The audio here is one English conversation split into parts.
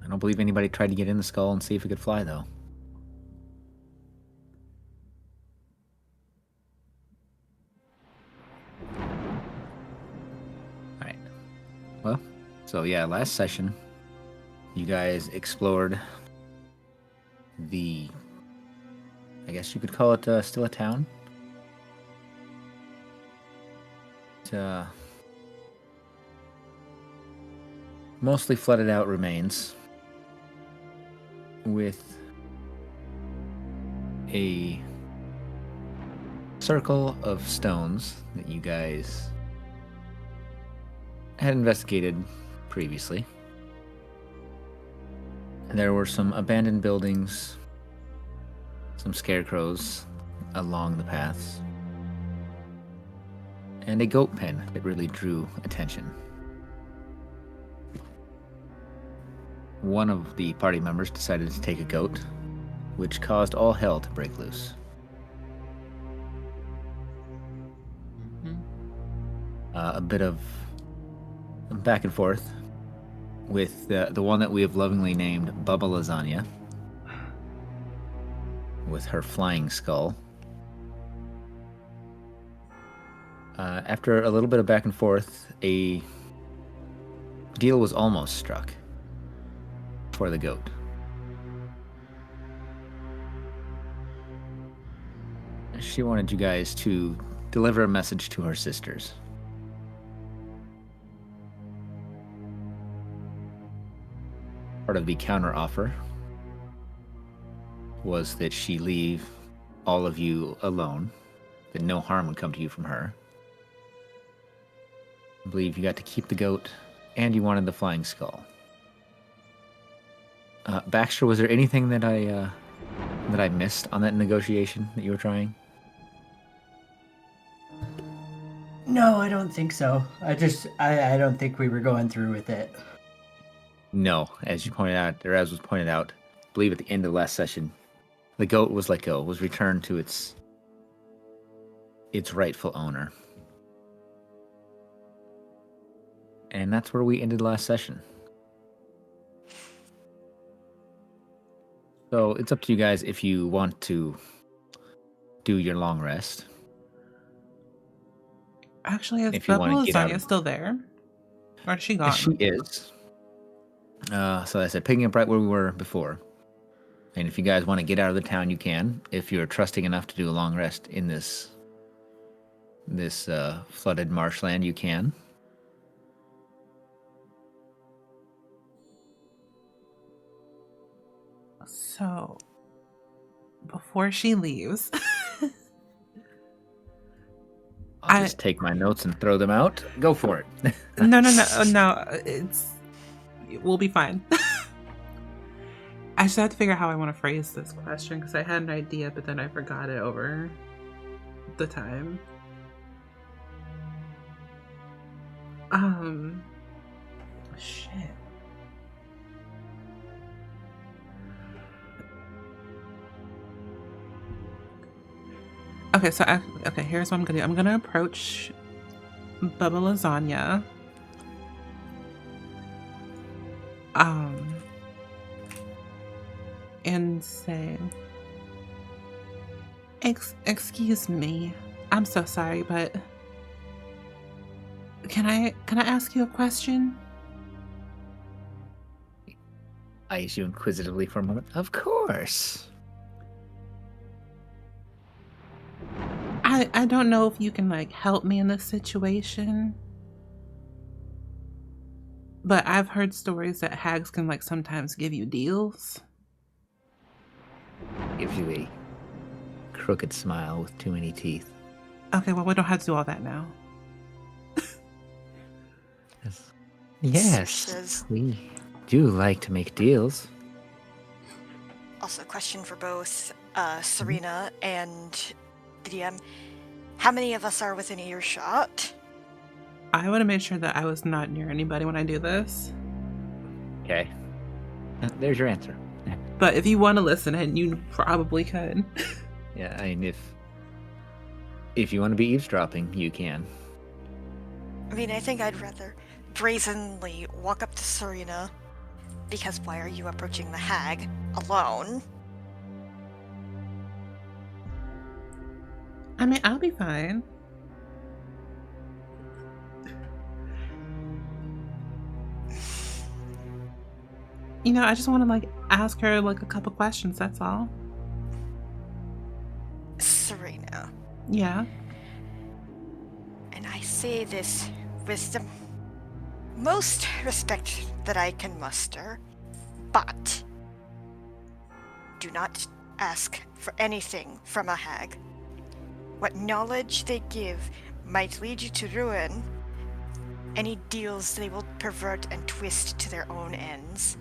I don't believe anybody tried to get in the skull and see if it could fly, though. Alright. Well, so yeah, last session, you guys explored the... I guess you could call it still a town? Mostly flooded out remains with a circle of stones that you guys had investigated previously. And there were some abandoned buildings, some scarecrows along the paths, and a goat pen that really drew attention. One of the party members decided to take a goat, which caused all hell to break loose. A bit of back and forth with the one that we have lovingly named Bubba Lasagna, with her flying skull. After a little bit of back and forth, a deal was almost struck for the goat. She wanted you guys to deliver a message to her sisters. Part of the counteroffer was that she leave all of you alone, that no harm would come to you from her. I believe you got to keep the goat, and you wanted the flying skull. Baxter, was there anything that I missed on that negotiation that you were trying? No, I don't think so. I don't think we were going through with it. No, as you pointed out, or as was pointed out, I believe at the end of the last session, the goat was let go, was returned to its rightful owner. And that's where we ended last session. So it's up to you guys if you want to do your long rest. Actually, is If you Bubba want to get out Lasagna of... still there? Or is she gone? She is. So I said, picking up right where we were before. And if you guys want to get out of the town, you can. If you're trusting enough to do a long rest in this flooded marshland, you can. So, before she leaves, I'll just take my notes and throw them out. Go for it. No. We'll be fine. I just have to figure out how I want to phrase this question because I had an idea, but then I forgot it over the time. Shit. Okay, here's what I'm gonna do. I'm gonna approach Bubba Lasagna. And say, excuse me, I'm so sorry, but can I ask you a question? I eyes you inquisitively for a moment. Of course. I don't know if you can help me in this situation, but I've heard stories that hags can sometimes give you deals. Gives you a crooked smile with too many teeth. Okay, well, we don't have to do all that now. Yes, we do like to make deals. Also, a question for both Serena and the DM. How many of us are within earshot? I want to make sure that I was not near anybody when I do this. Okay. There's your answer. But if you want to listen, and you probably could. Yeah, I mean, if you want to be eavesdropping, you can. I mean, I think I'd rather brazenly walk up to Serena Because why are you approaching the hag alone? I mean, I'll be fine. You know, I just want to like ask her like a couple questions, that's all. Serena, Yeah. and I say this with the most respect that I can muster, but do not ask for anything from a hag. What knowledge they give might lead you to ruin. Any deals they will pervert and twist to their own ends,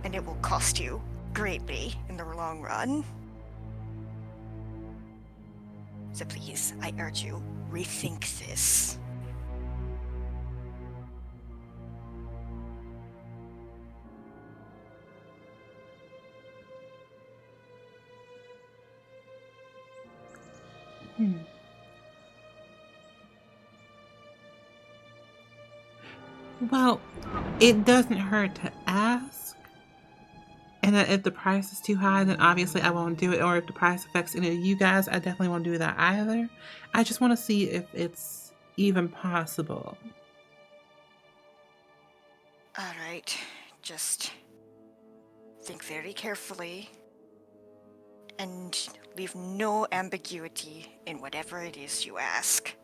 and it will cost you greatly in the long run. So please, I urge you, rethink this. Well, it doesn't hurt to ask. And if the price is too high, then obviously I won't do it. Or if the price affects any of you guys, I definitely won't do that either. I just want to see if it's even possible. All right, just think very carefully and leave no ambiguity in whatever it is you ask.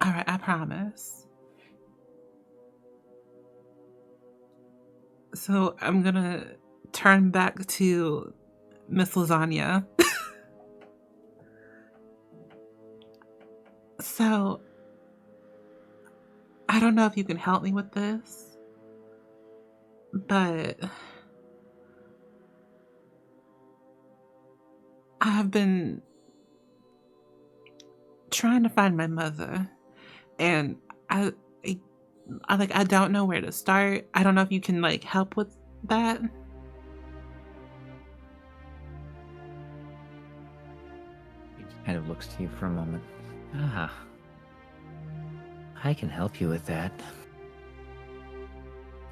All right, I promise. So I'm going to turn back to Miss Lasagna. So I don't know if you can help me with this, but I've been trying to find my mother, and I I don't know where to start. I don't know if you can like help with that. He kind of looks to you for a moment. Ah, I can help you with that.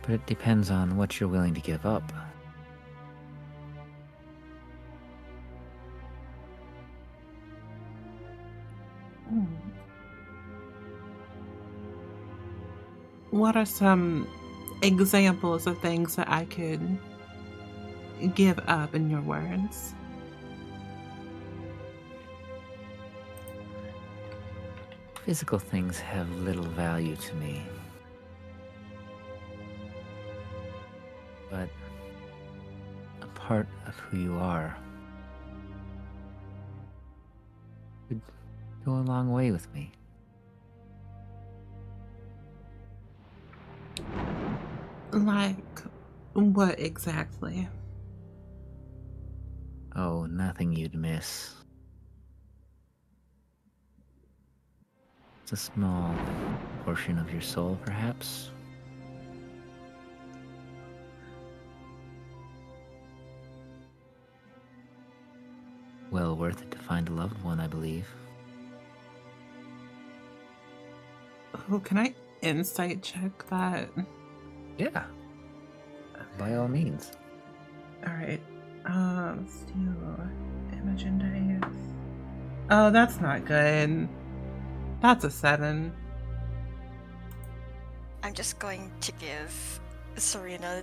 But it depends on what you're willing to give up. What are some examples of things that I could give up in your words? Physical things have little value to me. But a part of who you are would go a long way with me. Like, what exactly? Oh, nothing you'd miss. It's a small portion of your soul, perhaps. Well worth it to find a loved one, I believe. Oh, can I insight check that? Yeah. By all means. Alright. Steal Imogen Dice. Oh, that's not good. That's a 7. I'm just going to give Serena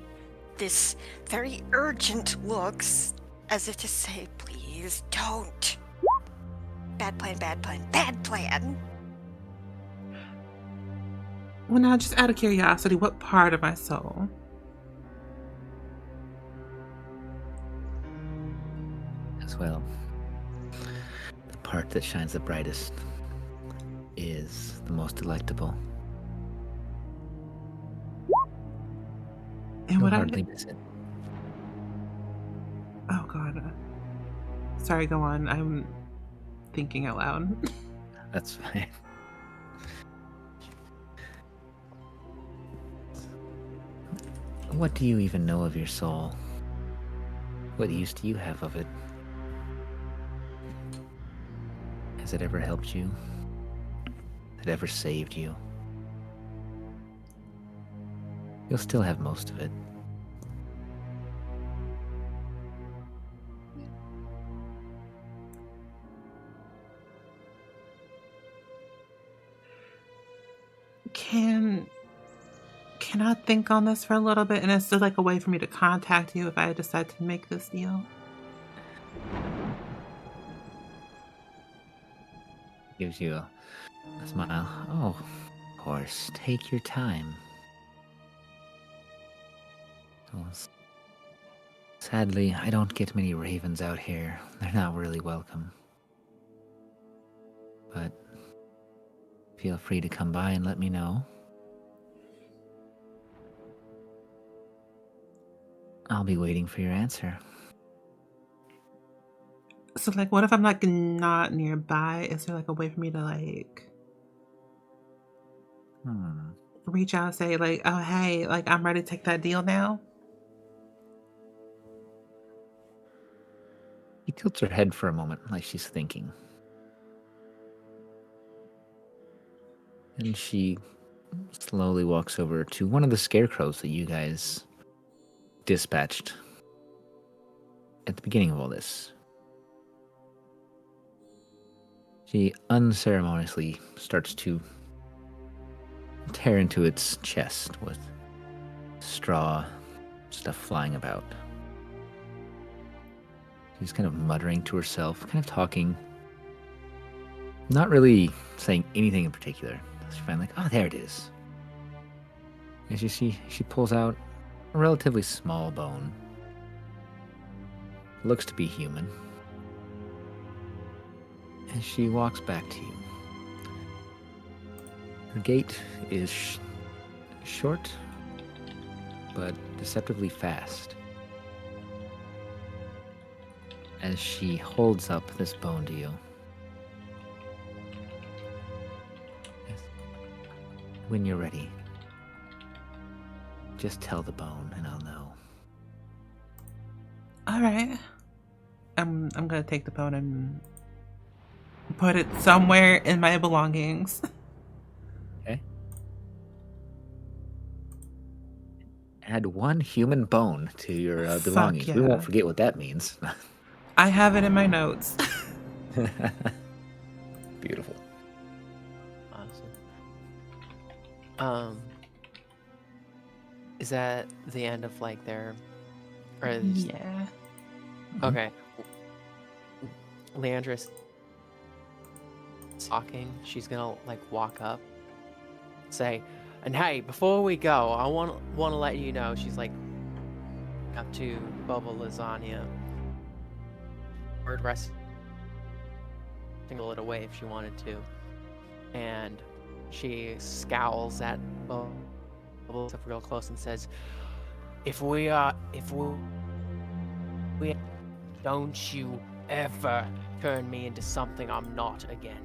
this very urgent looks as if to say, please don't. Bad plan, bad plan, bad plan. Well, now, just out of curiosity, what part of my soul? As well. The part that shines the brightest is the most delectable. And You'll what I... hardly miss it. Oh, God. Sorry, go on. I'm thinking out loud. That's fine. What do you even know of your soul? What use do you have of it? Has it ever helped you? Has it ever saved you? You'll still have most of it. Can I think on this for a little bit, and it's still like a way for me to contact you if I decide to make this deal? Gives you a smile. Oh, of course. Take your time. Oh, sadly, I don't get many ravens out here. They're not really welcome. But feel free to come by and let me know. I'll be waiting for your answer. So, like, what if I'm like not nearby? Is there like a way for me to like reach out and say like, oh hey, like I'm ready to take that deal now? He tilts her head for a moment, like she's thinking. And she slowly walks over to one of the scarecrows that you guys dispatched at the beginning of all this. She unceremoniously starts to tear into its chest with straw stuff flying about. She's kind of muttering to herself, kind of talking, not really saying anything in particular. She finally like, oh, there it is. And she pulls out a relatively small bone. Looks to be human. And she walks back to you. Her gait is short, but deceptively fast. As she holds up this bone to you. Yes. When you're ready, just tell the bone and I'll know. All right. I'm gonna take the bone and put it somewhere in my belongings. Okay. Add one human bone to your Fuck belongings. We yeah. won't forget what that means. I have it in my notes. Beautiful. Awesome. Is that the end of like their? Or is... Yeah. Okay. Leandra's talking. She's gonna like walk up, say, and hey, before we go, I want to let you know. She's like up to Bubba Lasagna. Bird resting a little away if she wanted to, and she scowls at Bubba real close and says, if we don't you ever turn me into something I'm not again.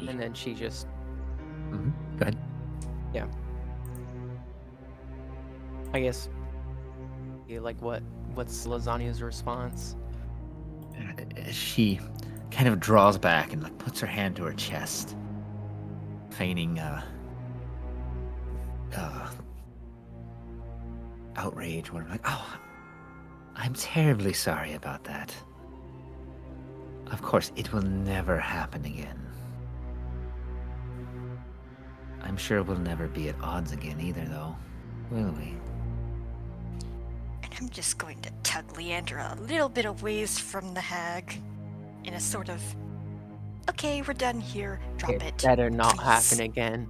And then she just... Go ahead. Yeah. I guess... Like, what's Lasagna's response? She kind of draws back and like puts her hand to her chest, feigning outrage. Or like, oh, I'm terribly sorry about that. Of course, it will never happen again. I'm sure we'll never be at odds again either, though, will we? And I'm just going to tug Leandra a little bit away from the hag in a sort of, okay, we're done here, drop it. Better not please. happen again.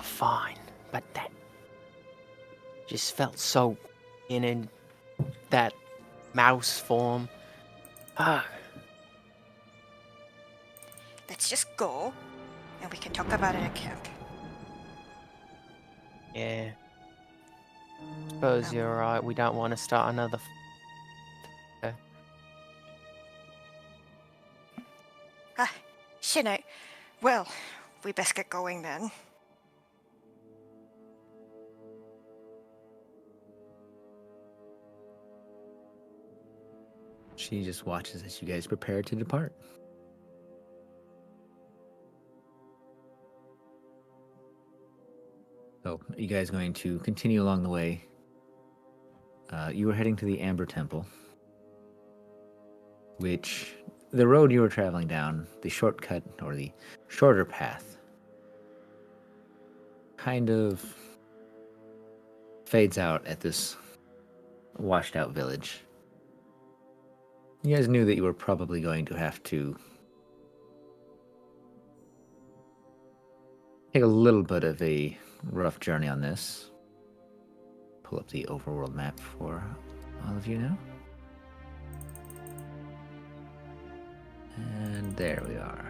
Fine, but that just felt so in that mouse form. Let's just go, and we can talk about it at camp. Yeah. Suppose you're right. We don't want to start another. Shit, well, we best get going then. She just watches as you guys prepare to depart. So, you guys going to continue along the way? You were heading to the Amber Temple, which the road you were traveling down, the shortcut or the shorter path, kind of fades out at this washed out village. You guys knew that you were probably going to have to take a little bit of a rough journey on this. Pull up the overworld map for all of you now. And there we are.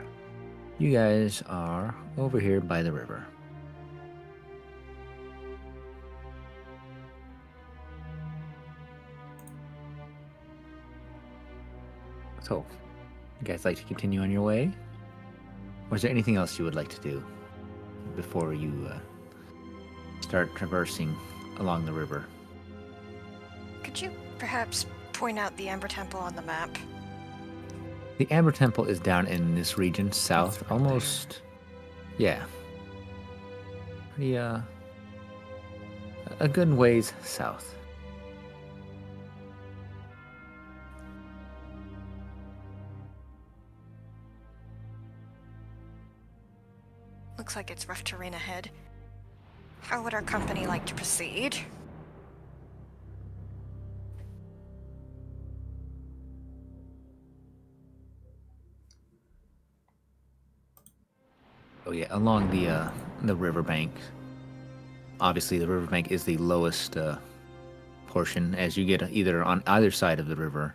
You guys are over here by the river. So, you guys like to continue on your way? Or is there anything else you would like to do before you start traversing along the river? Could you perhaps point out the Amber Temple on the map? The Amber Temple is down in this region, south, right almost. Yeah. Pretty, a good ways south. Looks like it's rough terrain ahead. How would our company like to proceed? Oh yeah, along the riverbank. Obviously, the riverbank is the lowest portion. As you get either on either side of the river,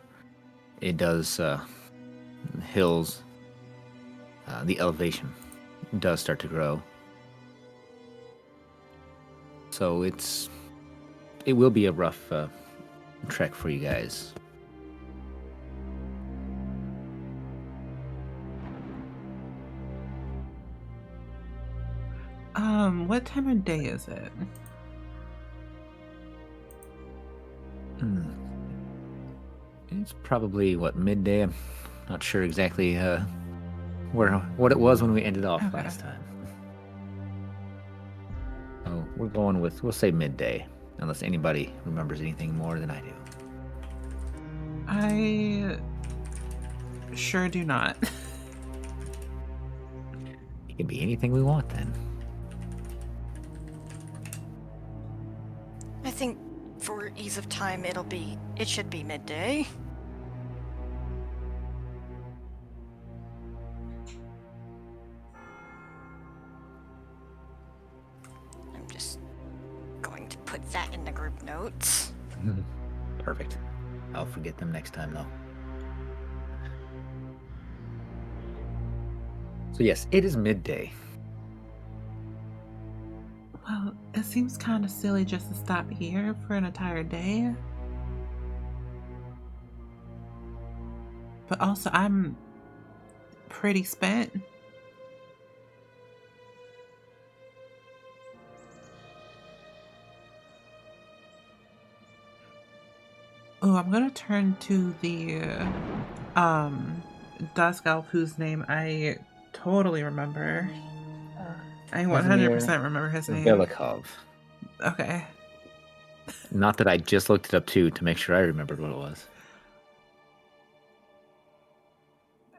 it does hills. The elevation does start to grow, so it will be a rough trek for you guys. What time of day is it? It's probably midday. I'm not sure exactly what it was when we ended off Okay. last time. Oh, we'll say midday, unless anybody remembers anything more than I do. I sure do not. It can be anything we want then. I think for ease of time, it should be midday. I'm just going to put that in the group notes. Perfect. I'll forget them next time though. So yes, it is midday. Well, it seems kind of silly just to stop here for an entire day. But also, I'm pretty spent. Oh, I'm gonna turn to the Dusk Elf whose name I totally remember. I 100% remember his name. Velikov. Okay. Not that I just looked it up too to make sure I remembered what it was.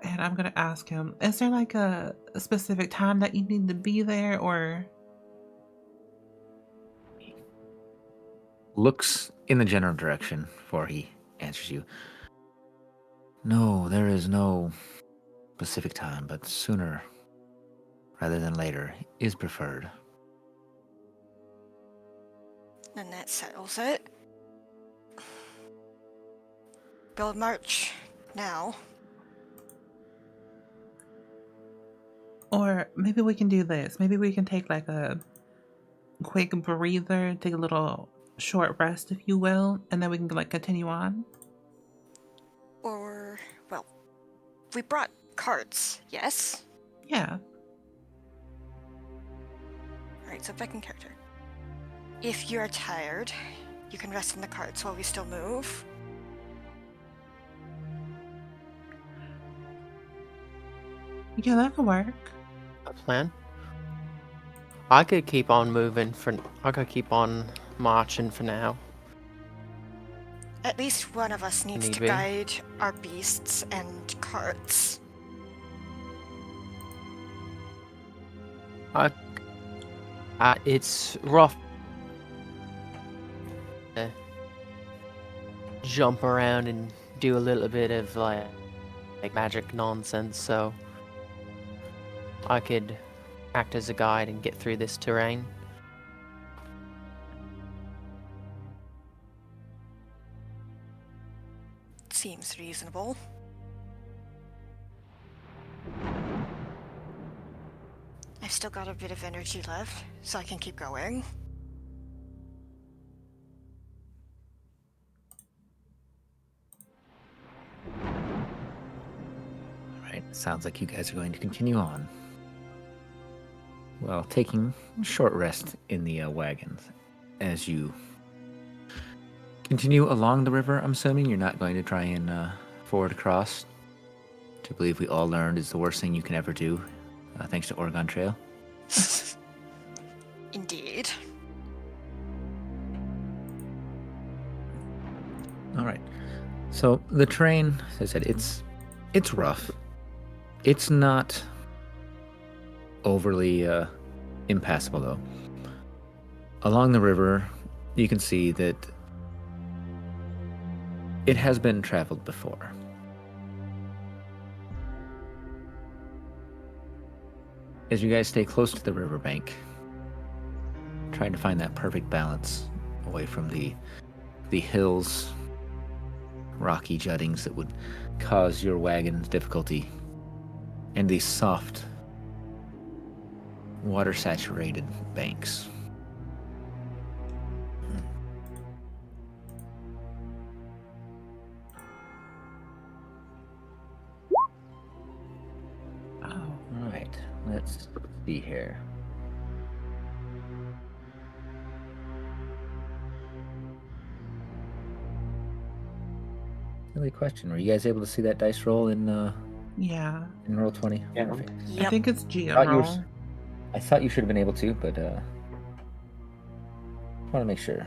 And I'm gonna ask him, is there like a specific time that you need to be there, or? Looks in the general direction before he answers you. No, there is no specific time, but sooner rather than later is preferred. And that settles it. We'll march now. Or maybe we can do this. Maybe we can take like a quick breather, take a little short rest, if you will, and then we can like continue on. Or, well, we brought carts, yes? Yeah. Alright, so back in character. If you're tired, you can rest in the carts while we still move. Yeah, that could work. A plan? I could keep on moving I could keep on marching for now. At least one of us needs Need to be. guide our beasts and carts. I, it's rough. to Jump around and do a little bit of like magic nonsense, so I could act as a guide and get through this terrain. Seems reasonable. I've still got a bit of energy left, so I can keep going. All right. Sounds like you guys are going to continue on. Well, taking a short rest in the wagons as you continue along the river. I'm assuming you're not going to try and ford across, which I believe we all learned is the worst thing you can ever do, thanks to Oregon Trail. Indeed. All right. So the terrain, as I said, it's rough. It's not overly impassable though. Along the river, you can see that it has been traveled before. As you guys stay close to the riverbank, trying to find that perfect balance away from the hills, rocky juttings that would cause your wagon's difficulty, and these soft, water-saturated banks. Oh. All right, let's see here. Really question, were you guys able to see that dice roll in Yeah. roll 20? Yeah. Perfect. I Yep. think it's G Thought you were roll. I thought you should have been able to, but want to make sure.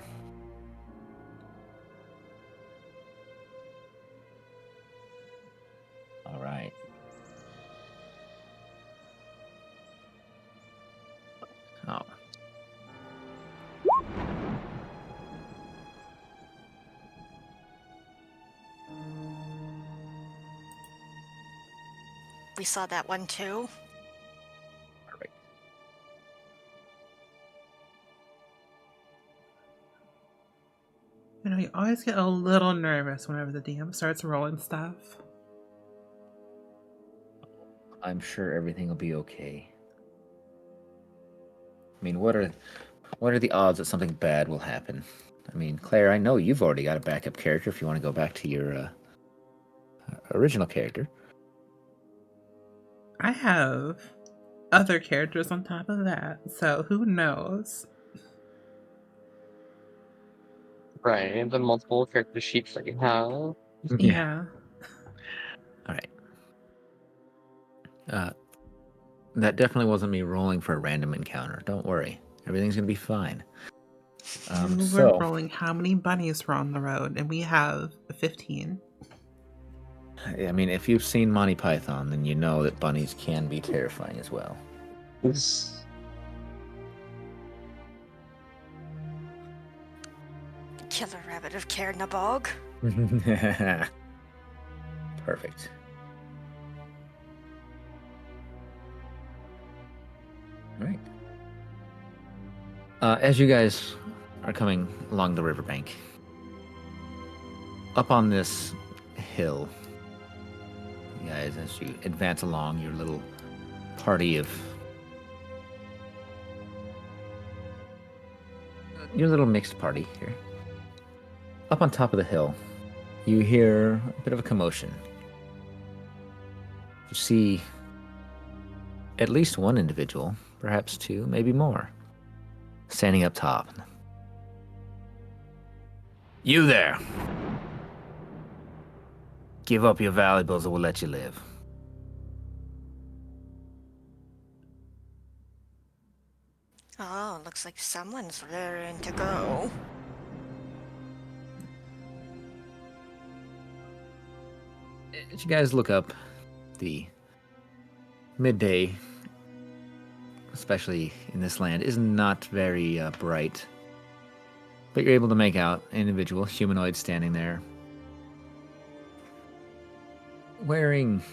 All right. Oh. We saw that one too. Perfect. You know, you always get a little nervous whenever the DM starts rolling stuff. I'm sure everything will be okay. I mean, what are the odds that something bad will happen? I mean, Claire, I know you've already got a backup character if you want to go back to your original character. I have other characters on top of that, so who knows? Right, the multiple character sheets that you have. Yeah. All right. That definitely wasn't me rolling for a random encounter. Don't worry. Everything's going to be fine. You were rolling how many bunnies were on the road, and we have 15. I mean, if you've seen Monty Python, then you know that bunnies can be terrifying as well. Killer rabbit of Cairnabog. Perfect. All right. As you guys are coming along the riverbank, up on this hill, you guys, as you advance along your little party of your little mixed party here, up on top of the hill, you hear a bit of a commotion. You see at least one individual, perhaps two, maybe more, standing up top. You there! Give up your valuables or we'll let you live. Oh, looks like someone's raring to go. As you guys look up, the midday, especially in this land, is not very bright. But you're able to make out an individual humanoid standing there, wearing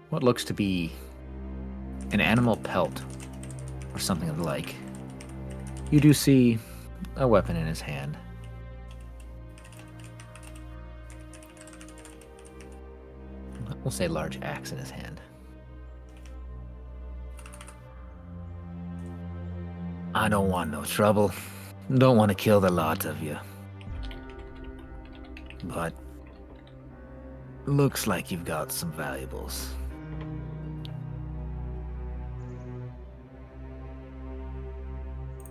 what looks to be an animal pelt or something of the like. You do see a weapon in his hand. We'll say large axe in his hand. I don't want no trouble. Don't want to kill the lot of you. But looks like you've got some valuables.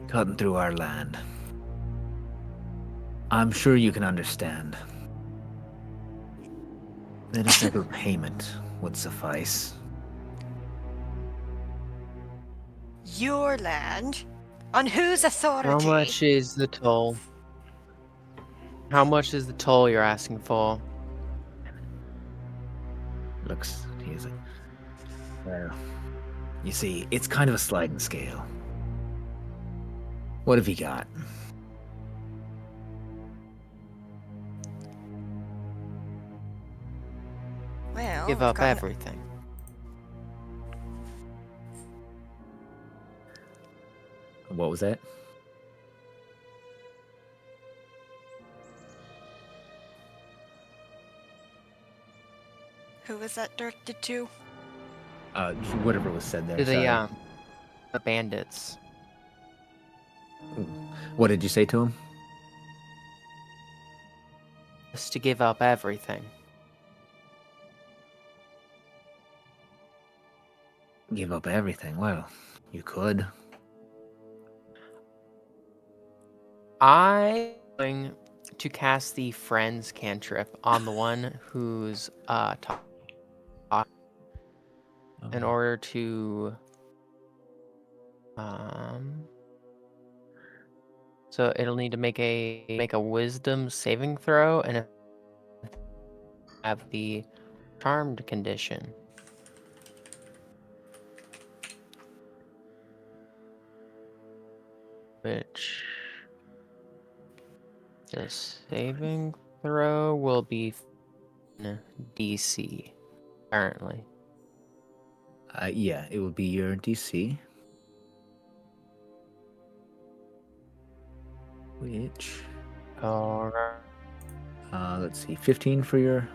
Cutting through our land. I'm sure you can understand that a simple payment would suffice. Your land? On whose authority? How much is the toll? How much is the toll you're asking for? Looks, he's like, well, you see, it's kind of a sliding scale. What have you got? Well, Give we've up got an- everything. What was that? Who was that directed to? Whatever was said there. To Sorry. the bandits. What did you say to him? Just to give up everything. Give up everything. Well, you could. I'm going to cast the Friends cantrip on the one who's top in order to so it'll need to make a wisdom saving throw and have the charmed condition. Which the saving throw will be DC currently. Yeah, it will be your DC. Which, Alright. let's see, 15 for your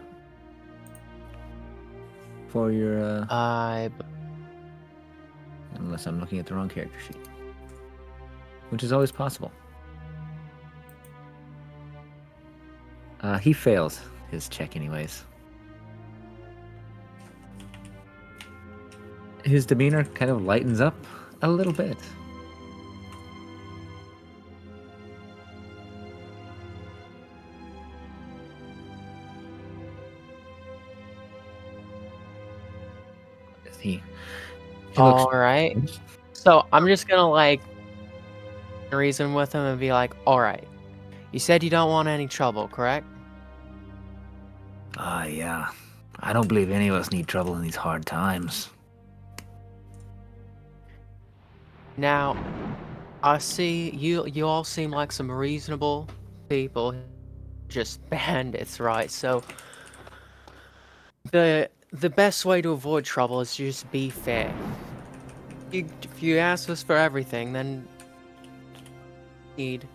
unless I'm looking at the wrong character sheet, which is always possible. He fails his check anyways. His demeanor kind of lightens up a little bit. He looks Alright. So I'm just gonna like reason with him and be like, alright. You said you don't want any trouble, correct? yeah. I don't believe any of us need trouble in these hard times. Now, I see you all seem like some reasonable people, just bandits, right? So the best way to avoid trouble is to just be fair. If you ask us for everything, then need,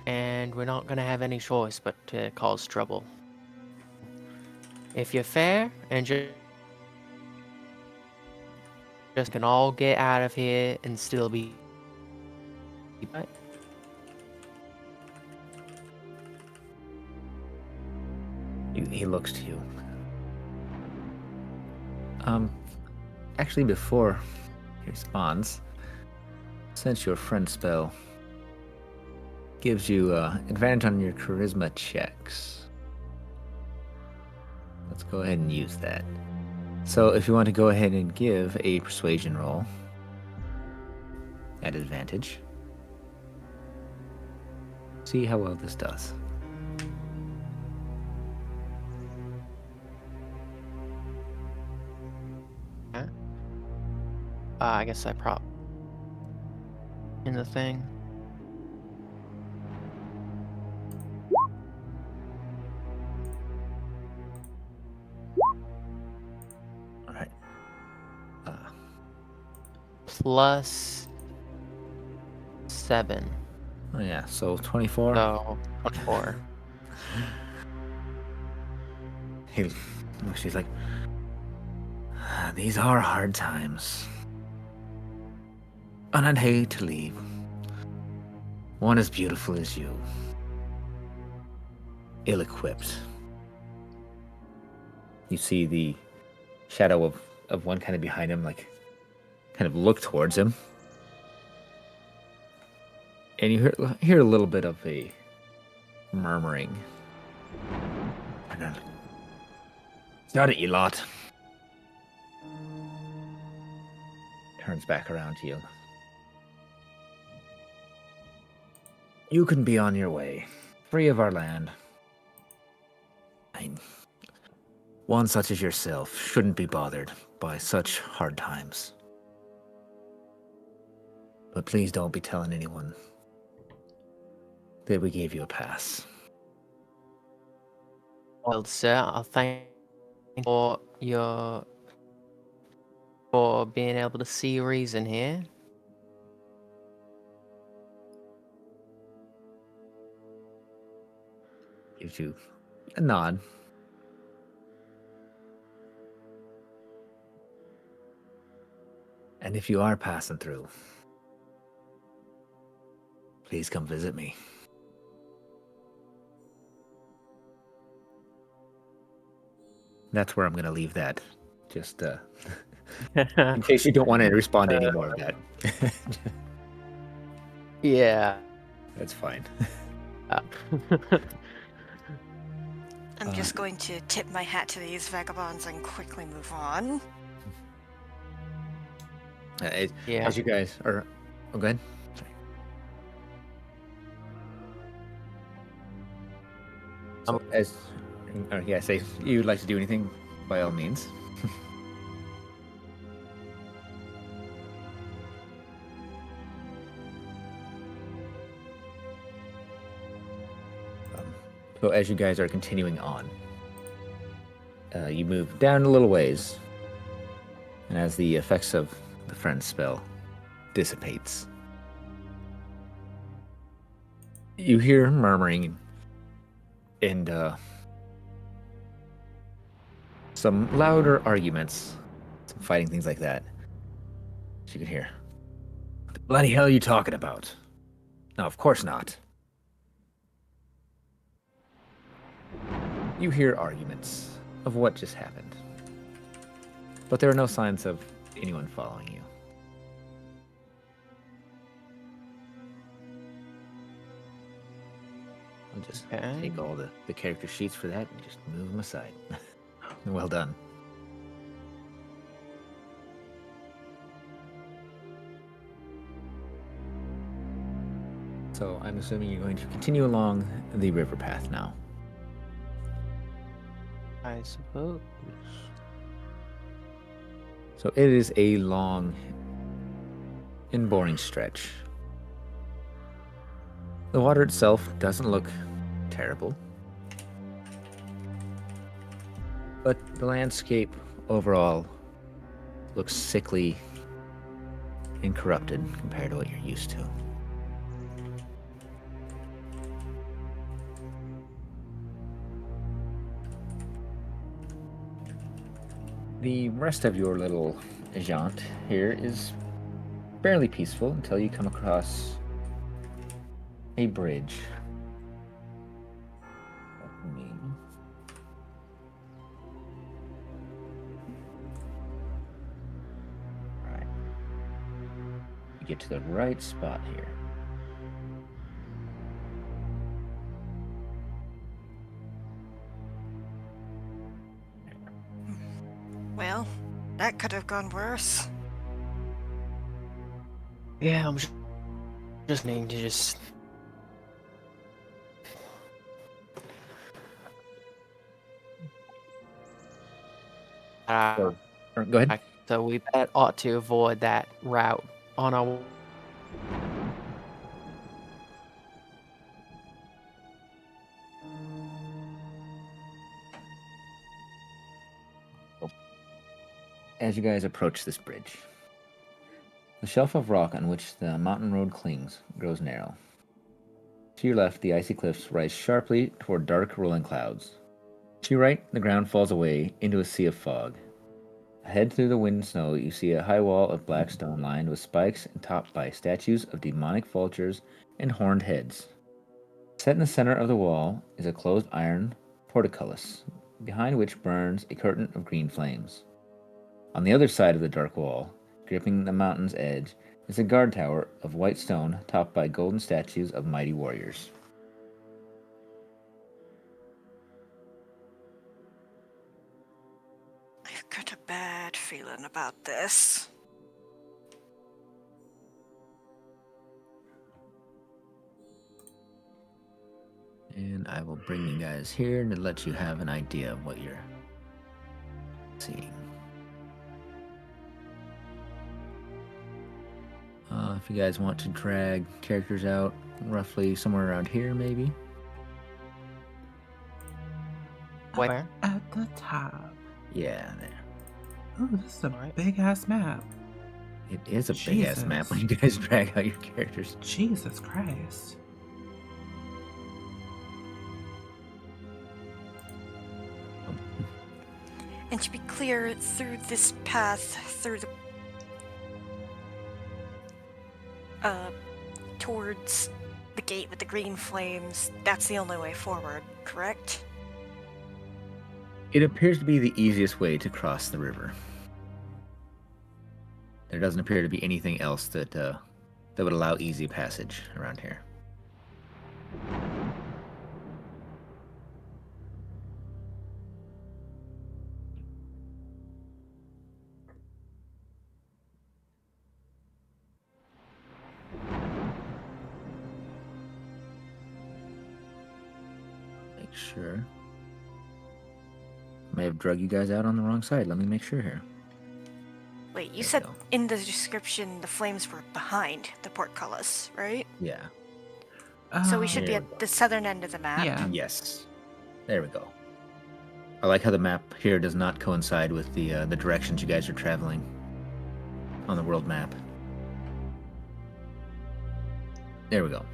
and we're not gonna have any choice but to cause trouble. If you're fair and just can all get out of here and still be right. He looks to you. Actually, before he responds, since your friend spell gives you advantage on your charisma checks, let's go ahead and use that. So if you want to go ahead and give a persuasion roll. at advantage. See how well this does. Okay. I guess I prop in the thing. All right. Plus 7. Oh yeah, so 24. So 24. She's like, these are hard times. And I'd hate to leave one as beautiful as you. Ill-equipped. You see the shadow of one kind of behind him, like, kind of look towards him. And you hear a little bit of a murmuring. And then, got it, you lot. Turns back around to you. You can be on your way, free of our land. One such as yourself shouldn't be bothered by such hard times. But please don't be telling anyone that we gave you a pass. Well, sir, I'll thank you for for being able to see reason here. Gives you a nod. And if you are passing through, please come visit me. That's where I'm going to leave that. Just in case you don't want to respond to any more of that. Yeah. That's fine. I'm just going to tip my hat to these vagabonds and quickly move on. Yeah. As you guys are... Oh, go ahead. Sorry. So, say if you'd like to do anything, by all means. So as you guys are continuing on, you move down a little ways, and as the effects of the friend spell dissipates, you hear murmuring and some louder arguments, some fighting, things like that. You can hear. What the bloody hell are you talking about? No, of course not. You hear arguments of what just happened, but there are no signs of anyone following you. I'll just take all the character sheets for that and just move them aside. Well done. So I'm assuming you're going to continue along the river path now. I suppose. So it is a long and boring stretch. The water itself doesn't look terrible, but the landscape overall looks sickly and corrupted compared to what you're used to. The rest of your little jaunt here is fairly peaceful until you come across a bridge. Alright. You get to the right spot here. Well, that could have gone worse. Yeah, I'm just needing to just. Or, go ahead. So we ought to avoid that route on our. As you guys approach this bridge, the shelf of rock on which the mountain road clings grows narrow. To your left, the icy cliffs rise sharply toward dark, rolling clouds. To your right, the ground falls away into a sea of fog. Ahead through the wind and snow, you see a high wall of black stone lined with spikes and topped by statues of demonic vultures and horned heads. Set in the center of the wall is a closed iron portcullis, behind which burns a curtain of green flames. On the other side of the dark wall, gripping the mountain's edge, is a guard tower of white stone topped by golden statues of mighty warriors. I've got a bad feeling about this. And I will bring you guys here to let you have an idea of what you're seeing. If you guys want to drag characters out roughly somewhere around here, maybe. Where? At the top. Yeah, there. Oh, this is a Alright. big ass map. It is a big ass map Jesus. when you guys drag out your characters. Jesus Christ. And to be clear, through this path, through the towards the gate with the green flames, that's the only way forward, correct? It appears to be the easiest way to cross the river. There doesn't appear to be anything else that would allow easy passage around here. Make sure. May have drug you guys out on the wrong side. Let me make sure here. Wait, you There said we go. in the description the flames were behind the portcullis, right? Yeah. So we should be There at we go. the southern end of the map. Yeah. Yes. There we go. I like how the map here does not coincide with the directions you guys are traveling on the world map. There we go.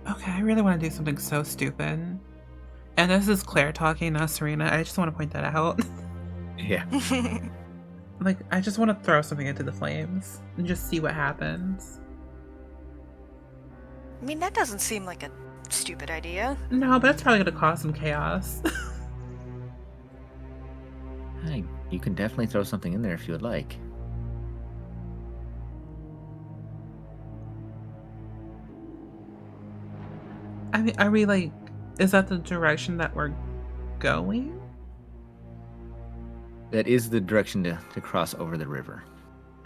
Okay, I really want to do something so stupid. And this is Claire talking, not Serena. I just want to point that out. Yeah. Like, I just want to throw something into the flames and just see what happens. I mean, that doesn't seem like a stupid idea. No, but it's probably going to cause some chaos. Hey, you can definitely throw something in there if you would like. I mean, are we like, is that the direction that we're going? That is the direction to cross over the river.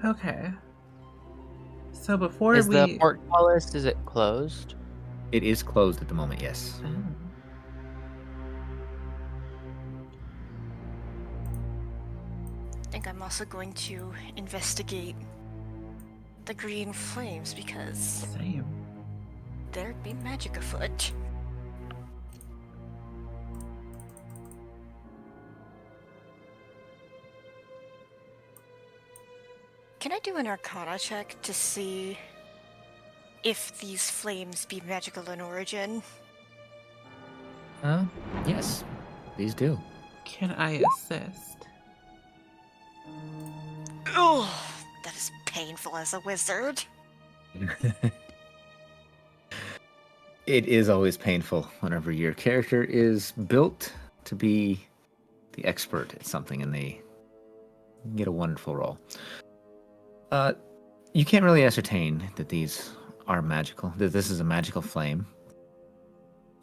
Okay. So before Is we. the portcullis, is it closed? It is closed at the moment, yes. Oh. I think I'm also going to investigate the green flames because Same. there'd be magic afoot. Can I do an arcana check to see if these flames be magical in origin? Yes. These do. Can I assist? Ugh, that is painful as a wizard. It is always painful whenever your character is built to be the expert at something and they get a wonderful roll. You can't really ascertain that these are magical, that this is a magical flame.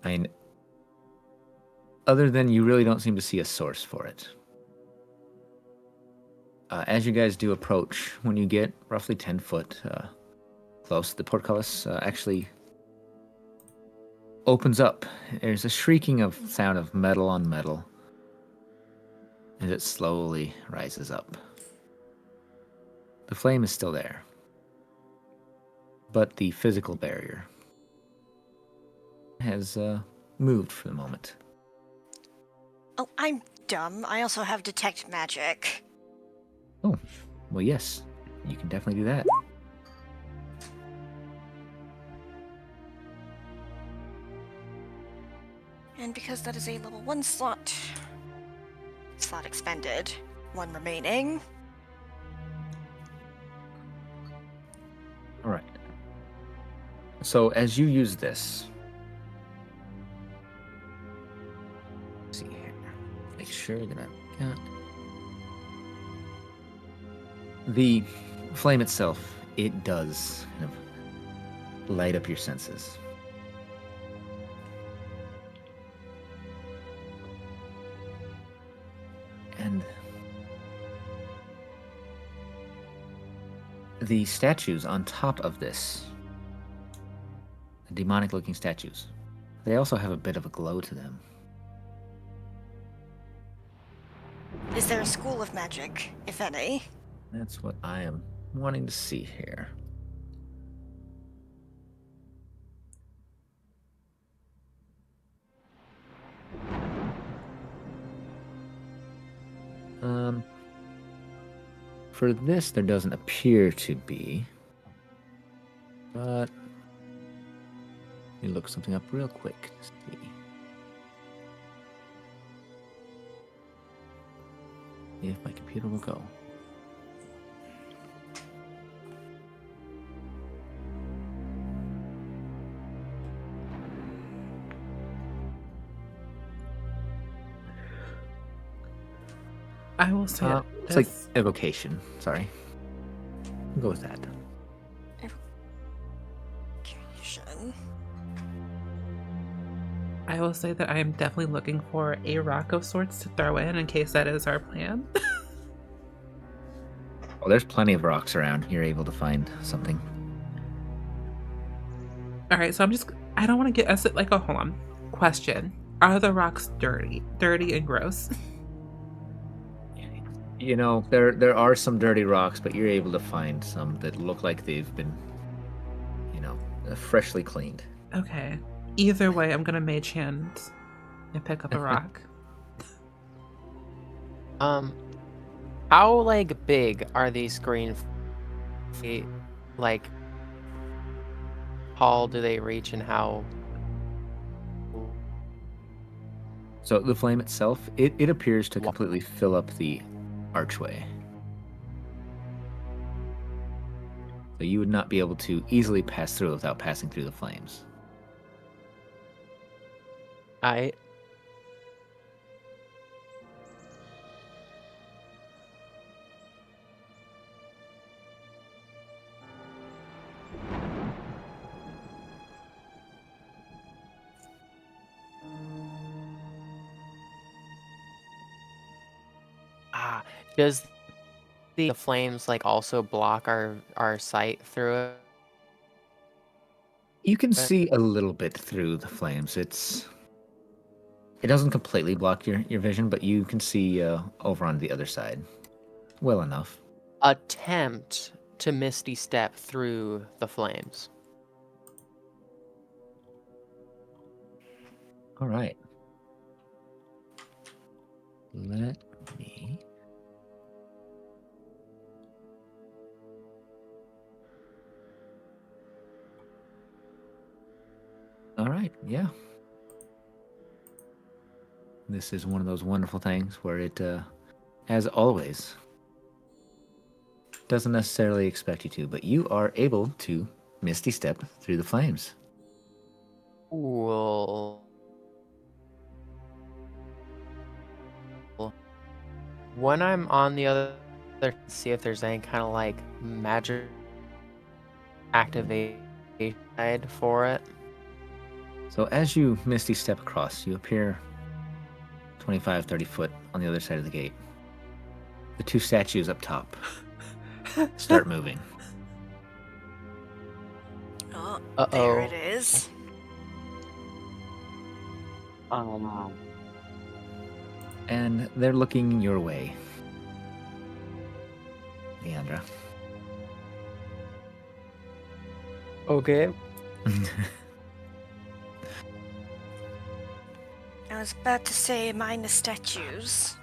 I mean, other than you really don't seem to see a source for it. As you guys do approach, when you get roughly 10 foot close, the portcullis actually opens up. There's a shrieking of sound of metal on metal as it slowly rises up. The flame is still there, but the physical barrier has moved for the moment. Oh, I'm dumb. I also have detect magic. Oh, well, yes, you can definitely do that. And because that is a level 1 slot expended, 1 remaining. All right. So as you use this, let's see here, make sure that I've got the flame itself. It does kind of light up your senses. And the statues on top of this, the demonic looking statues, they also have a bit of a glow to them. Is there a school of magic, if any? That's what I am wanting to see here. For this, there doesn't appear to be, but let me look something up real quick to see. If my computer will go. I will say It's like evocation. Sorry. We'll go with that. Evocation. I will say that I am definitely looking for a rock of sorts to throw in case that is our plan. Well, there's plenty of rocks around. You're able to find something. All right, so I don't want to get us like a hold on. Question: are the rocks dirty and gross? You know, there are some dirty rocks, but you're able to find some that look like they've been, freshly cleaned. Okay. Either way, I'm gonna mage hand and pick up a rock. How like big are these green feet? Like, tall do they reach, and how? So the flame itself, it appears to completely fill up the archway. So you would not be able to easily pass through without passing through the flames. I. Does the flames like also block our sight through it? You can see a little bit through the flames. It doesn't completely block your vision, but you can see over on the other side well enough. Attempt to misty step through the flames. All right. Let me. All right, yeah. This is one of those wonderful things where it, as always, doesn't necessarily expect you to, but you are able to misty step through the flames. Cool. When I'm on the other, see if there's any kind of like magic activation side for it. So as you misty step across, you appear 25, 30 foot on the other side of the gate. the two statues up top start moving. Oh, Uh-oh. there it is. And they're looking your way. Leandra. Okay. I was about to say mine the statues.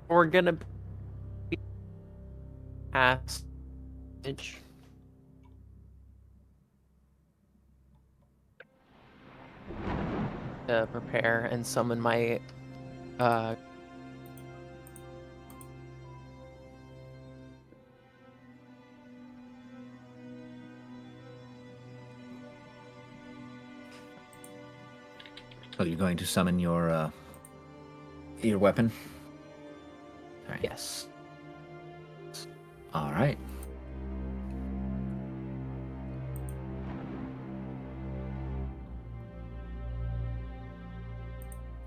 We're gonna be passage to prepare and summon my Oh, you're going to summon your weapon? All right. yes. All right.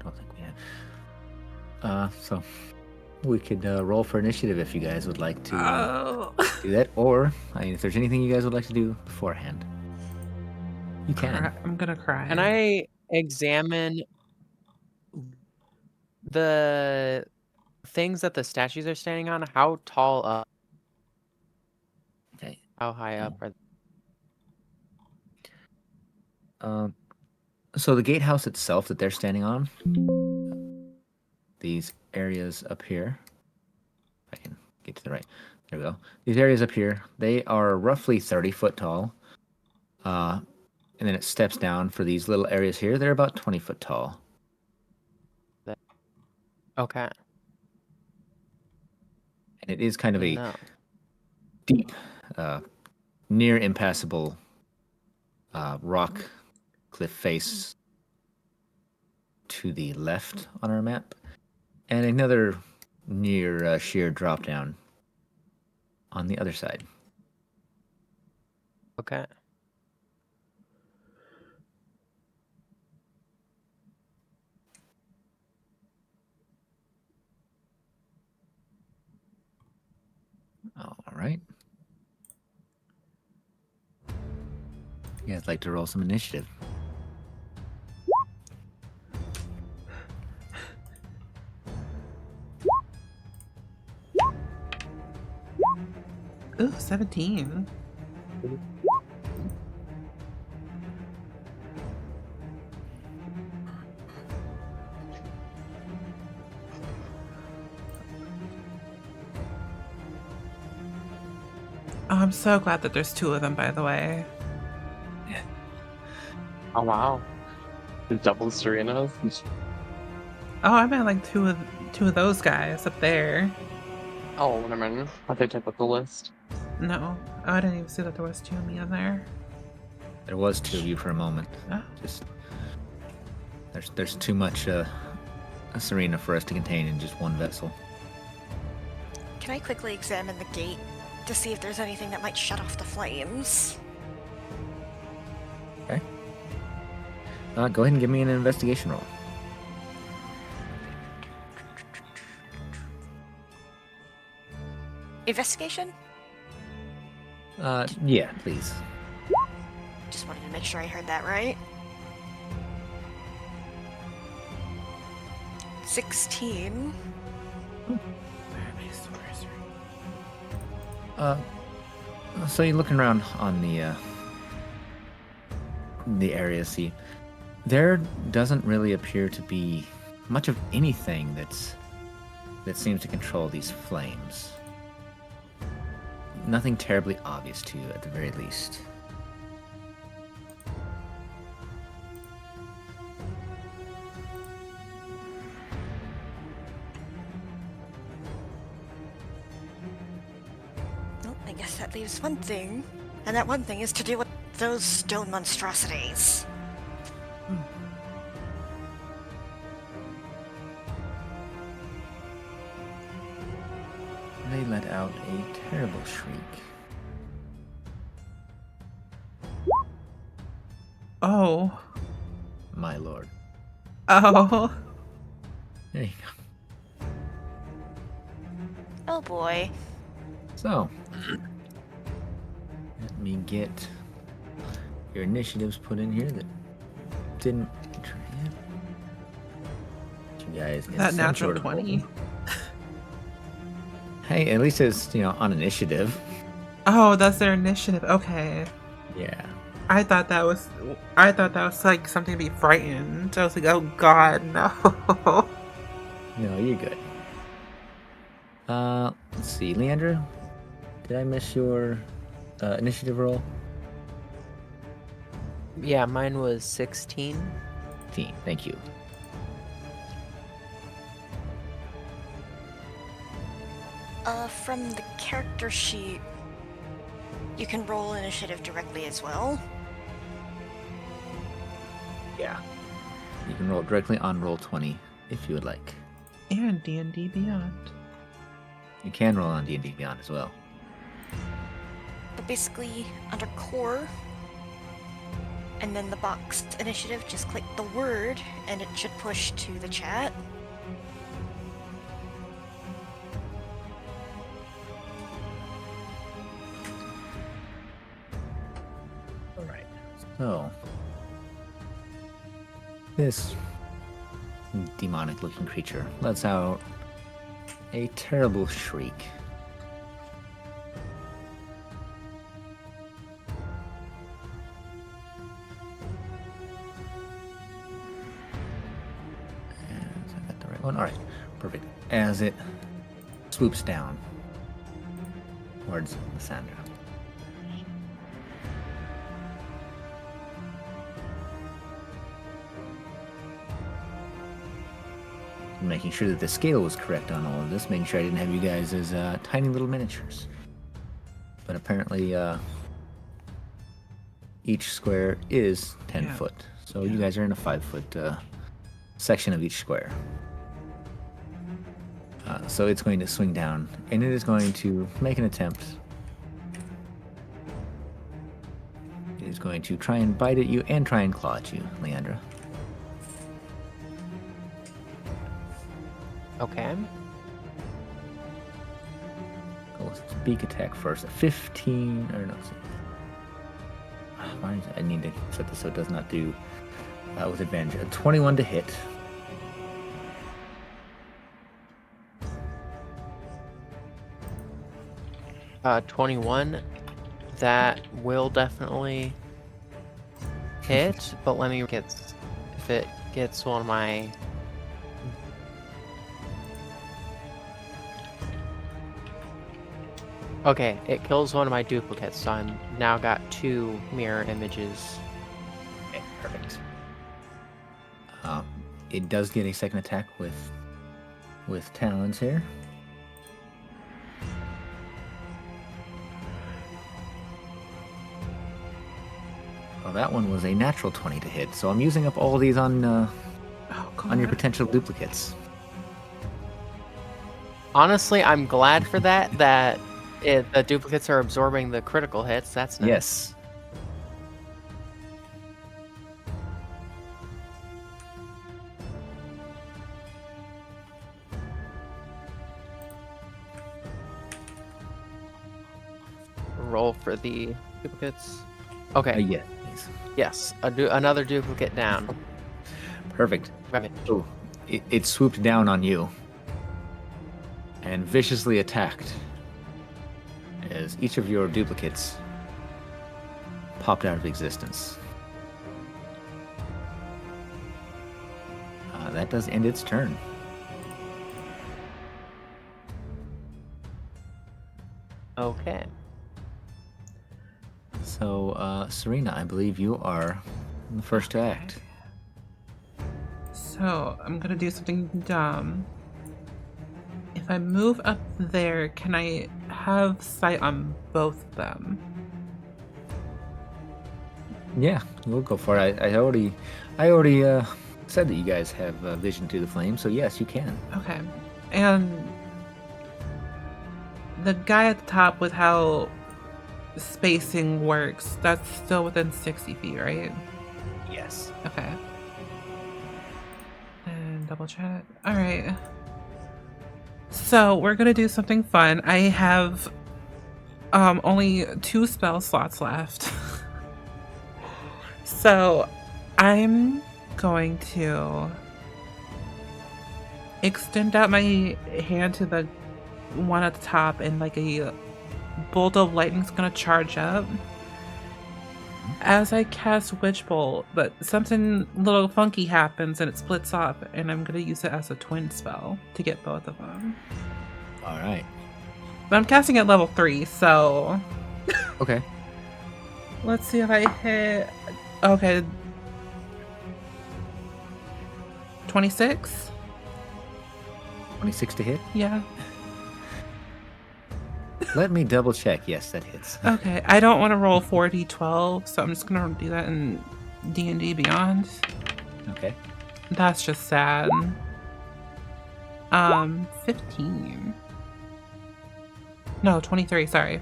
Don't think we have. So we could roll for initiative if you guys would like to Oh. do that, or I mean, if there's anything you guys would like to do beforehand, you can. I'm gonna cry. Can I examine the things that the statues are standing on? How tall up? Okay. How high up are So the gatehouse itself that they're standing on, these areas up here, if I can get to the right, there we go. These areas up here, they are roughly 30 foot tall. And then it steps down for these little areas here. They're about 20 foot tall. okay? And it is kind of a No. deep, near impassable rock cliff face to the left on our map, and another near sheer drop down on the other side. Okay. All right. You guys like to roll some initiative? Ooh, 17. Oh, I'm so glad that there's two of them, by the way. Oh wow. The double Serenas. Oh, I meant like two of those guys up there. Oh, what a minute. I think I put the list. No, oh, I didn't even see that there was two of me in there. There was two of you for a moment. Oh. Just there's too much Serena for us to contain in just one vessel. Can I quickly examine the gate to see if there's anything that might shut off the flames? Okay. Go ahead and give me an investigation roll. Investigation? Yeah, please. Just wanted to make sure I heard that right. 16. So you're looking around on the area. See, there doesn't really appear to be much of anything that seems to control these flames. Nothing terribly obvious to you, at the very least. Well, I guess that leaves one thing. And that one thing is to deal with those stone monstrosities. They let out a terrible shriek. Oh. My lord. Oh. There you go. Oh boy. So, let me get your initiatives put in here that didn't enter yet. You guys in That some natural sort of 20. Hey, at least it's, on initiative. Oh, that's their initiative. Okay. Yeah. I thought that was like something to be frightened. I was like, oh god, no. No, you're good. Let's see. Leandra, did I miss your initiative roll? Yeah, mine was 16. Thank you. From the character sheet, you can roll initiative directly as well. Yeah. You can roll directly on Roll20 if you would like. And D&D Beyond. You can roll on D&D Beyond as well. But basically, under core, and then the boxed initiative, just click the word, and it should push to the chat. Alright. So, this demonic looking creature lets out a terrible shriek. Is that the right one? Alright, perfect. As it swoops down towards Lysandra. Making sure that the scale was correct on all of this, making sure I didn't have you guys as tiny little miniatures. But apparently, each square is 10 Yeah. foot. So you guys are in a 5-foot section of each square. So it's going to swing down, and it is going to make an attempt. It is going to try and bite at you and try and claw at you, Leandra. Okay. Go with its beak attack first. A 15, or no. I need to set this so it does not do with advantage. A 21 to hit. 21. That will definitely hit, but let me get if it gets one of my. Okay, it kills one of my duplicates, so I'm now got 2 mirror images. Okay, perfect. It does get a second attack with talons here. Well, that one was a natural 20 to hit, so I'm using up all these on Oh on your god. potential duplicates. Honestly, I'm glad for that. The duplicates are absorbing the critical hits. That's nice. Yes. Roll for the duplicates. Okay. Yes, please. Yes. Another duplicate down. Perfect. Okay. So it swooped down on you and viciously attacked as each of your duplicates popped out of existence. That does end its turn. Okay. So, Serena, I believe you are the first to act. So, I'm gonna do something dumb. If I move up there, can I have sight on both of them? Yeah, we'll go for it. I already said that you guys have vision through the flame, so yes, you can. Okay. And the guy at the top, with how spacing works, that's still within 60 feet, right? Yes. Okay. And double check. All right. So we're gonna do something fun. I have only 2 spell slots left. So I'm going to extend out my hand to the one at the top, and like a bolt of lightning's gonna charge up as I cast Witch Bolt, but something little funky happens and it splits off, and I'm gonna use it as a twin spell to get both of them. All right. But I'm casting at level 3, so Okay. let's see if I hit. Okay. 26? 26 to hit. Yeah. Let me double check. Yes, that hits. Okay. I don't want to roll 4d12, so I'm just gonna do that in D&D Beyond. Okay. That's just sad. 15. No, 23, sorry.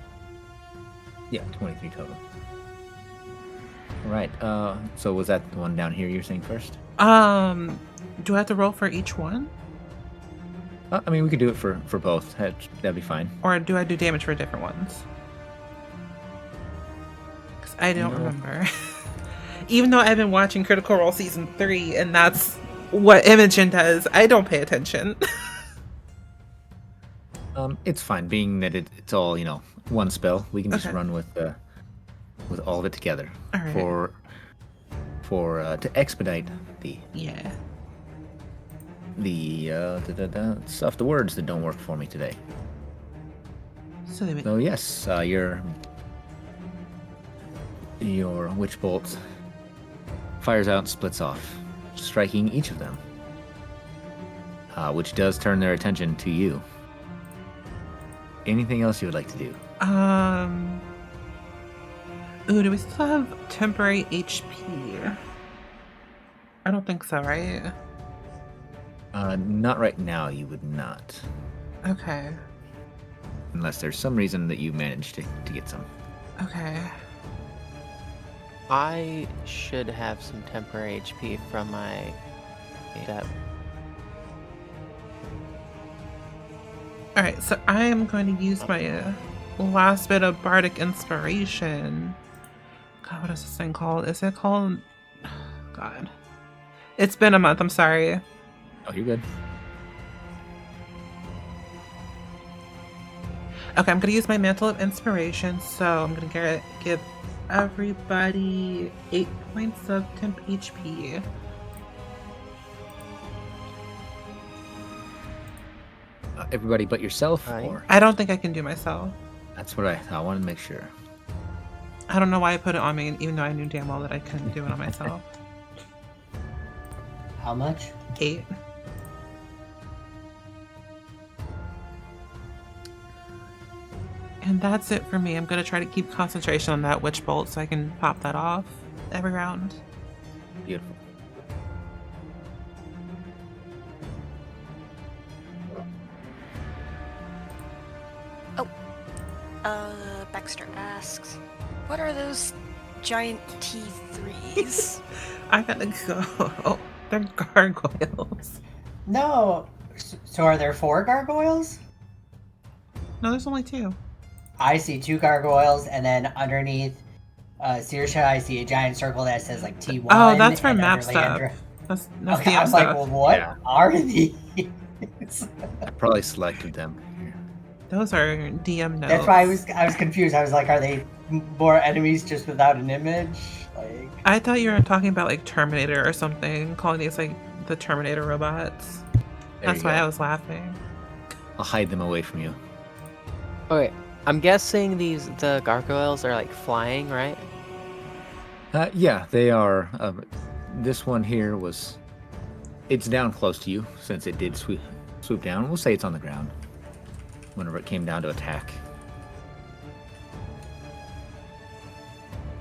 Yeah, 23 total. All right. So was that the one down here you're saying first? Do I have to roll for each one? I mean, we could do it for both. That'd be fine. Or do I do damage for different ones? Because I don't No. remember. Even though I've been watching Critical Role Season 3, and that's what Imogen does, I don't pay attention. It's fine, being that it's all one spell. We can just Okay. run with all of it together All right. for to expedite Yeah. the stuff, the words that don't work for me today. So they would. So yes, your witch bolt fires out and splits off, striking each of them, which does turn their attention to you. Anything else you would like to do? Ooh, do we still have temporary HP? I don't think so, right? Not right now. You would not, Okay. unless there's some reason that you managed to get some. Okay. I should have some temporary HP from my step. Alright, so I am going to use my last bit of bardic inspiration. God, what is this thing called? Is it called... God. It's been a month, I'm sorry. Oh, you're good. Okay, I'm going to use my Mantle of Inspiration, so I'm going to give everybody 8 points of temp HP. Everybody but yourself, Right. or I don't think I can do myself. that's what I wanted to make sure. I don't know why I put it on me, even though I knew damn well that I couldn't do it on myself. How much? 8. And that's it for me. I'm going to try to keep concentration on that Witch Bolt so I can pop that off every round. Beautiful. Baxter asks, what are those giant T3s? I gotta go. Oh, they're gargoyles. No. So are there 4 gargoyles? No, there's only 2. I see 2 gargoyles, and then underneath Sirsha, I see a giant circle that says like T1. Oh, that's for and map under stuff. Leandra- That's Okay, DM I was like, stuff. well, what Yeah. are these? I probably selected them. Those are DM notes. That's why I was confused. I was like, are they more enemies just without an image? Like, I thought you were talking about like Terminator or something, calling these like the Terminator robots. There That's you why go. I was laughing. I'll hide them away from you. Okay, I'm guessing the gargoyles are like flying, right? Yeah, they are. This one here it's down close to you since it did swoop down. We'll say it's on the ground whenever it came down to attack.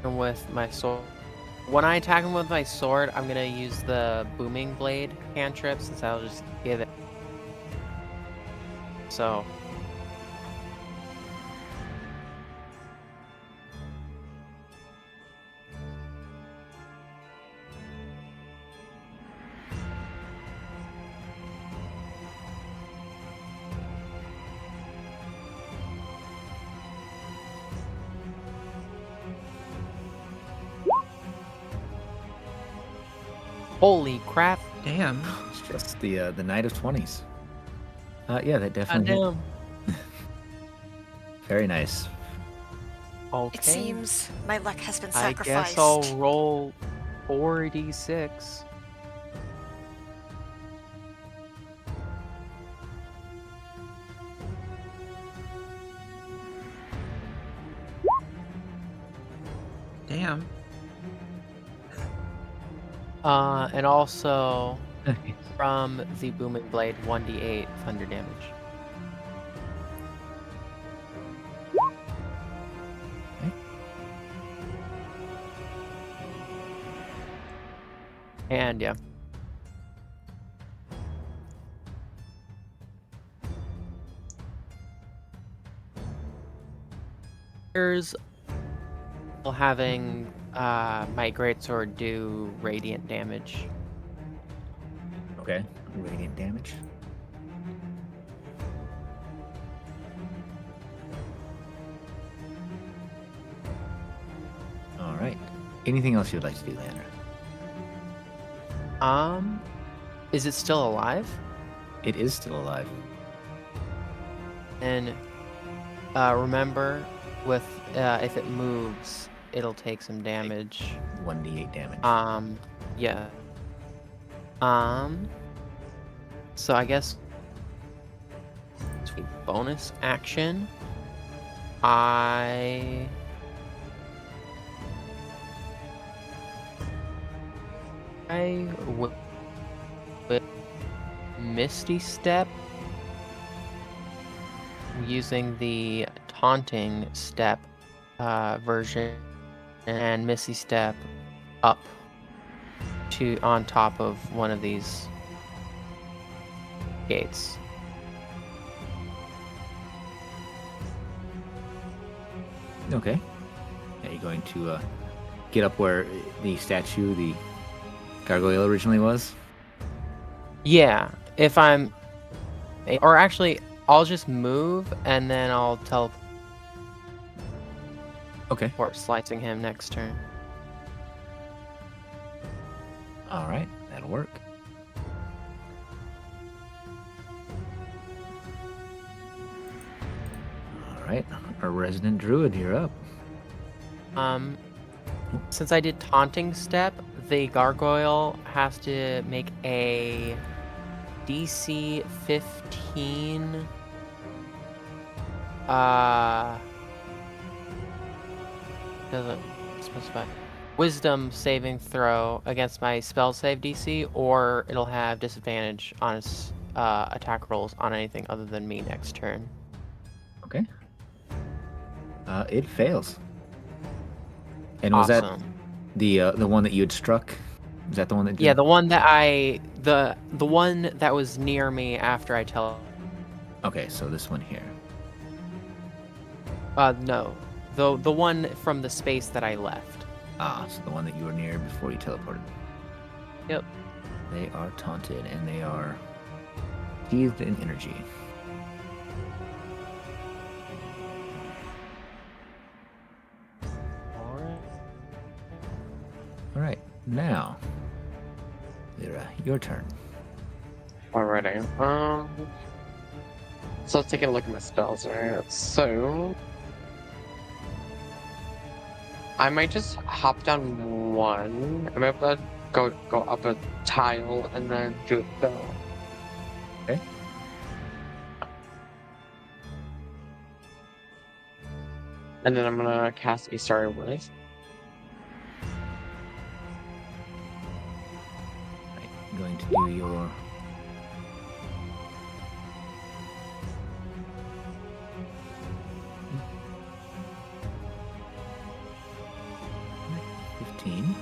And with my sword. When I attack him with my sword, I'm gonna use the booming blade cantrip since I'll just give it. So Holy crap! Damn. It's just the Knight of 20s. Yeah, that definitely hit. Goddamn. Very nice. Okay. It seems my luck has been I sacrificed. guess I'll roll 4d6. Damn. And also from the booming blade, 1d8 thunder damage. And yeah. Here's having my greatsword do radiant damage. Okay. Radiant damage. All right. Anything else you'd like to do, Leandra? Is it still alive? It is still alive. And remember, with if it moves, it'll take some damage. 1d8 damage. Yeah. So I guess sweet bonus action. I would Misty Step using the taunting step version and Misty Step up to on top of one of these gates. Okay. Are you going to get up where the statue, the gargoyle, originally was? Yeah, if I'm... Or actually, I'll just move, and then I'll teleport, Okay. slicing him next turn. All right. That'll work. All right. Our resident druid, you're up. Since I did taunting step, the gargoyle has to make a DC 15 doesn't specify wisdom saving throw against my spell save DC, or it'll have disadvantage on its attack rolls on anything other than me next turn. Okay. It fails. And was Awesome. that the one that you had struck? Is that the one that did? Yeah, the one that the one that was near me after I tell. Okay, so this one here. No, the one from the space that I left. Ah, so the one that you were near before you teleported. Yep. They are taunted and they are sheathed in energy. All right, now, Lyra, your turn. Alrighty. So let's take a look at my spells, right? So I might just hop down one. I might be able to go up a tile and then do a spell. Okay. And then I'm gonna cast a Starry Wind. Right, I'm going to do your 15.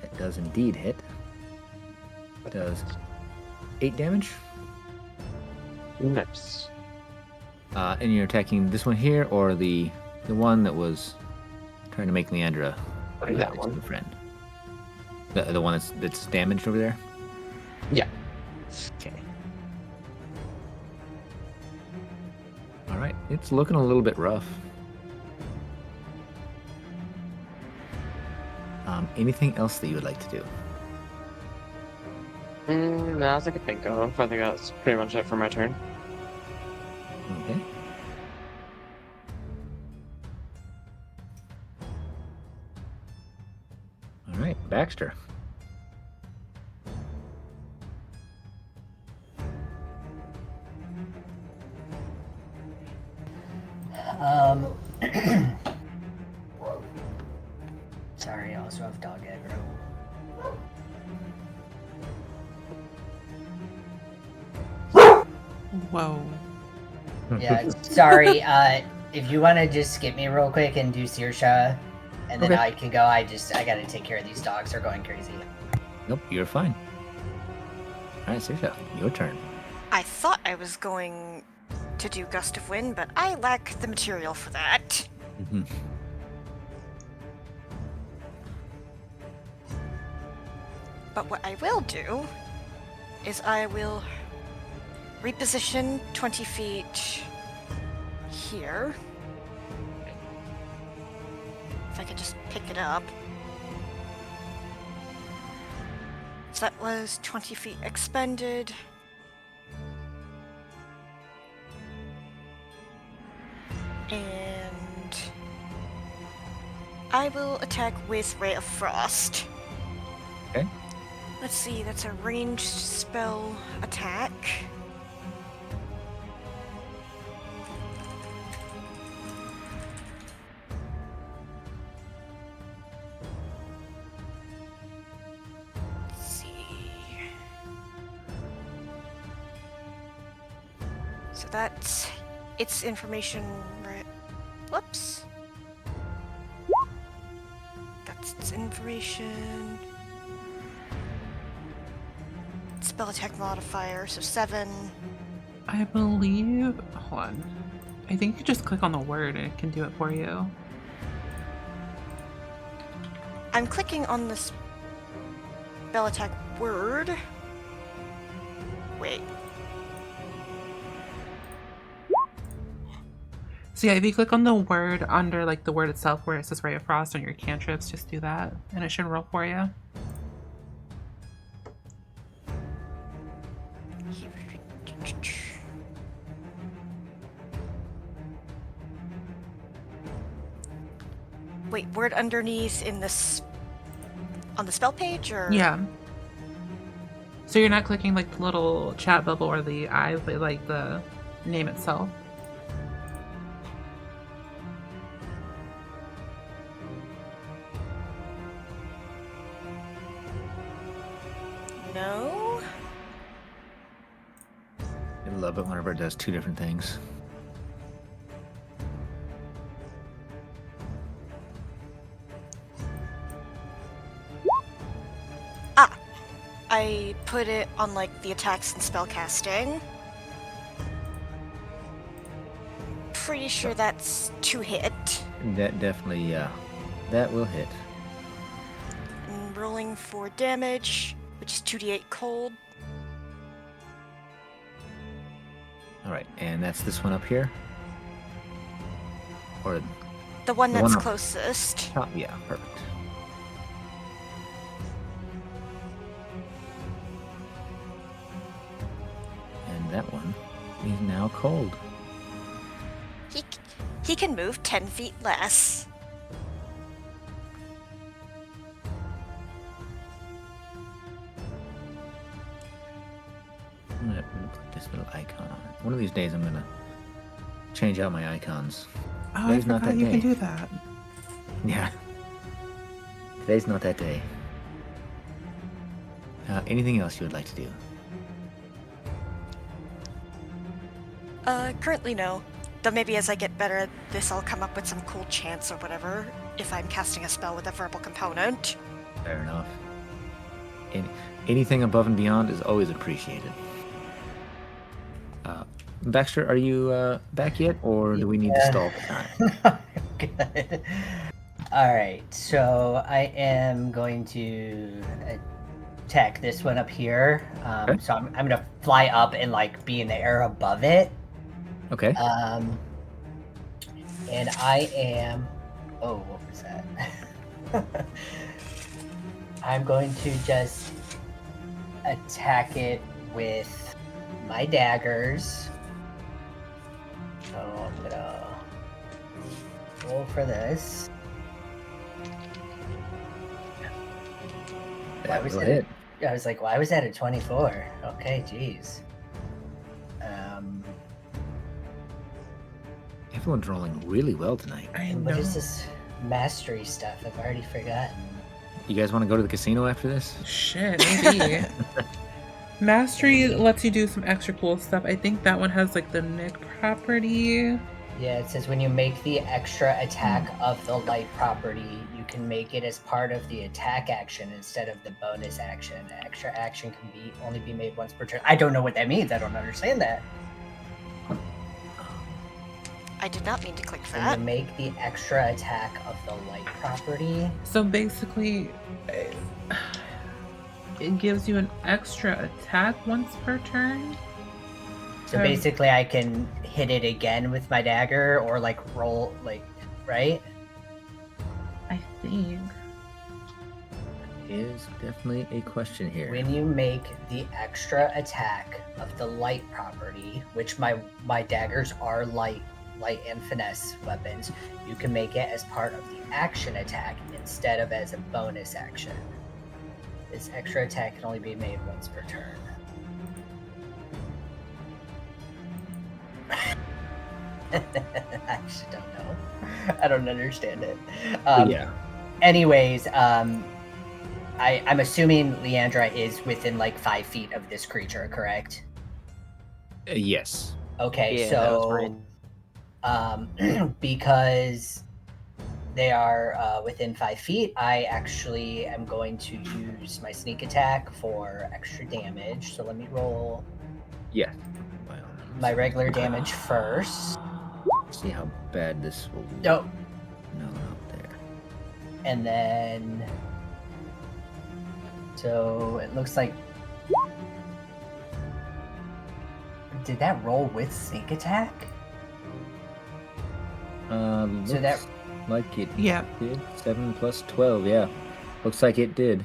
That does indeed hit. Does 8 damage. Nice. And you're attacking this one here, or the one that was trying to make Leandra That one. a friend. The one that's damaged over there. Yeah. Okay. All right, it's looking a little bit rough. Anything else that you would like to do? No, I think I can think of. I think that's pretty much it for my turn. Okay. All right, Baxter. Um. Sorry, I also have dog aggro. Whoa. Yeah, sorry. If you want to just skip me real quick and do Sirsha, and then Okay. I can go. I gotta take care of these dogs. They're going crazy. Nope, you're fine. All right, Saoirse, your turn. I thought I was going to do Gust of Wind, but I lack the material for that. Mhm. But what I will do is I will reposition 20 feet here. If I could just pick it up. So that was 20 feet expended. And I will attack with Ray of Frost. Okay. Let's see, that's a ranged spell attack. Let's see. So that's its information. Whoops. That's its information. Spell attack modifier, so 7. I believe. Hold on. I think you just click on the word and it can do it for you. I'm clicking on this spell attack word. Wait. So yeah, if you click on the word under like the word itself where it says Ray of Frost on your cantrips, just do that and it should roll for you. Wait, word underneath in this on the spell page, or Yeah. So you're not clicking like the little chat bubble or the eye, but like the name itself. No? I love it whenever it does two different things. Ah, I put it on like the attacks and spellcasting. Pretty sure that's 2 hit. That definitely, that will hit. And rolling for damage, which is 2d8 cold. All right, and that's this one up here? Or The one The that's one up- closest. top? Yeah, perfect. And that one is now cold. He can move 10 feet less. I'm gonna put this little icon on it. One of these days I'm gonna change out my icons. Oh, Today's I not forgot that you can day. do that. Yeah. Today's not that day. Anything else you would like to do? Currently no. Though maybe as I get better at this, I'll come up with some cool chants or whatever, if I'm casting a spell with a verbal component. Fair enough. Anything above and beyond is always appreciated. Baxter, are you back yet, or do we need to Yeah. stall for time? Good. All right, so I am going to attack this one up here. Okay. So I'm gonna fly up and like be in the air above it. Okay. And I am. Oh, what was that? I'm going to just attack it with my daggers. So I'm gonna roll for this. Why That was will it? hit. I was like, why was that a 24? Okay, jeez. Everyone's rolling really well tonight. I What know. is this mastery stuff? I've already forgotten. You guys want to go to the casino after this? Shit, maybe. Mastery lets you do some extra cool stuff. I think that one has like the Nick property. Yeah, it says when you make the extra attack of the light property, you can make it as part of the attack action instead of the bonus action. Extra action can only be made once per turn. I don't know what that means. I don't understand that. I did not mean to click When that. you make the extra attack of the light property, So basically, it gives you an extra attack once per turn. so basically I can hit it again with my dagger or like roll, like, right? I think. Is definitely a question here. When you make the extra attack of the light property, which my daggers are light and finesse weapons, you can make it as part of the action attack instead of as a bonus action. This extra attack can only be made once per turn. I actually don't know. I don't understand it. Yeah. Anyways, I'm assuming Leandra is within like 5 feet of this creature, correct? Yes. Okay, Yeah, that was so right. because they are within 5 feet, I actually am going to use my sneak attack for extra damage. So let me roll Yes. By all means. my regular damage first. See how bad this will be. No, No, not there. and then so it looks like. Did that roll with sneak attack? Looks So that like it Yeah. did. 7 plus 12, yeah. Looks like it did.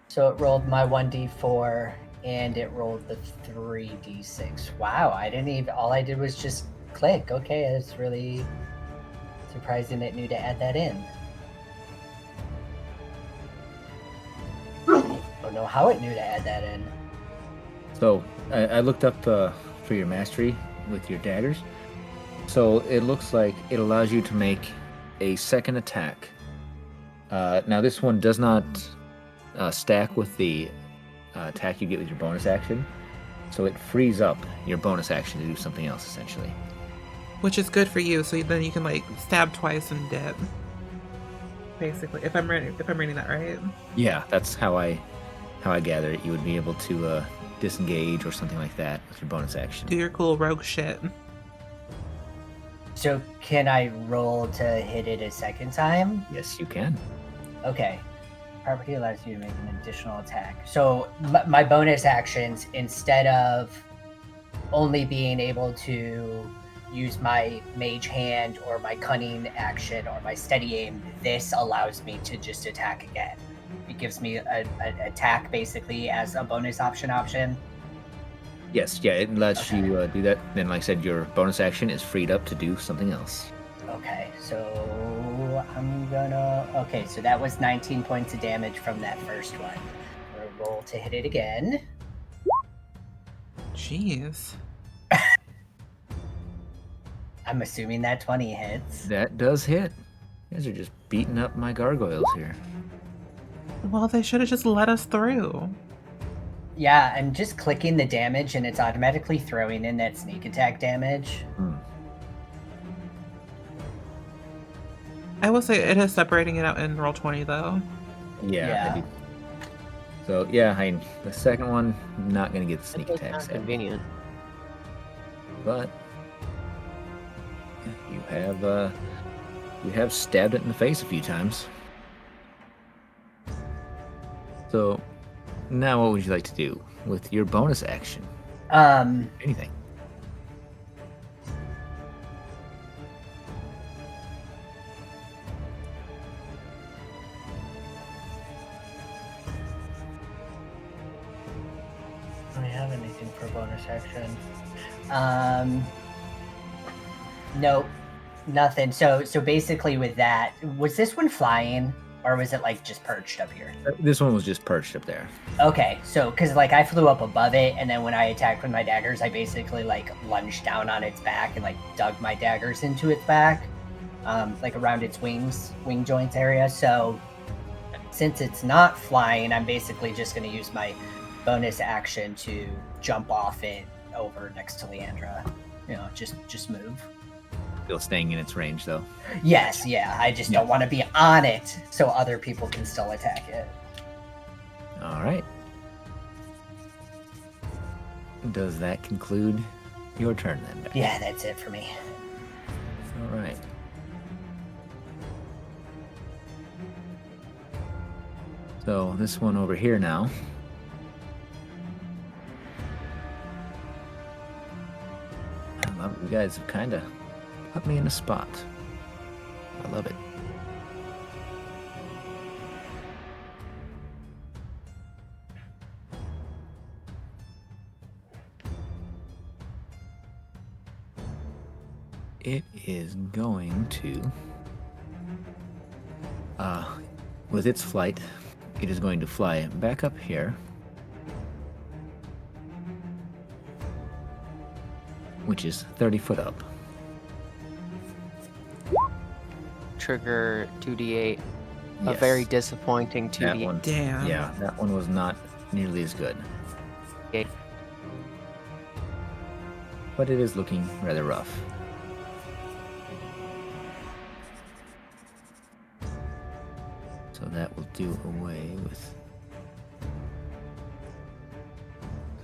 so it rolled my 1d4 and it rolled the 3d6. Wow, I didn't even. All I did was just click. Okay, it's really surprising it knew to add that in. Don't know how it knew to add that in. So, I looked up for your mastery with your daggers. So, it looks like it allows you to make a second attack. Now, this one does not stack with the attack you get with your bonus action. So, it frees up your bonus action to do something else, essentially. Which is good for you, so then you can like stab twice and dip. Basically, if I'm reading that right. Yeah, that's how I gather it. You would be able to disengage or something like that with your bonus action. Do your cool rogue shit. So can I roll to hit it a second time? Yes, you can. Okay. Property allows you to make an additional attack. So my bonus actions, instead of only being able to use my mage hand or my cunning action or my steady aim, this allows me to just attack again. It gives me an attack basically as a bonus option. Yes, yeah, it lets Okay. you do that. Then, like I said, your bonus action is freed up to do something else. Okay, so I'm gonna. Okay, so that was 19 points of damage from that first one. I'm gonna roll to hit it again. Jeez. I'm assuming that 20 hits. That does hit. You guys are just beating up my gargoyles here. Well, they should have just let us through. Yeah, I'm just clicking the damage and it's automatically throwing in that sneak attack damage. I will say it is separating it out in roll 20 though. Yeah. I do. So yeah, the second one not gonna get the sneak It's attacks, not convenient. but you have stabbed it in the face a few times. So now, what would you like to do with your bonus action? Anything? Not anything for bonus action. Nope, nothing. So basically, with that, was this one flying, or was it like just perched up here? This one was just perched up there. Okay, so because like I flew up above it, and then when I attacked with my daggers, I basically like lunged down on its back and like dug my daggers into its back, like around its wing joints area. So since it's not flying, I'm basically just going to use my bonus action to jump off it over next to Leandra. Just move. Still staying in its range, though. Yes, yeah. I just don't want to be on it so other people can still attack it. All right. Does that conclude your turn then, Beck? Yeah, that's it for me. All right. So this one over here now. I love it. You guys have kind of put me in a spot. I love it. It is going to, with its flight, it is going to fly back up here, which is 30 foot up. Trigger 2d8. A Yes. very disappointing 2d8. That one, Damn. yeah, that one was not nearly as good. Okay. But it is looking rather rough. So that will do away with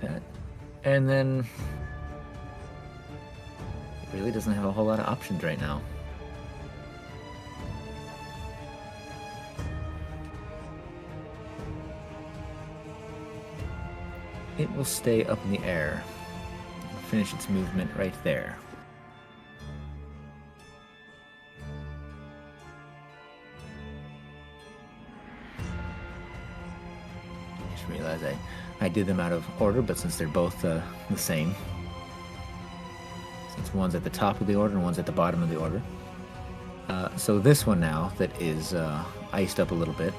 that. And then it really doesn't have a whole lot of options right now. It will stay up in the air and finish its movement right there. I just realized I did them out of order, but since they're both the same, since one's at the top of the order and one's at the bottom of the order. So this one now that is iced up a little bit,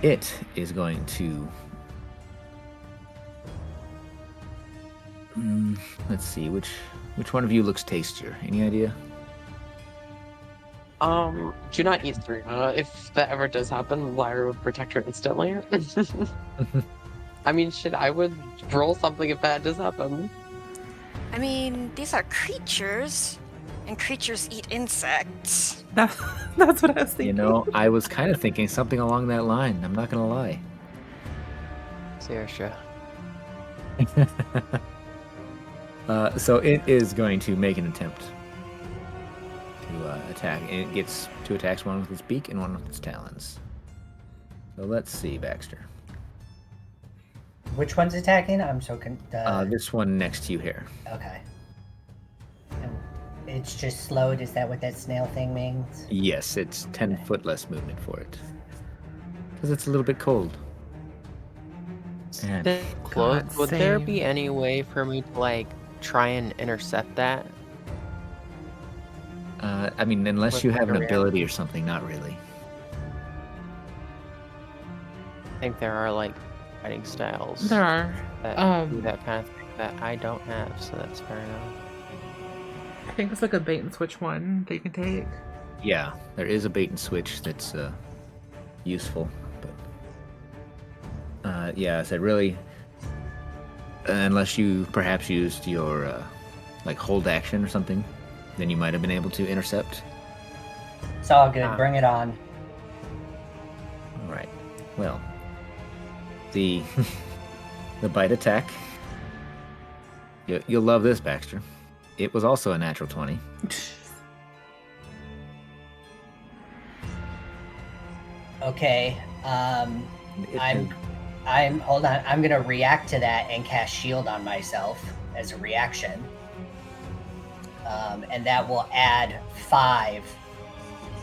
it is going to... let's see, which one of you looks tastier? Any idea? Do not eat through. If that ever does happen, Lyra would protect her instantly. I mean, shit, I would roll something if that does happen. I mean, these are creatures, and creatures eat insects. That's what I was thinking. You know, I was kind of thinking something along that line. I'm not gonna lie. Saoirse. So it is going to make an attempt to attack, and it gets 2 attacks, one with its beak and one with its talons. So let's see, Baxter. Which one's attacking? I'm so This one next to you here. Okay. It's just slowed. Is that what that snail thing means? Yes, it's 10 foot less movement for it. Because it's a little bit cold. And Close. God Would there save. be any way for me to like try and intercept that? I mean, unless With you have an like a ability or something, not really. I think there are like fighting styles There are. that do that kind of thing that I don't have, so that's fair enough. I think it's like a bait and switch one that you can take. Yeah, there is a bait and switch that's useful, but yeah, I said really, unless you perhaps used your like hold action or something, then you might have been able to intercept. It's all good. Bring it on. All right. Well, the the bite attack. You'll love this, Baxter. It was also a natural 20. Okay. It- I'm hold on. I'm gonna react to that and cast shield on myself as a reaction. And that will add 5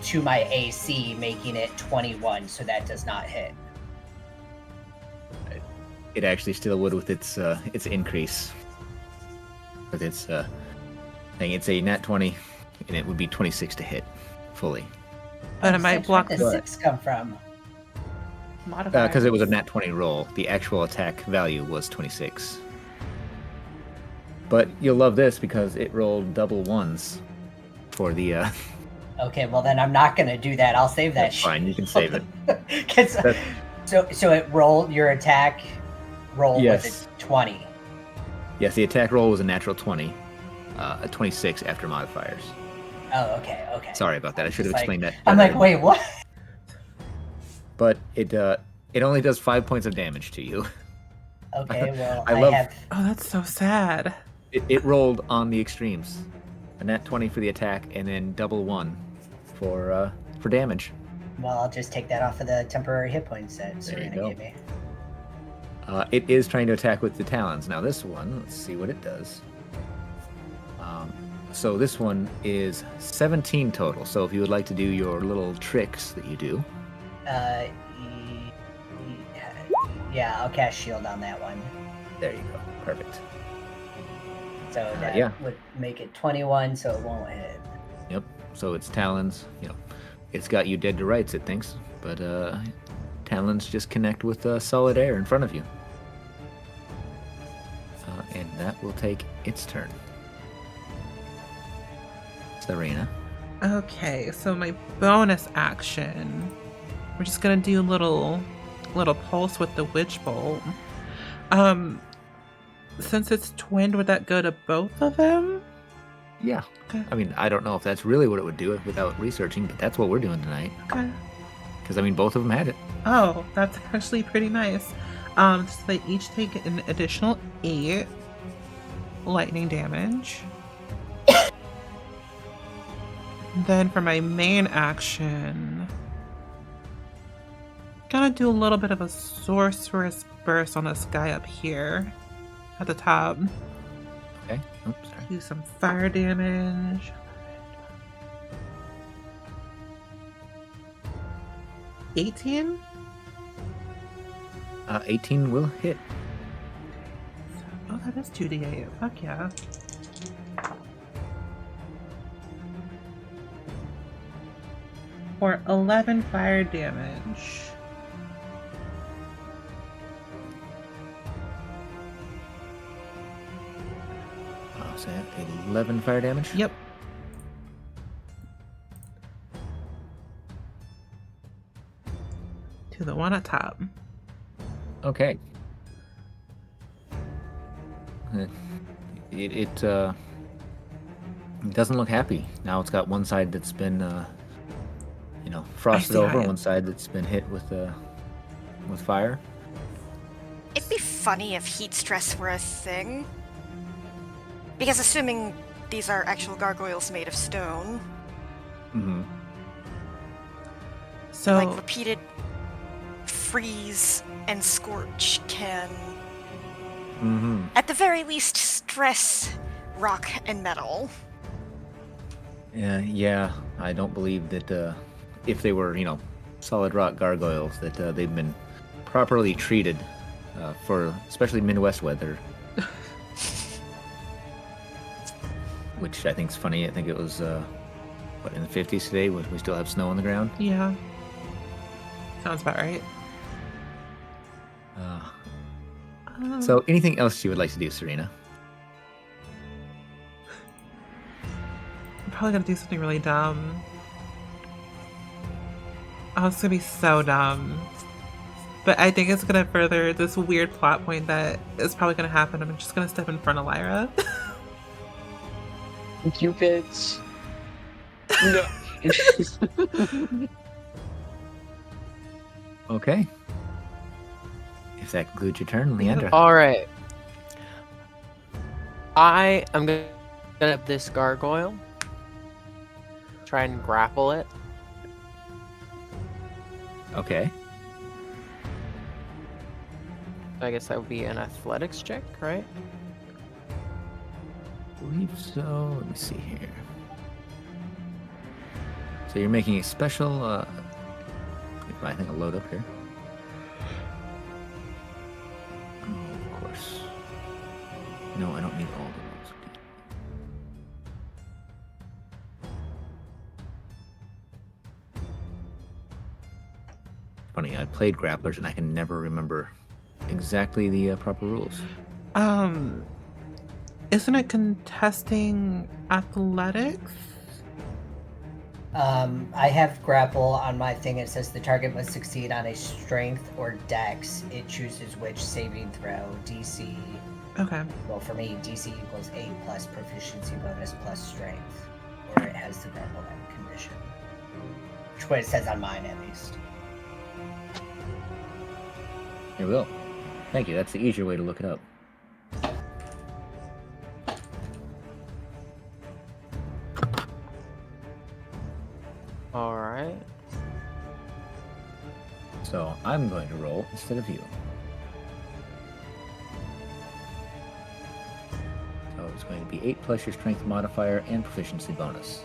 to my AC, making it 21. So that does not hit. it actually still would with its increase. With its thing, it's a nat 20, and it would be 26 to hit fully. But it might 26, block where'd the the 6 come from? modifier. Because it was a nat 20 roll, the actual attack value was 26. But you'll love this because it rolled double ones for the. Okay, well then I'm not gonna do that. I'll save that That's fine. You can save it. 'Cause- That's- so it rolled your attack roll was Yes. a 20. Yes, the attack roll was a natural 20, a 26 after modifiers. Oh, okay. Sorry about that. I should have Just explained that. I'm better. like, wait, what? But it only does 5 points of damage to you. Okay, well I I love- have Oh, that's so sad. It rolled on the extremes, a nat 20 for the attack, and then double one for damage. well, I'll just take that off of the temporary hit points that There you Serena go. gave me. It is trying to attack with the talons. Now this one, let's see what it does. So this one is 17 total. So if you would like to do your little tricks that you do, Yeah, I'll cast shield on that one. there you go. Perfect. So that yeah. would make it 21, so it won't hit. Yep. So it's talons. It's got you dead to rights, it thinks, but talons just connect with solid air in front of you. And that will take its turn. Serena. Okay, so my bonus action, we're just gonna do a little pulse with the witch bolt. Since it's twinned, would that go to both of them? Yeah. Okay. I mean, I don't know if that's really what it would do without researching, but that's what we're doing tonight. Okay. Because, I mean, both of them had it. Oh, that's actually pretty nice. So they each take an additional 8 lightning damage. Then for my main action, gonna do a little bit of a sorceress burst on this guy up here at the top. Okay. Oops, sorry. Do some fire damage. 18? 18 will hit. Oh, that is 2d8. Fuck yeah. For 11 fire damage. So 11 fire damage? Yep. To the one at top. Okay. It doesn't look happy. Now it's got one side that's been, frosted see how over, you- one side that's been hit with fire. It'd be funny if heat stress were a thing. Because assuming these are actual gargoyles made of stone, Mm-hmm. So, like repeated freeze and scorch can, Mm-hmm. at the very least, stress rock and metal. Yeah. I don't believe that if they were, solid rock gargoyles, that they've been properly treated for especially Midwest weather. Which I think is funny. I think it was, in the 50s today, when we still have snow on the ground. yeah. Sounds about right. So anything else you would like to do, Serena? I'm probably gonna do something really dumb. Oh, it's gonna be so dumb. But I think it's gonna further this weird plot point that is probably gonna happen. I'm just gonna step in front of Lyra. You bitch. No. Okay. If that concludes your turn, Leandra. All right. I am gonna set up this gargoyle. Try and grapple it. Okay. I guess that would be an athletics check, right? I believe so. Let me see here. So you're making a special. I think I'll load up here. No, I don't need all the rolls. Funny, I played grapplers and I can never remember exactly the proper rules. Isn't it contesting athletics? I have grapple on my thing. It says the target must succeed on a strength or dex. It chooses which saving throw. DC. Okay. Well, for me, DC equals 8 plus proficiency bonus plus strength, or it has the grapple condition. Which is what it says on mine, at least. Here we go. Thank you. That's the easier way to look it up. All right. So I'm going to roll instead of you. So it's going to be 8 plus your strength modifier and proficiency bonus.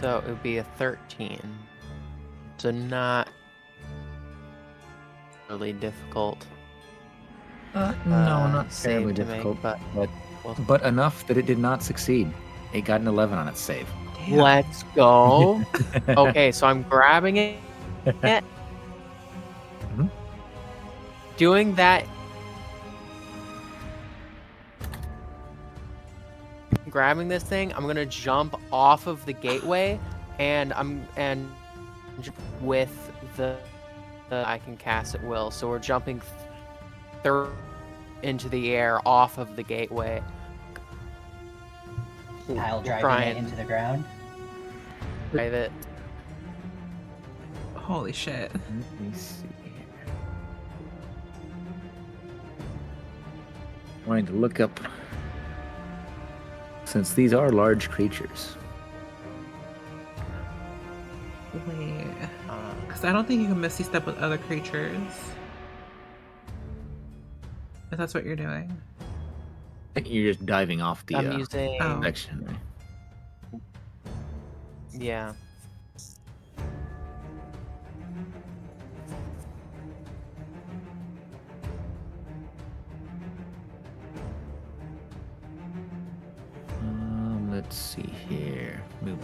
So it would be a 13. So not really difficult. No, not save terribly to make, difficult, but well, but enough that it did not succeed. It got an 11 on its save. Damn. let's go. Okay, so I'm grabbing it. Mhm. Doing that. Grabbing this thing, I'm gonna jump off of the gateway, and with the I can cast at will. So we're jumping into the air off of the gateway. Pile We'll driving try it and into the ground. drive it. Holy shit. Let me see here. Wanting to look up, since these are large creatures. Wait. Because I don't think you can misty step with other creatures. If that's what you're doing. You're just diving off the I'm using Oh. section, right? yeah. Let's see here. Move.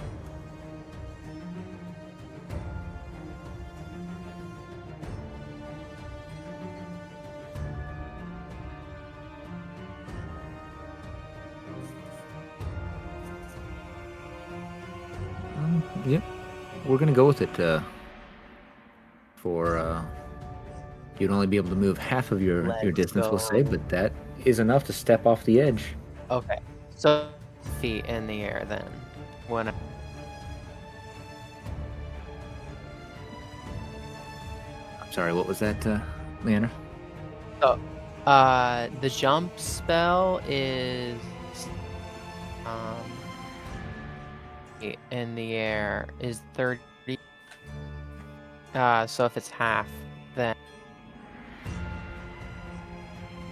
Yep. We're gonna go with it. For you'd only be able to move half of your Let's distance, we'll say, go. but that is enough to step off the edge. Okay. So feet in the air then. When I'm sorry, what was that, Leander? the jump spell is in the air is 30. So if it's half, then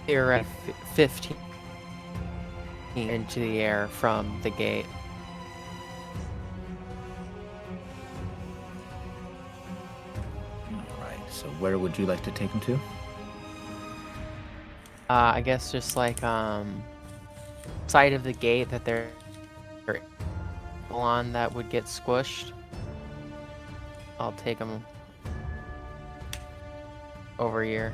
you're at 15 into the air from the gate. All right. So where would you like to take him to? I guess just like side of the gate that they're on that would get squished. I'll take them over here.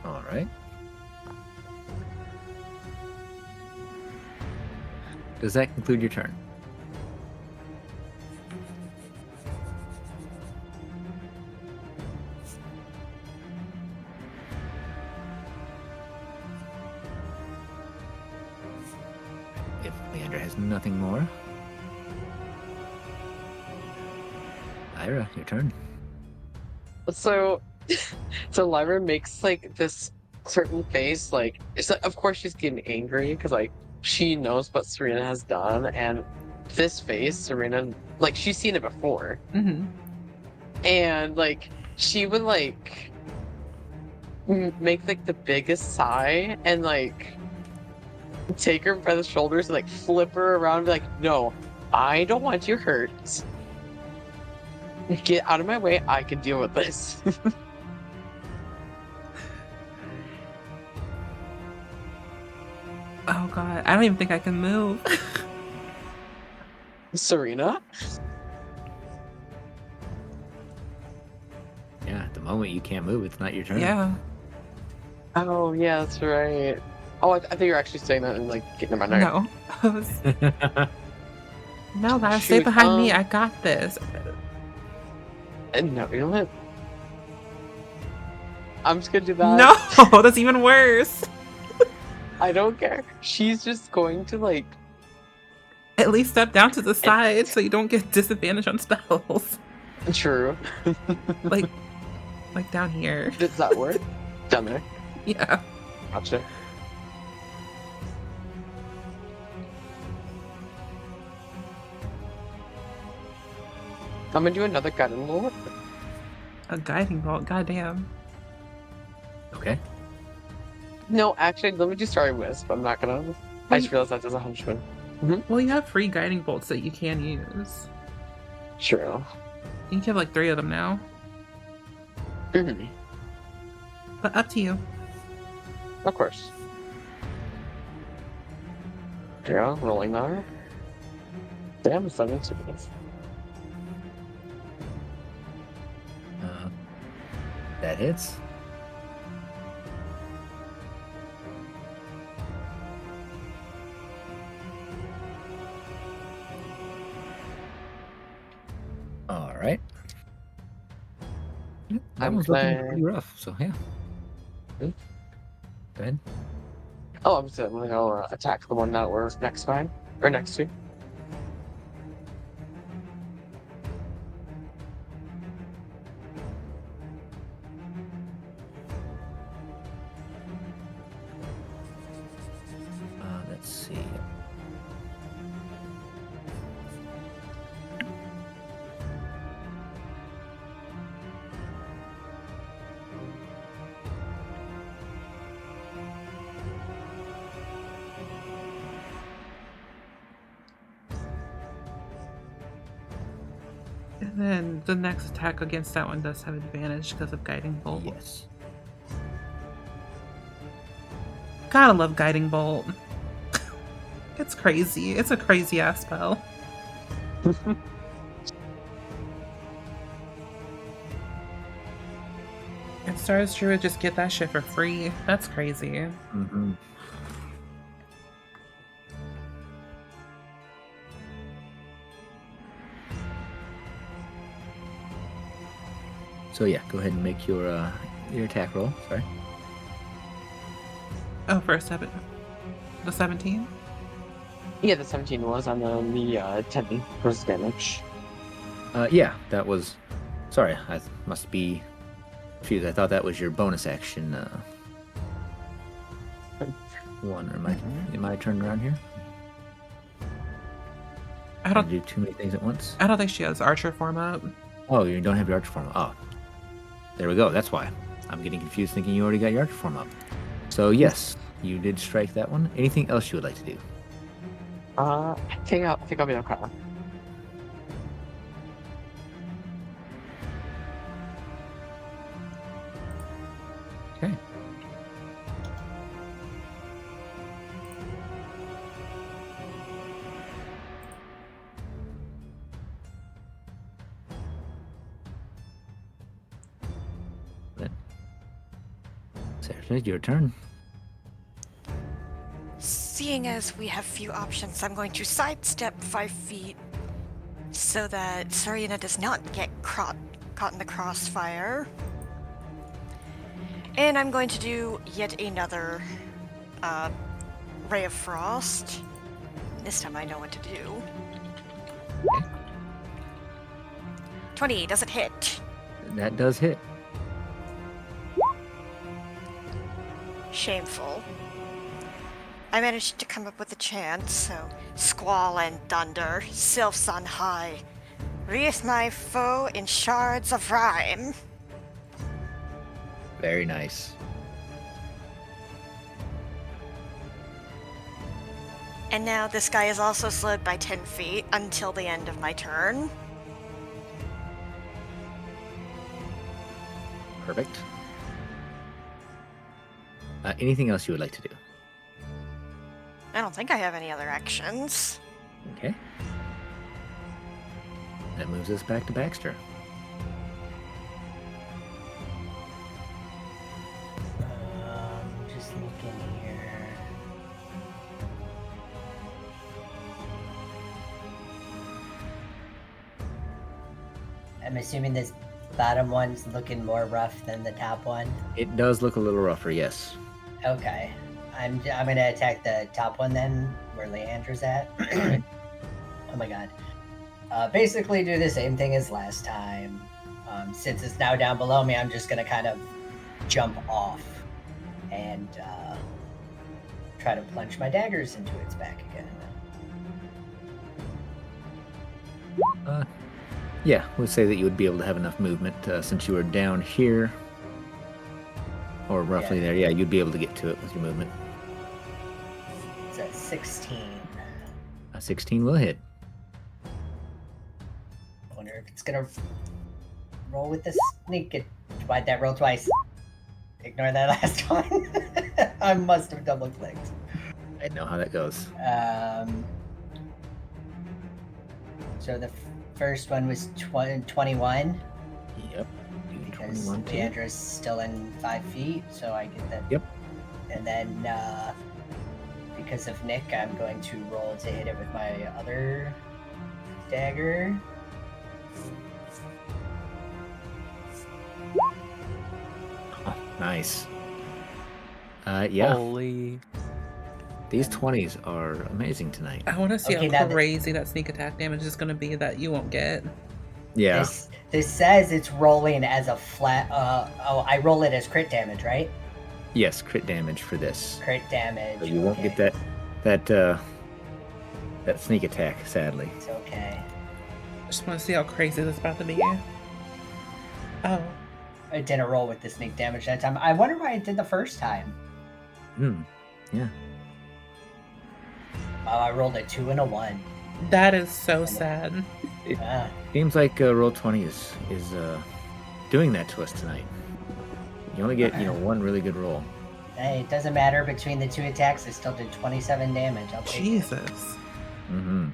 All right. Does that conclude your turn? If Leander has nothing more. Ira, your turn. So, so Lyra makes like this certain face, like it's like, of course she's getting angry because like she knows what Serena has done, and this face, Serena, like she's seen it before, Mm-hmm. and like she would like make like the biggest sigh and like take her by the shoulders and like flip her around and be like, no, I don't want you hurt. Get out of my way, I can deal with this. god, I don't even think I can move. Serena? Yeah, at the moment you can't move. It's not your turn. Yeah. Oh, yeah, that's right. Oh, I think you're actually saying that in like never mind. No. No, guys, stay Shoot, behind me. I got this. And no, you know what? I'm just gonna do that. No, that's even worse. I don't care. She's just going to like. At least step down to the side so you don't get disadvantage on spells. True. Like down here. Does that work? Down there. Yeah. Gotcha. I'm gonna do another guiding bolt. A guiding bolt, goddamn. Okay. No, actually, let me do Starry Wisp. I'm not gonna. I just realized that does a henchman. Well, you have free guiding bolts that you can use. True. You can have like 3 of them now. Mm-hmm. But up to you. Of course. Yeah, rolling there. Damn, 7 seconds. That hits. All right. That I'm one's looking playing- pretty rough, so yeah. Hmm? Go ahead. Oh, I'm just gonna attack the one that we're next by, or next to. Let's see. And then the next attack against that one does have advantage because of guiding bolt. Yes. Gotta love guiding bolt. It's crazy. It's a crazy ass spell. And Stars Druid just get that shit for free. That's crazy. Mm-hmm. So yeah, go ahead and make your attack roll. Sorry. Oh, for a 7. The 17? Yeah, the 17 was on the 10 versus damage. Yeah, that was. Sorry, I must be confused. I thought that was your bonus action. One. Or am I turned around here? I Trying don't to do too many things at once. I don't think she has Archer form up. Oh, you don't have your archer form up. Oh, there we go. That's why I'm getting confused, thinking you already got your archer form up. So yes, you did strike that one. Anything else you would like to do? I think I'll be okay. Okay. Sarah, your turn. Seeing as we have few options, I'm going to sidestep 5 feet so that Serena does not get caught in the crossfire. And I'm going to do yet another Ray of Frost. This time I know what to do. 20, does it hit? That does hit. Shameful. I managed to come up with a chant, so squall and thunder, sylphs on high, wreath my foe in shards of rhyme. Very nice. And now this guy is also slowed by 10 feet until the end of my turn. Perfect. Anything else you would like to do? I don't think I have any other actions. Okay. That moves us back to Baxter. Just looking here. I'm assuming this bottom one's looking more rough than the top one. It does look a little rougher, yes. Okay. I'm gonna attack the top one then, where Leandra's at. Alright. Oh my god. Basically do the same thing as last time. Since it's now down below me, I'm just gonna kind of jump off and try to plunge my daggers into its back again. Yeah, we'll say that you would be able to have enough movement since you were down here. Or roughly there. Yeah, you'd be able to get to it with your movement. It's at 16. A 16 will hit. I wonder if it's gonna roll with the sneak. Why'd that roll twice? Ignore that last one. I must have double clicked. I know how that goes. So the first one was 21. Yep. Because 21 too. Leandra's still in 5 feet, so I get that. Yep. And then because of Nick, I'm going to roll to hit it with my other dagger. Oh, nice. Yeah. Holy. These 20s are amazing tonight. I want to see Okay, how now crazy that sneak attack damage is going to be that you won't get. Yeah. This says it's rolling as a flat. I roll it as crit damage, right? Yes, crit damage for this. Crit damage. So you won't okay. get that sneak attack, sadly. It's okay. I just want to see how crazy this is about to be. Oh. I didn't roll with the sneak damage that time. I wonder why I did the first time. Yeah. I rolled a 2 and a 1. That is so sad. Seems like Roll20 is doing that to us tonight. You only get, one really good roll. Hey, it doesn't matter. Between the 2 attacks, I still did 27 damage. I'll take it. Jesus. Mm-hmm.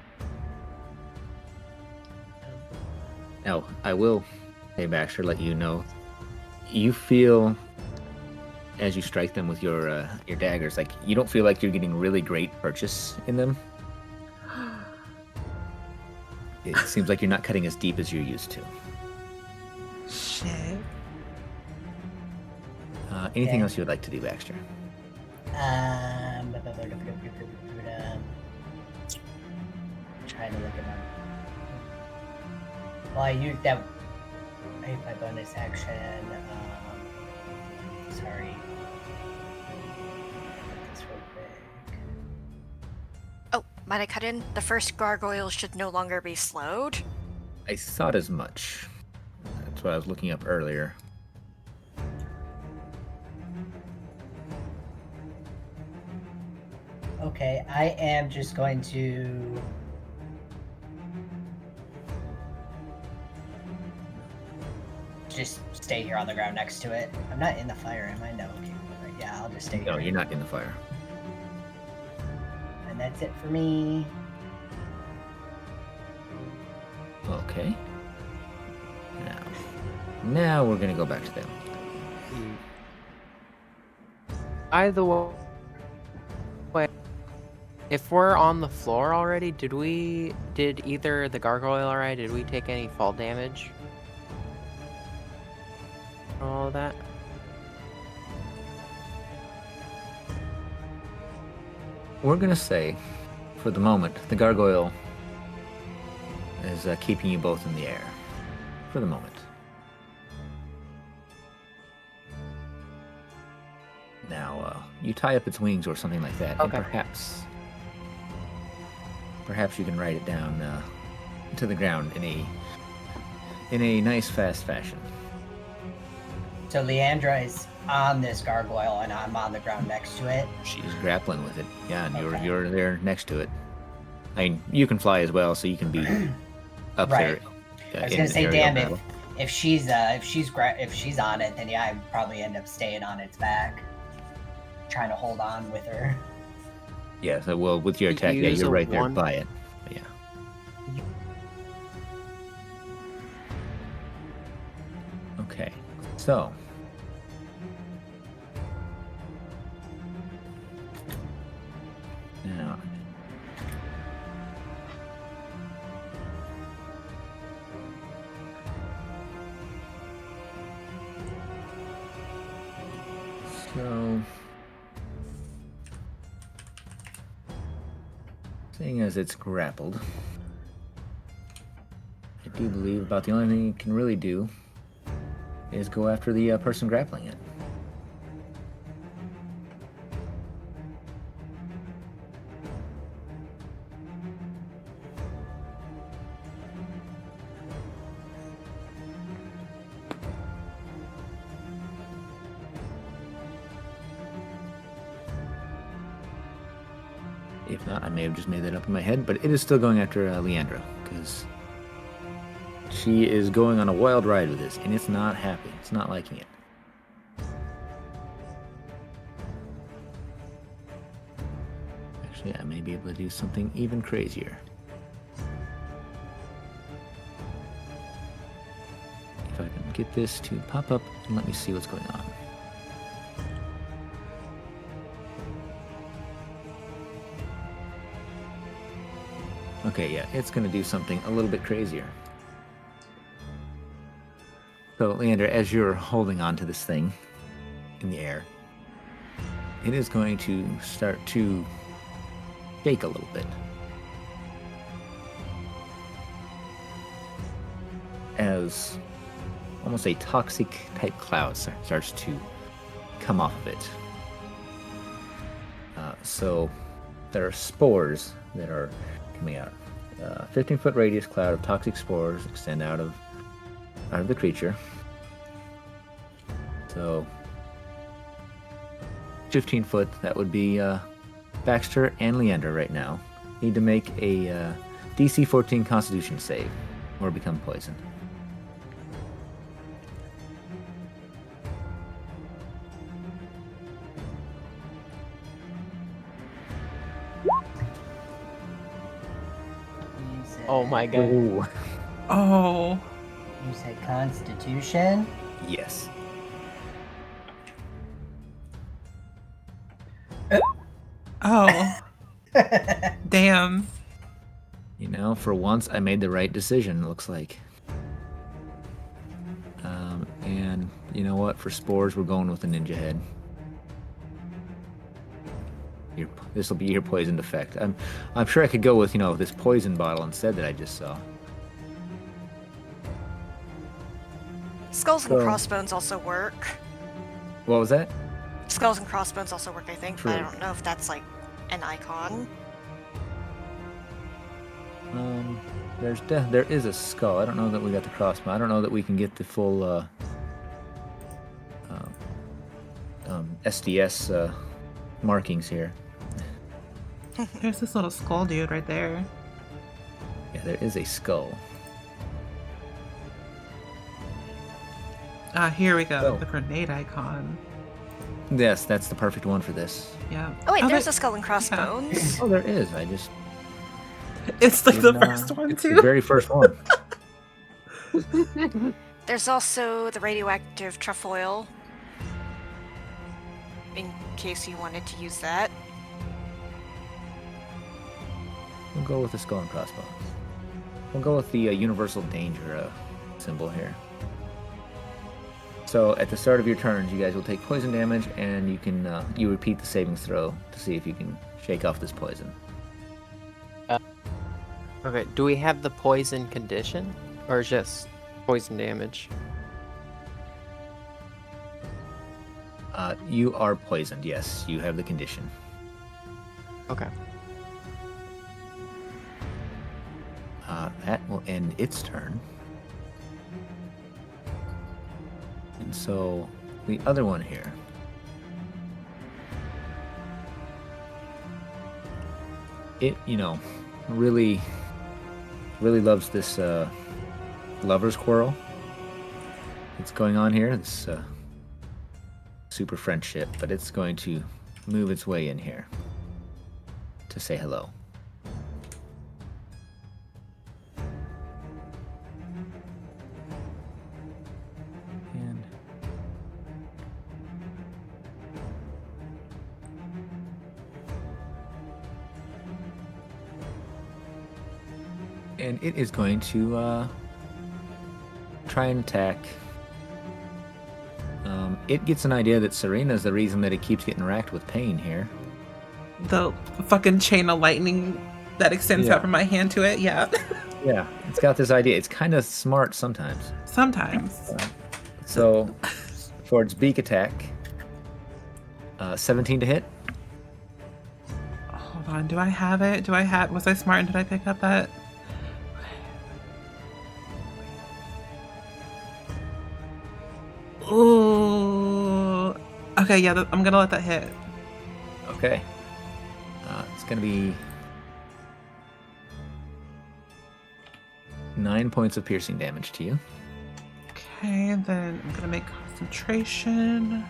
Now, I will, hey Baxter, let you know. You feel, as you strike them with your daggers, like you don't feel like you're getting really great purchase in them. It seems like you're not cutting as deep as you're used to. Shit. Anything Okay. else you would like to do, Baxter? Trying to look at my. Well, I used that. I used my bonus action. Sorry. This real quick. Oh, might I cut in? The first gargoyle should no longer be slowed. I thought as much. That's what I was looking up earlier. Okay, I am just going to. Just stay here on the ground next to it. I'm not in the fire, am I? No. Okay. Right, yeah, I'll just stay No, here. you're not in the fire. And that's it for me. Okay. Now we're gonna go back to them. Either way, if we're on the floor already, did either the gargoyle already, did we take any fall damage? All of that? We're gonna say, for the moment, the gargoyle is keeping you both in the air. For the moment. Now, you tie up its wings or something like that, Okay. and perhaps you can ride it down to the ground in a nice, fast fashion. So Leandra is on this gargoyle, and I'm on the ground next to it. She's grappling with it, yeah, and Okay. you're there next to it. I mean, you can fly as well, so you can be up Right. there. I was in gonna say, aerial damn, battle. if she's on it, then yeah, I'd probably end up staying on its back, trying to hold on with her. Yeah, so, well, with your You attack, yeah, use you're a right there one? by it. But yeah. Okay, so. Now. So. Seeing as it's grappled, I do believe about the only thing you can really do is go after the person grappling it. If not, I may have just made that up in my head, but it is still going after Leandra, because she is going on a wild ride with this, and it's not happy. It's not liking it. Actually, I may be able to do something even crazier. If I can get this to pop up and let me see what's going on. Okay, yeah, it's going to do something a little bit crazier. So, Leander, as you're holding on to this thing in the air, it is going to start to shake a little bit. As almost a toxic type cloud starts to come off of it. So there are spores that are coming out. 15-foot radius cloud of toxic spores extend out of the creature. So 15 foot, that would be Baxter and Leander right now. Need to make a DC 14 Constitution save or become poisoned. You said, Oh my god. Ooh. Oh. You said Constitution? Yes. Oh. Damn. You know, for once I made the right decision, it looks like. And you know what? For spores, we're going with the ninja head. This will be your poisoned effect. I'm sure I could go with, this poison bottle instead that I just saw. Skulls and So- crossbones also work. What was that? Skulls and crossbones also work, I think, but I True. don't know if that's like an icon. There is a skull. I don't know that we got the crossbow. I don't know that we can get the full SDS markings here. There's this little skull dude right there. Yeah, there is a skull. Ah, here we go. Oh. The grenade icon. Yes, that's the perfect one for this. Yeah. Oh wait, there's but- a skull and crossbones. Oh, there is. I just It's like the did not- first one it's too. the very first one. There's also the radioactive trefoil. In case you wanted to use that. We'll go with the skull and crossbones. We'll go with the universal danger symbol here. So at the start of your turns, you guys will take poison damage, and you can you repeat the savings throw to see if you can shake off this poison. Okay, do we have the poison condition? Or just poison damage? You are poisoned. Yes, you have the condition. Okay. That will end its turn. And so the other one here. It, really loves this lover's quarrel that's going on here. This super friendship, but it's going to move its way in here. to say hello. And it is going to try and attack. It gets an idea that Serena is the reason that it keeps getting racked with pain here. The fucking chain of lightning that extends out from my hand to it. Yeah. Yeah, it's got this idea. It's kind of smart sometimes. Sometimes. So, for its beak attack, 17 to hit. Hold on. Do I have it? Was I smart and did I pick up that? Ooh. Okay, yeah, I'm gonna let that hit. Okay. It's gonna be 9 points of piercing damage to you. Okay, then I'm gonna make concentration.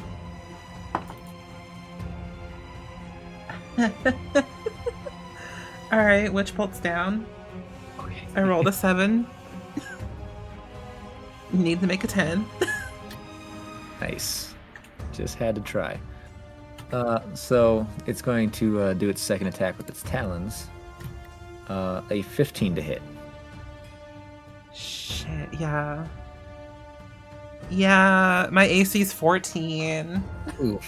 Alright, Witch Bolt's down. Okay. I rolled a 7. Need to make a 10. Nice. Just had to try. So it's going to do its second attack with its talons. A 15 to hit. Shit, yeah. Yeah, my AC's 14. Ooh.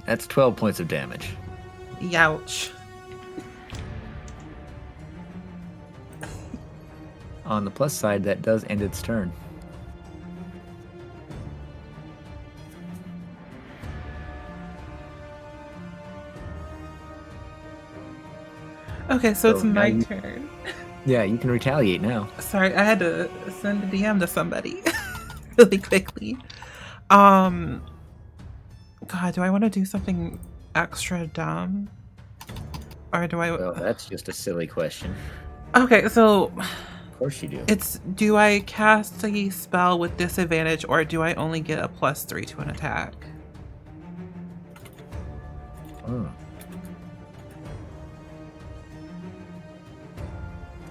That's 12 points of damage. Youch. On the plus side, that does end its turn. Okay, so it's So now my you- turn. Yeah, you can retaliate now. Sorry, I had to send a DM to somebody really quickly. God, do I want to do something extra dumb? Or do I... Well, that's just a silly question. Okay, so Of course you do. do I cast a spell with disadvantage or do I only get a +3 to an attack? Oh.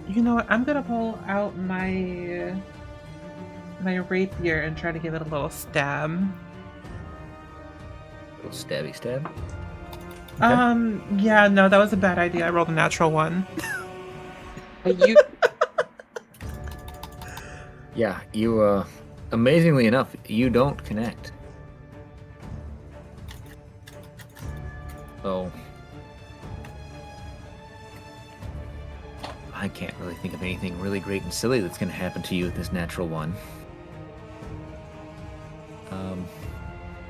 You know what? I'm gonna pull out my rapier and try to give it a little stab. Little stabby stab. Yeah, no, that was a bad idea. I rolled a natural 1. You Yeah, you, amazingly enough, you don't connect. Oh. I can't really think of anything really great and silly that's going to happen to you with this natural 1.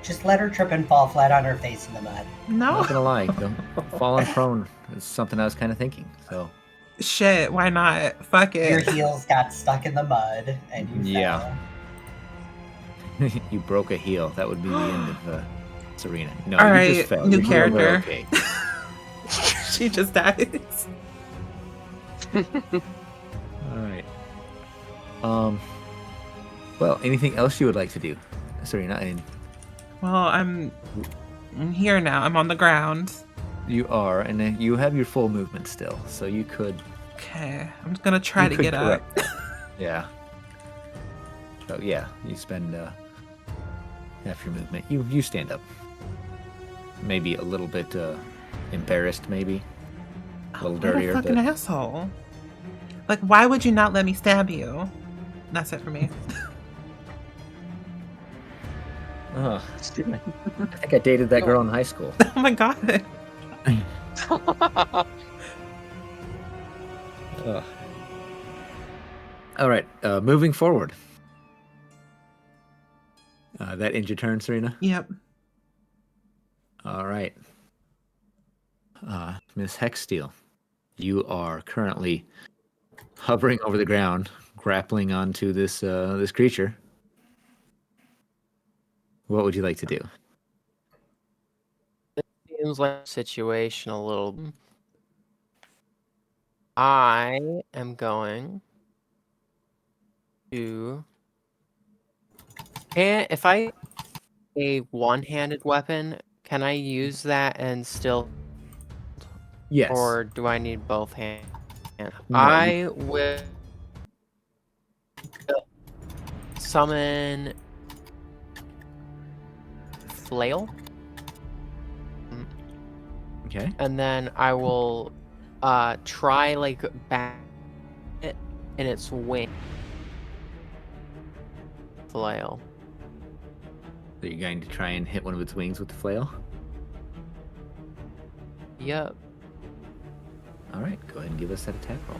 Just let her trip and fall flat on her face in the mud. No. Not gonna lie, falling prone is something I was kind of thinking. So Shit, why not? Fuck Your it. heels got stuck in the mud and you Yeah. fell. you broke a heel. That would be the end of Serena. No, All you right, just fell. new Your heel were character. Okay. She just dies. All right. Well, anything else you would like to do, Serena? I mean, Well, I'm here now. I'm on the ground. you are, and then you have your full movement still, so you could. Okay, I'm gonna try you to could get up. correct that. Yeah. So yeah, you spend half your movement. You stand up. Maybe a little bit embarrassed, maybe a little dirtier. What a fucking But asshole. Like, why would you not let me stab you? That's it for me. I think I dated that girl in high school. Oh my god. All right, moving forward. That ends your turn, Serena. Yep. All right. Miss Hexsteel, you are currently hovering over the ground, grappling onto this this creature. What would you like to do? Seems like a situation a little. I am going to. And if I a one-handed weapon, can I use that and still Yes. Or do I need both hands? No, I will summon Flail. Okay. And then I will try like bat it in its wing. Flail. So you're going to try and hit one of its wings with the flail? Yep. All right, go ahead and give us that attack roll.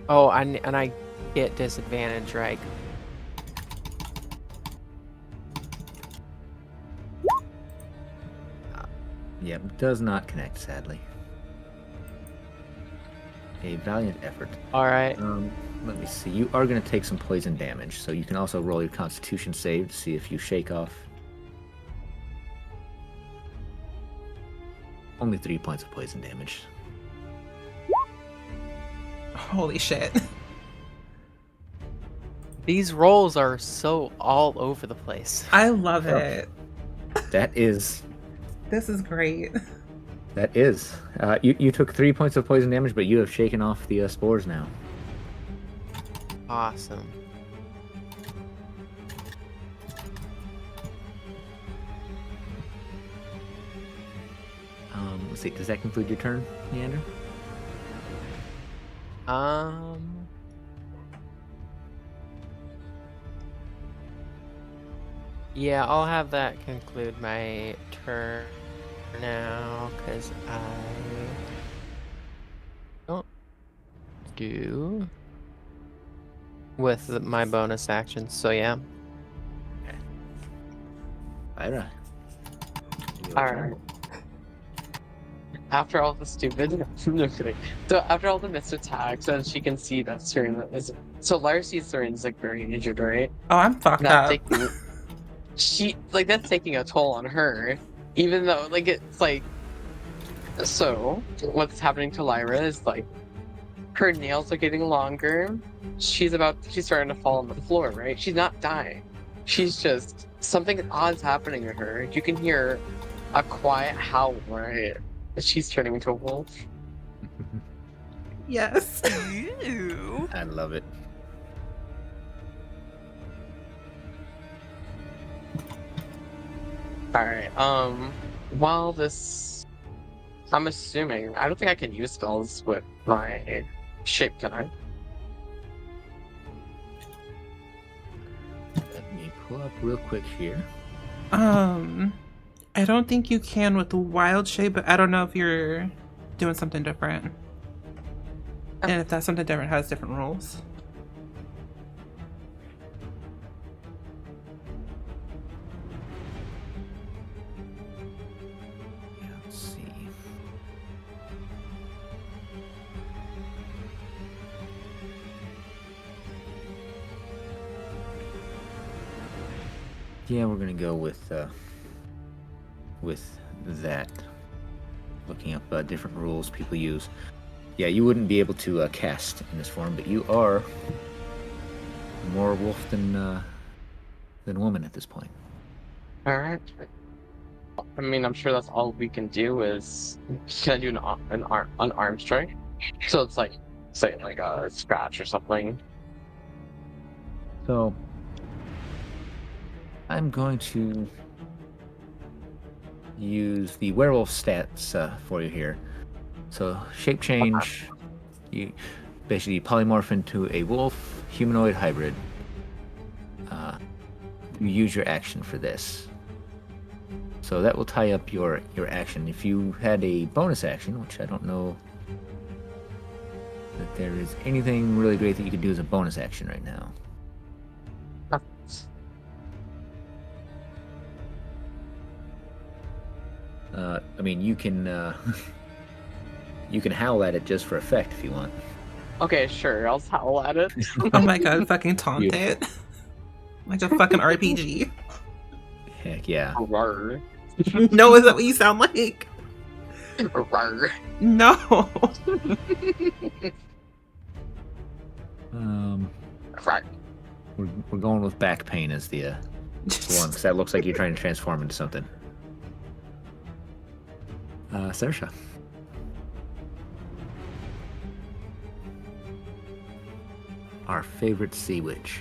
Oh, and I get disadvantage, right? Yep, does not connect, sadly. A valiant effort. All right. Let me see. You are going to take some poison damage, so you can also roll your Constitution save to see if you shake off. Only 3 points of poison damage. Holy shit. These rolls are so all over the place. I love Oh. it. That is. This is great. That is. You took 3 points of poison damage, but you have shaken off the spores now. Awesome. Let's see. Does that conclude your turn, Leander? Yeah, I'll have that conclude my turn now, because I don't do with my bonus actions, so yeah. Ira. Alright. After all the stupid, no kidding. So after all the missed attacks, and she can see that Serena is. So Lyra sees Serena's like very injured, right? Oh, I'm fucked That's up. taking, that's taking a toll on her. Even though like it's like, so what's happening to Lyra is like, her nails are getting longer. She's starting to fall on the floor, right? She's not dying. She's just something odd's happening to her. You can hear a quiet howl, right? She's turning into a wolf. Yes. I love it. Alright, while this... I'm assuming... I don't think I can use spells with my shape, can I? Let me pull up real quick here. I don't think you can with the wild shape, but I don't know if you're doing something different. And if that's something different, has different rules. Yeah, let's see. Yeah, we're gonna go with that. Looking up different rules people use. Yeah, you wouldn't be able to cast in this form, but you are more wolf than woman at this point. Alright. I mean, I'm sure that's all we can do is... Can I do an arm strike? So it's like, say, like a scratch or something. So I'm going to use the werewolf stats for you here. So shape change, you basically polymorph into a wolf humanoid hybrid. You use your action for this. So that will tie up your action. If you had a bonus action, which I don't know that there is anything really great that you could do as a bonus action right now. I mean, you can you can howl at it just for effect if you want. Okay, sure, I'll howl at it. Oh my god, fucking taunt Beautiful. it. Like a fucking RPG. Heck yeah. Rawr. No, is that what you sound like? Rawr. No. Right. We're going with back pain as the one, because that looks like you're trying to transform into something. Saoirse. Our favorite sea witch.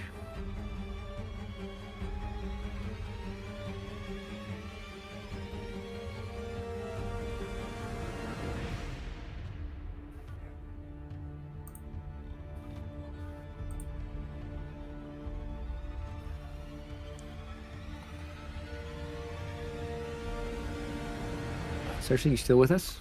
Saoirse, you still with us?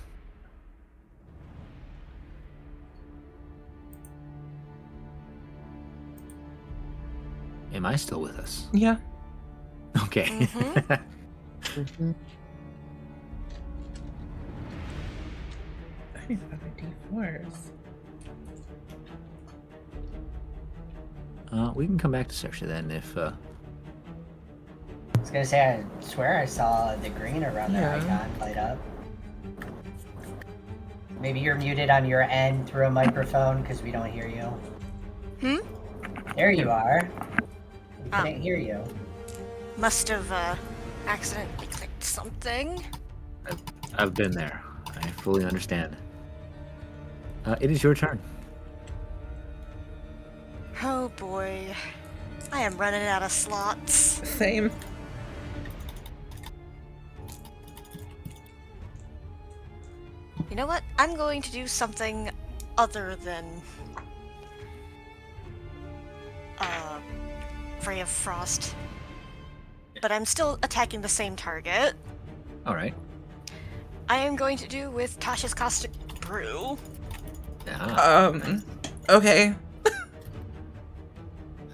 Am I still with us? Yeah. Okay. Mm-hmm. I need other D4s. We can come back to Saoirse then if I was gonna say, I swear I saw the green around their Yeah. icon light up. Maybe you're muted on your end through a microphone because we don't hear you. There you are. We Ah. couldn't hear you. Must have accidentally clicked something. I've been there. I fully understand. It is your turn. Oh boy. I am running out of slots. Same. You know what? I'm going to do something other than Ray of Frost. But I'm still attacking the same target. All right. I am going to do with Tasha's Caustic Brew. Okay.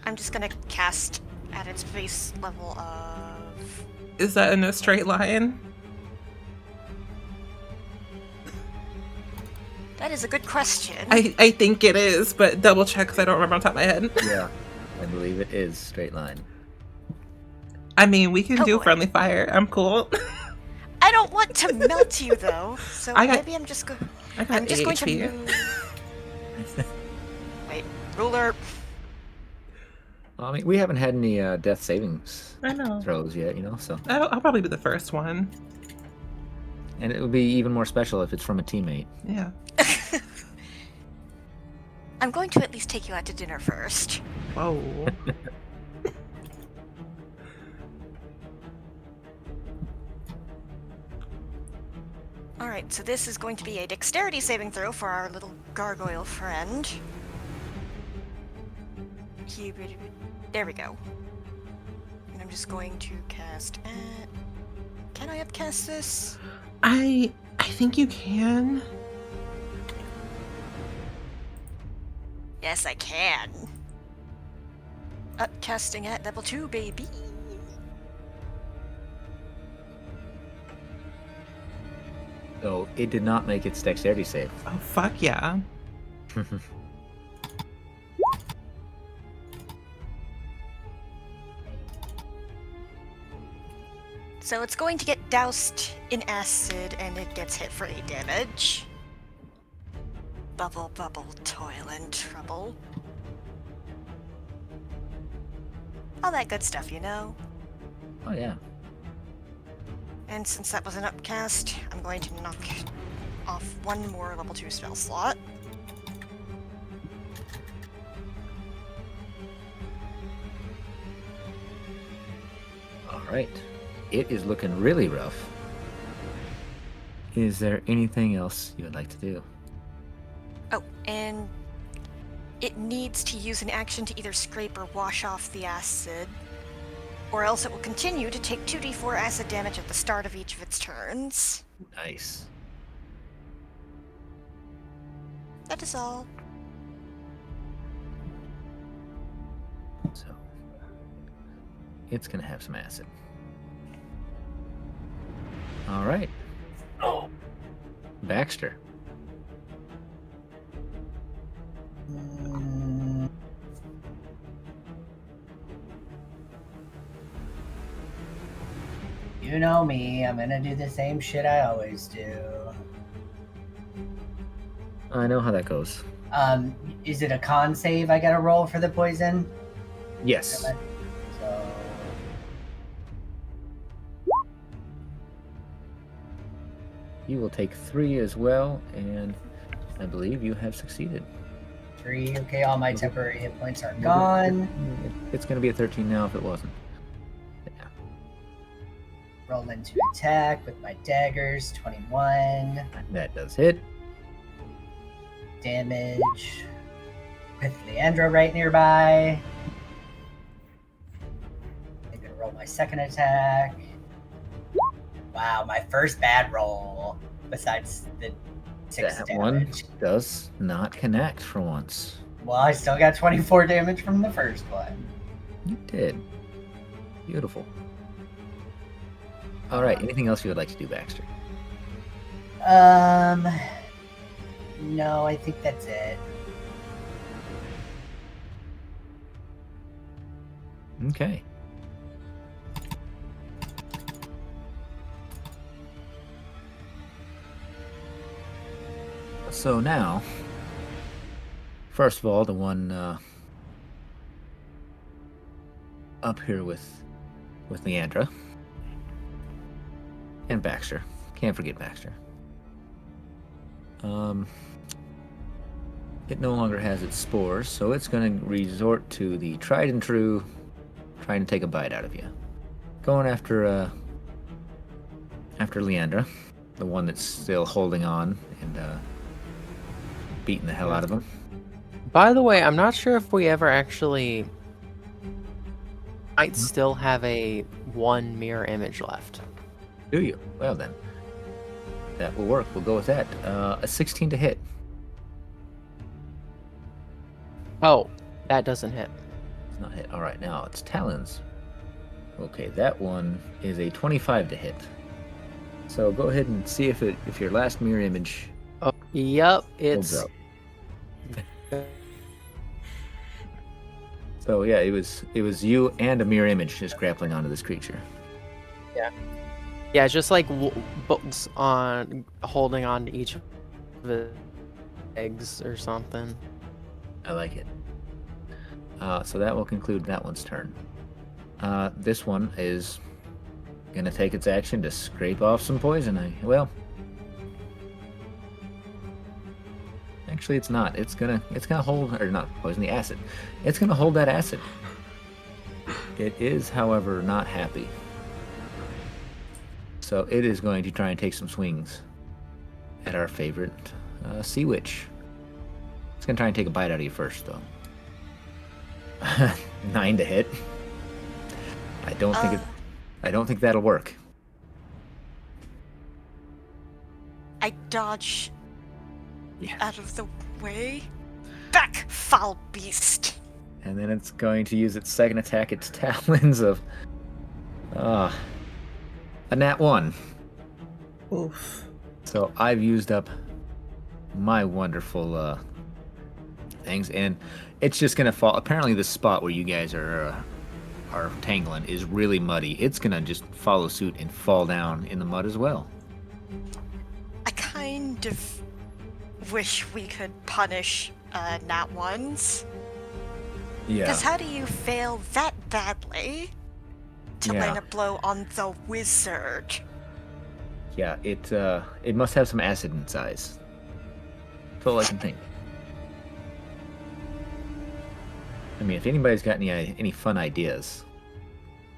I'm just gonna cast at its base level of... Is that in a straight line? That is a good question. I think it is, but double check because I don't remember on top of my head. Yeah, I believe it is straight line. I mean, we can Oh, do boy. friendly fire. I'm cool. I don't want to melt you though, so maybe I'm just going. I got I'm just 8 going to HP. move. Wait, ruler. Well, I mean, we haven't had any death savings I know. throws yet, you know, so. I'll probably be the first one. And it would be even more special if it's from a teammate. Yeah. I'm going to at least take you out to dinner first. Whoa. Alright, so this is going to be a dexterity saving throw for our little gargoyle friend. There we go. And I'm just going to cast at... Can I upcast this? I think you can. Yes, I can. Upcasting at level 2, baby. So it did not make its dexterity save. Oh, fuck yeah. So it's going to get doused in acid and it gets hit for 8 damage. Bubble, bubble, toil and trouble. All that good stuff, you know? Oh, yeah. And since that was an upcast, I'm going to knock off one more level 2 spell slot. All right. It is looking really rough. Is there anything else you would like to do? Oh, and it needs to use an action to either scrape or wash off the acid, or else it will continue to take 2d4 acid damage at the start of each of its turns. Nice. That is all. So it's gonna have some acid. All right. Baxter. You know me, I'm gonna do the same shit I always do. I know how that goes. Is it a con save I gotta roll for the poison? Yes. So You will take 3 as well, and I believe you have succeeded. 3. Okay, all my temporary hit points are gone. It's going to be a 13 now if it wasn't. Yeah. Roll into attack with my daggers. 21 That does hit. damage with Leandra right nearby. I'm gonna roll my second attack. Wow, my first bad roll besides the 6 That damage. one does not connect for once. Well, I still got 24 damage from the first one. You did. Beautiful. All right. Anything else you would like to do, Baxter? No, I think that's it. Okay. So now, first of all, the one up here with Leandra and Baxter. Can't forget Baxter. It no longer has its spores, so it's going to resort to the tried and true, trying to take a bite out of you. Going after Leandra, the one that's still holding on and beating the hell out of him. By the way, I'm not sure if we ever actually might still have a 1 mirror image left. Do you? Well then, that will work. We'll go with that. A 16 to hit. Oh, that doesn't hit. It's not hit. All right, now it's Talons. Okay, that one is a 25 to hit. So go ahead and see if your last mirror image Oh, yep, holds it's up. So yeah, it was you and a mirror image just grappling onto this creature. yeah, just like bolts on holding on to each of the eggs or something. I like it. So that will conclude that one's turn. This one is gonna take its action to scrape off some poison. Well, actually, it's not. It's gonna hold, or not poison, the acid. It's gonna hold that acid. It is, however, not happy. So it is going to try and take some swings at our favorite sea witch. It's gonna try and take a bite out of you first, though. 9 to hit. I don't think that'll work. I dodge Yeah. out of the way. Back, foul beast! And then it's going to use its second attack, its talons of a nat 1. Oof. So I've used up my wonderful things, and it's just gonna fall. Apparently, the spot where you guys are tangling is really muddy. It's gonna just follow suit and fall down in the mud as well. I kind of wish we could punish nat ones. Yeah. Because how do you fail that badly to land a blow on the wizard? Yeah. It must have some acid in its eyes. That's all I can think. I mean, if anybody's got any fun ideas,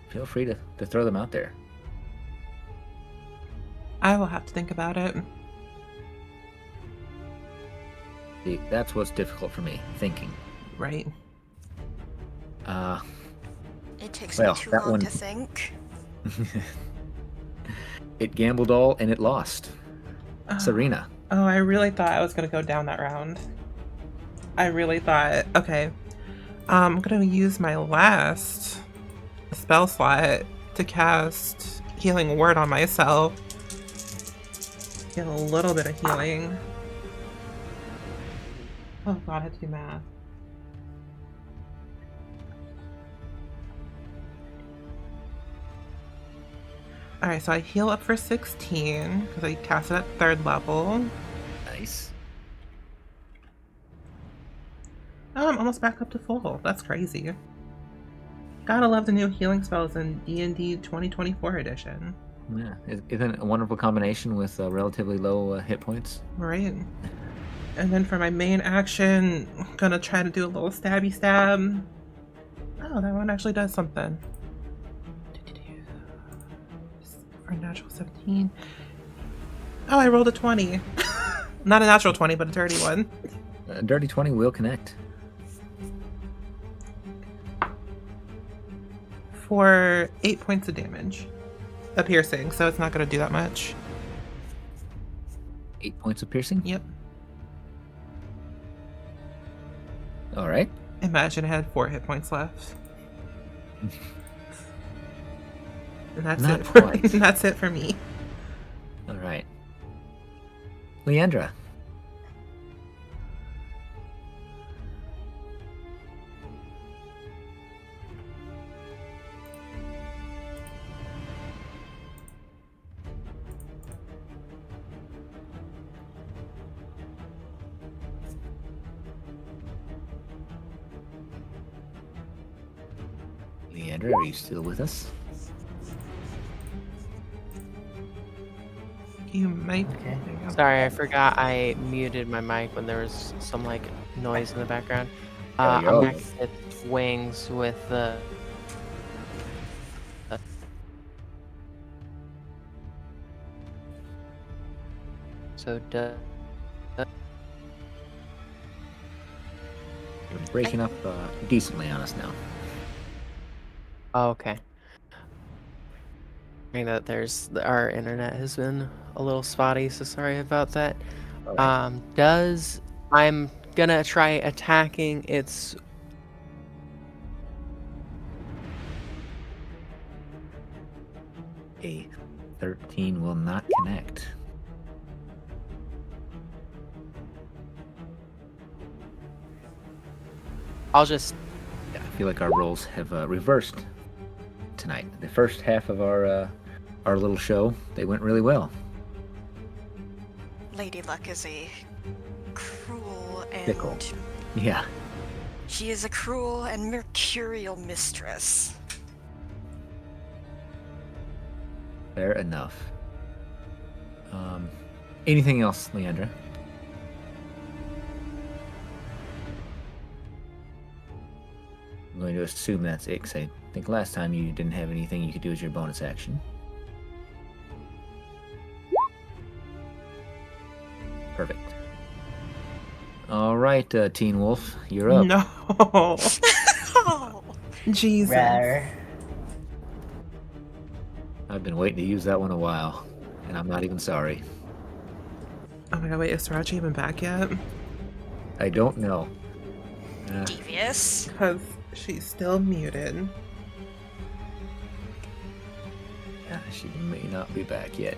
feel free to throw them out there. I will have to think about it. See, that's what's difficult for me, thinking. Right. It takes Well, me too that long one- to think. It gambled all and it lost. Serena. Oh, I really thought I was going to go down that round. I really thought, okay, I'm going to use my last spell slot to cast Healing Word on myself. Get a little bit of healing. Oh god, I have to do math. Alright, so I heal up for 16 because I cast it at 3rd level. Nice. almost back up to full. That's crazy. Gotta love the new healing spells in D&D 2024 edition. Yeah, isn't it a wonderful combination with relatively low hit points? Right. And then for my main action, I'm gonna try to do a little stabby stab. Oh, that one actually does something. For a natural 17. Oh, I rolled a 20. Not a natural 20, but a dirty one. A dirty 20 will connect. For 8 points of damage. A piercing, so it's not gonna do that much. 8 points of piercing? Yep. All right. Imagine I had 4 hit points left. And that's Not it. For, quite. that's it for me. All right. Leandra. Leandra, are you still with us? You might. Okay. There you go. Sorry, I forgot I muted my mic when there was some like noise in the background. Oh, you're I'm all back good. at wings with the. So You're breaking up decently on us now. oh, okay. I mean that our internet has been a little spotty, so sorry about that. All right. I'm gonna try attacking its. A 13 will not connect. I'll just. Yeah, I feel like our roles have reversed tonight. The first half of our little show, they went really well. Lady Luck is a cruel Fickle. and Yeah. she is a cruel and mercurial mistress. Fair enough. Anything else, Leandra? I'm going to assume that's it, 'cause I think last time you didn't have anything you could do as your bonus action. Perfect. All right, Teen Wolf, you're up. No. Oh, Jesus. Rar. I've been waiting to use that one a while, and I'm not even sorry. Oh my god, wait, is Strahd even back yet? I don't know. devious. Because she's still muted. She may not be back yet.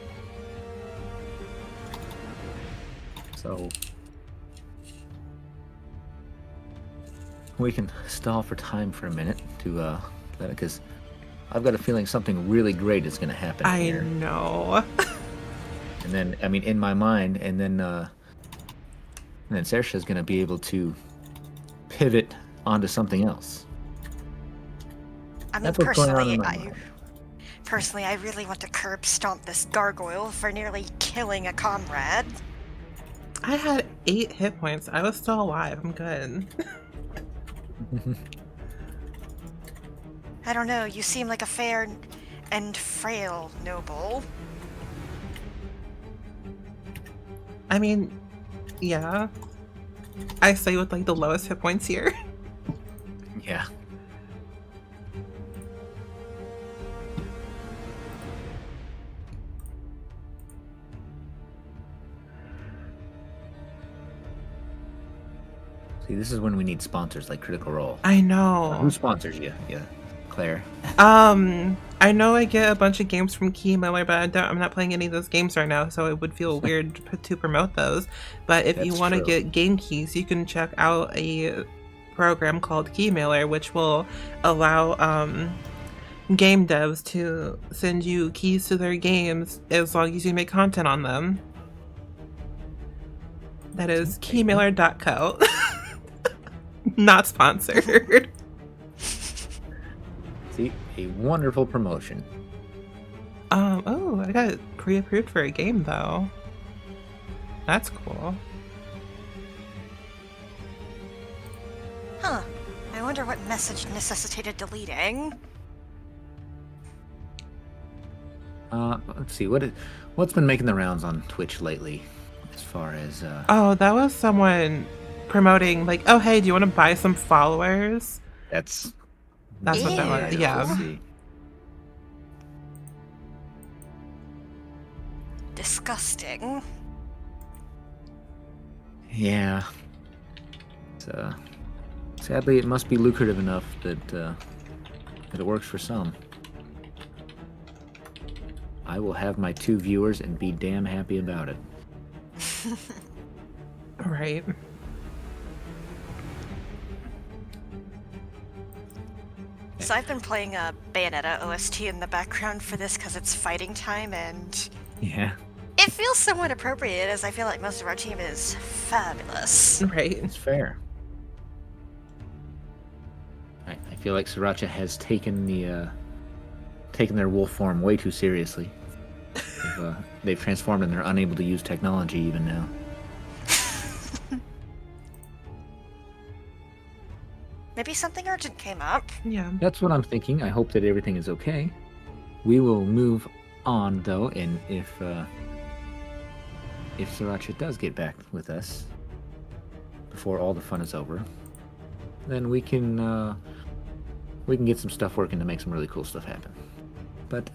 So we can stall for time for a minute to because I've got a feeling something really great is going to happen I here. know. And then, I mean, in my mind, and then Saoirse's going to be able to pivot onto something else. I mean, That's what's going on personally, in my mind. I really want to curb stomp this gargoyle for nearly killing a comrade. I had 8 hit points. I was still alive. I'm good. I don't know, you seem like a fair and frail noble. I mean, yeah. I stay with like the lowest hit points here. Yeah. See, this is when we need sponsors like Critical Role. I know. Who sponsors you? Yeah, Claire. I know I get a bunch of games from Key Miller, but I'm not playing any of those games right now, so it would feel weird to promote those. But if you That's want to true. get game keys, you can check out a program called Key Mailer, which will allow game devs to send you keys to their games as long as you make content on them. That is keymailer.co. Not sponsored. See, a wonderful promotion. Oh, I got pre-approved for a game though. That's cool. Huh. I wonder what message necessitated deleting. Let's see, what's been making the rounds on Twitch lately, as far as Oh, that was someone promoting like, oh hey, do you want to buy some followers? that's That's what that was. Ew. Yeah. Let's see. Disgusting. Yeah. It's, sadly, it must be lucrative enough that that it works for some. I will have my 2 viewers and be damn happy about it. Right. So I've been playing a Bayonetta OST in the background for this because it's fighting time, and Yeah, it feels somewhat appropriate as I feel like most of our team is fabulous. Right. it's fair. I feel like Sriracha has taken their wolf form way too seriously. They've transformed and they're unable to use technology even now. Maybe something urgent came up. Yeah. That's what I'm thinking. I hope that everything is okay. We will move on though, and if Sriracha does get back with us before all the fun is over, then we can get some stuff working to make some really cool stuff happen. But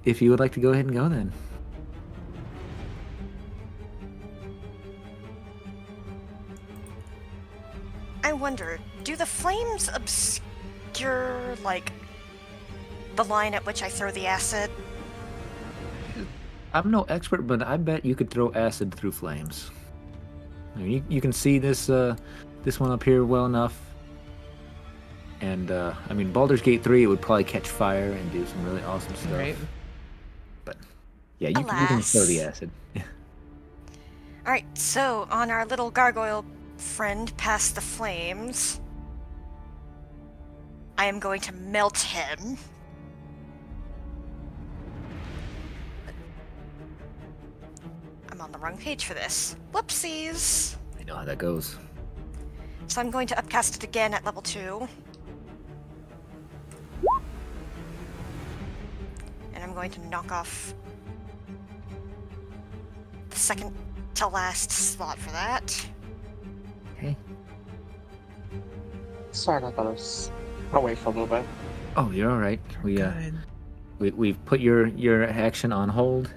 if you would like to go ahead and go, then I wonder, do the flames obscure, like, the line at which I throw the acid? I'm no expert, but I bet you could throw acid through flames. I mean, you can see this one up here well enough. And I mean, Baldur's Gate 3, it would probably catch fire and do some really awesome stuff. Right. But yeah, you can throw the acid. Alright, so on our little gargoyle friend past the flames, I am going to melt him. I'm on the wrong page for this. Whoopsies! I know how that goes. So I'm going to upcast it again at level 2. And I'm going to knock off the second to last slot for that. Okay. Sorry, I thought I was away for a little bit. Oh, you're all right. Good. We've put your action on hold.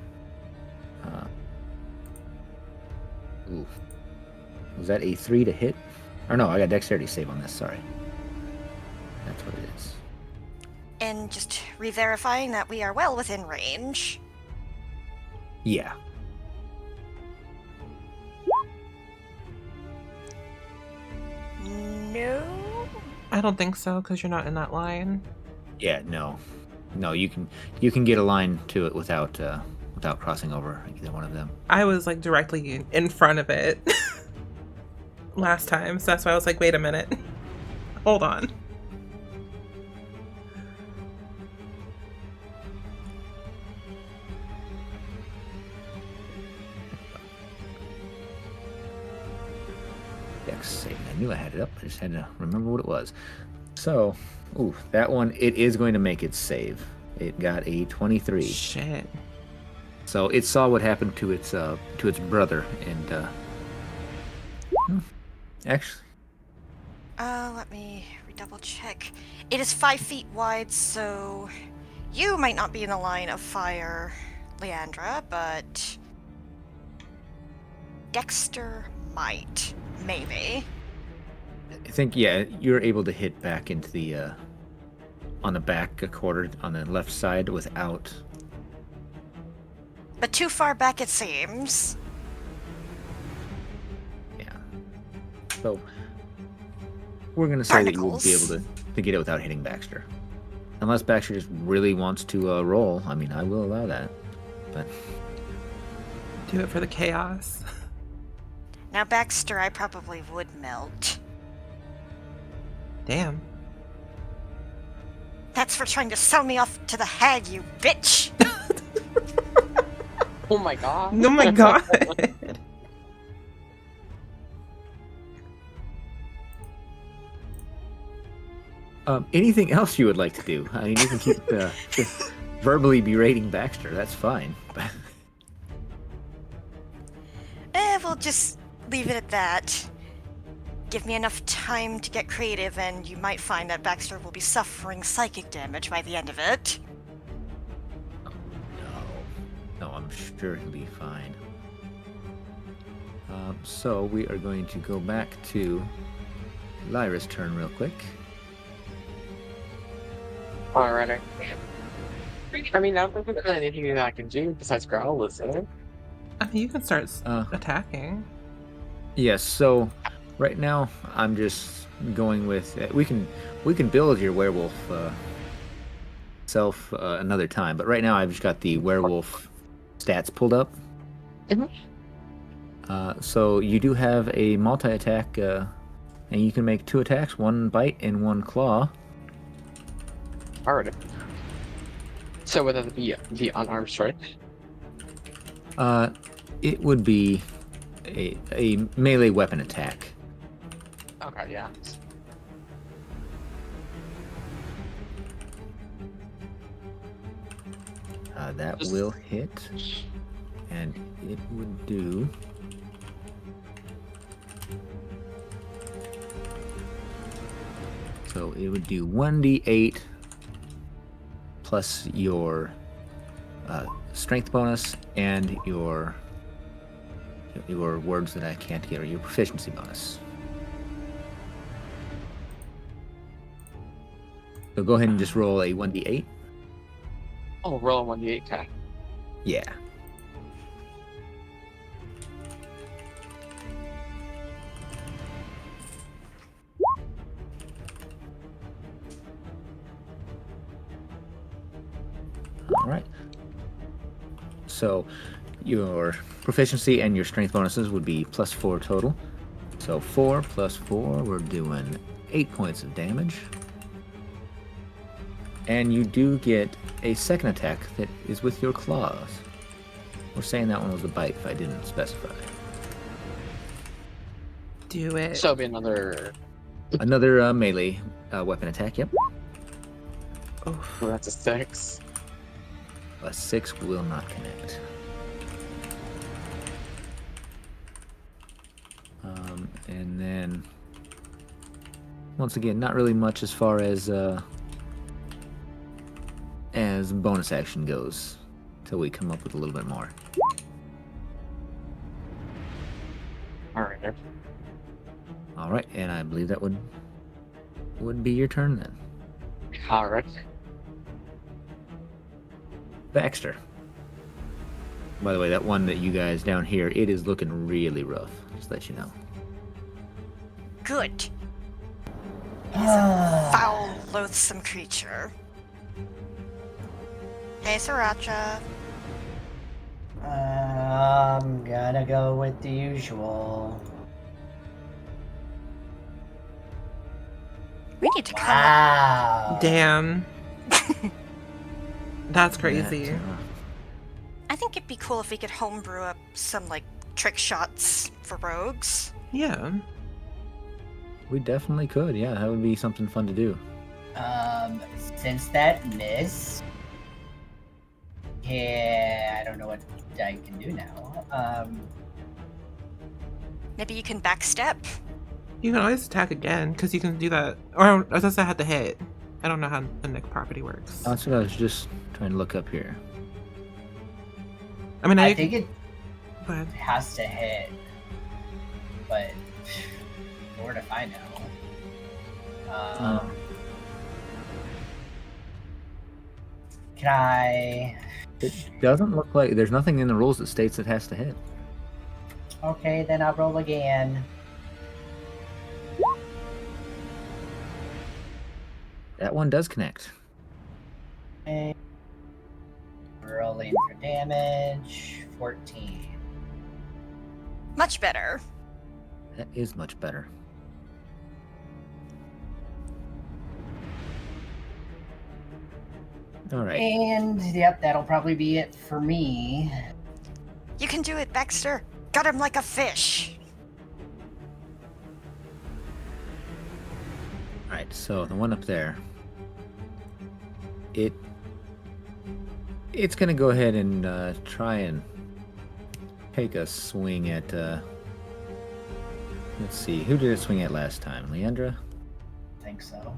Ooh. Was that a 3 to hit? Or no, I got dexterity save on this. Sorry. That's what it is. And just re-verifying that we are well within range. Yeah. No. I don't think so because you're not in that line. Yeah. No. No. You can get a line to it without crossing over either one of them. I was like directly in front of it last time, so that's why I was like, wait a minute. Hold on. Dex save. I knew I had it up. I just had to remember what it was. So, ooh, that one, it is going to make its save. It got a 23. Shit. So it saw what happened to its brother, and actually, Let me double check. It is 5 feet wide, so you might not be in the line of fire, Leandra, but Dexter might. Maybe. I think you're able to hit back into the on the back a quarter on the left side without. But too far back it seems. Yeah. So we're gonna say that you will be able Barnacles. to get it without hitting Baxter, unless Baxter just really wants to roll. I mean, I will allow that, but Do it for the chaos. Now, Baxter, I probably would melt. Damn. That's for trying to sell me off to the hag, you bitch! Oh my god. Oh my god. Anything else you would like to do? I mean, you can keep just verbally berating Baxter. That's fine. We'll just leave it at that. Give me enough time to get creative, and you might find that Baxter will be suffering psychic damage by the end of it. No, I'm sure he'll be fine. So we are going to go back to Lyra's turn real quick. Alrighty. I mean, I don't think there's anything that I can do besides growl, is there? I mean, you can start attacking. Yes. So right now I'm just going with we can build your werewolf self another time, but right now I've just got the werewolf stats pulled up. Mhm. So you do have a multi-attack, and you can make 2 attacks, 1 bite and 1 claw. Alrighty. So would that be the unarmed strike? It would be a melee weapon attack. Okay, yeah. That Just- will hit, and it would do. So it would do 1d8 plus your strength bonus and your words that I can't get, or your proficiency bonus. So go ahead and just roll a 1d8. Oh, roll a 1d8 attack. Yeah. All right. So your proficiency and your strength bonuses would be +4 total. So 4 plus 4, we're doing 8 points of damage. And you do get a second attack that is with your claws. We're saying that one was a bite if I didn't specify. Do it. So it'll be another. Another melee weapon attack, yep. Oof. Well, that's a 6. A 6 will not connect. And then, once again, not really much as far as bonus action goes, till we come up with a little bit more. Alright. All right, and I believe that would be your turn then, Alright. Baxter. By the way, that one that you guys down here, it is looking really rough. Just to let you know. Good. He's a foul, loathsome creature. Hey, Sriracha. I'm gonna go with the usual. We need to come up. Wow. Damn. That's crazy. That, I think it'd be cool if we could homebrew up some, like, trick shots for rogues. Yeah. we definitely could. Yeah, that would be something fun to do. Since that missed, yeah, I don't know what I can do now. Maybe you can backstep. You can always attack again, because you can do that. Or I guess I had to hit. I don't know how the Nick property works. That's what I was just trying to look up here. I mean, I think it Go ahead. has to hit, but Lord if I know. Can I? It doesn't look like there's nothing in the rules that states it has to hit. Okay, then I'll roll again. That one does connect. Okay. Rolling for damage. 14. Much better. That is much better. All right. And yep, that'll probably be it for me. You can do it, Baxter. Gut him like a fish. All right. So the one up there, it's gonna go ahead and try and take a swing at. Let's see, who did it swing at last time? Leandra? I think so.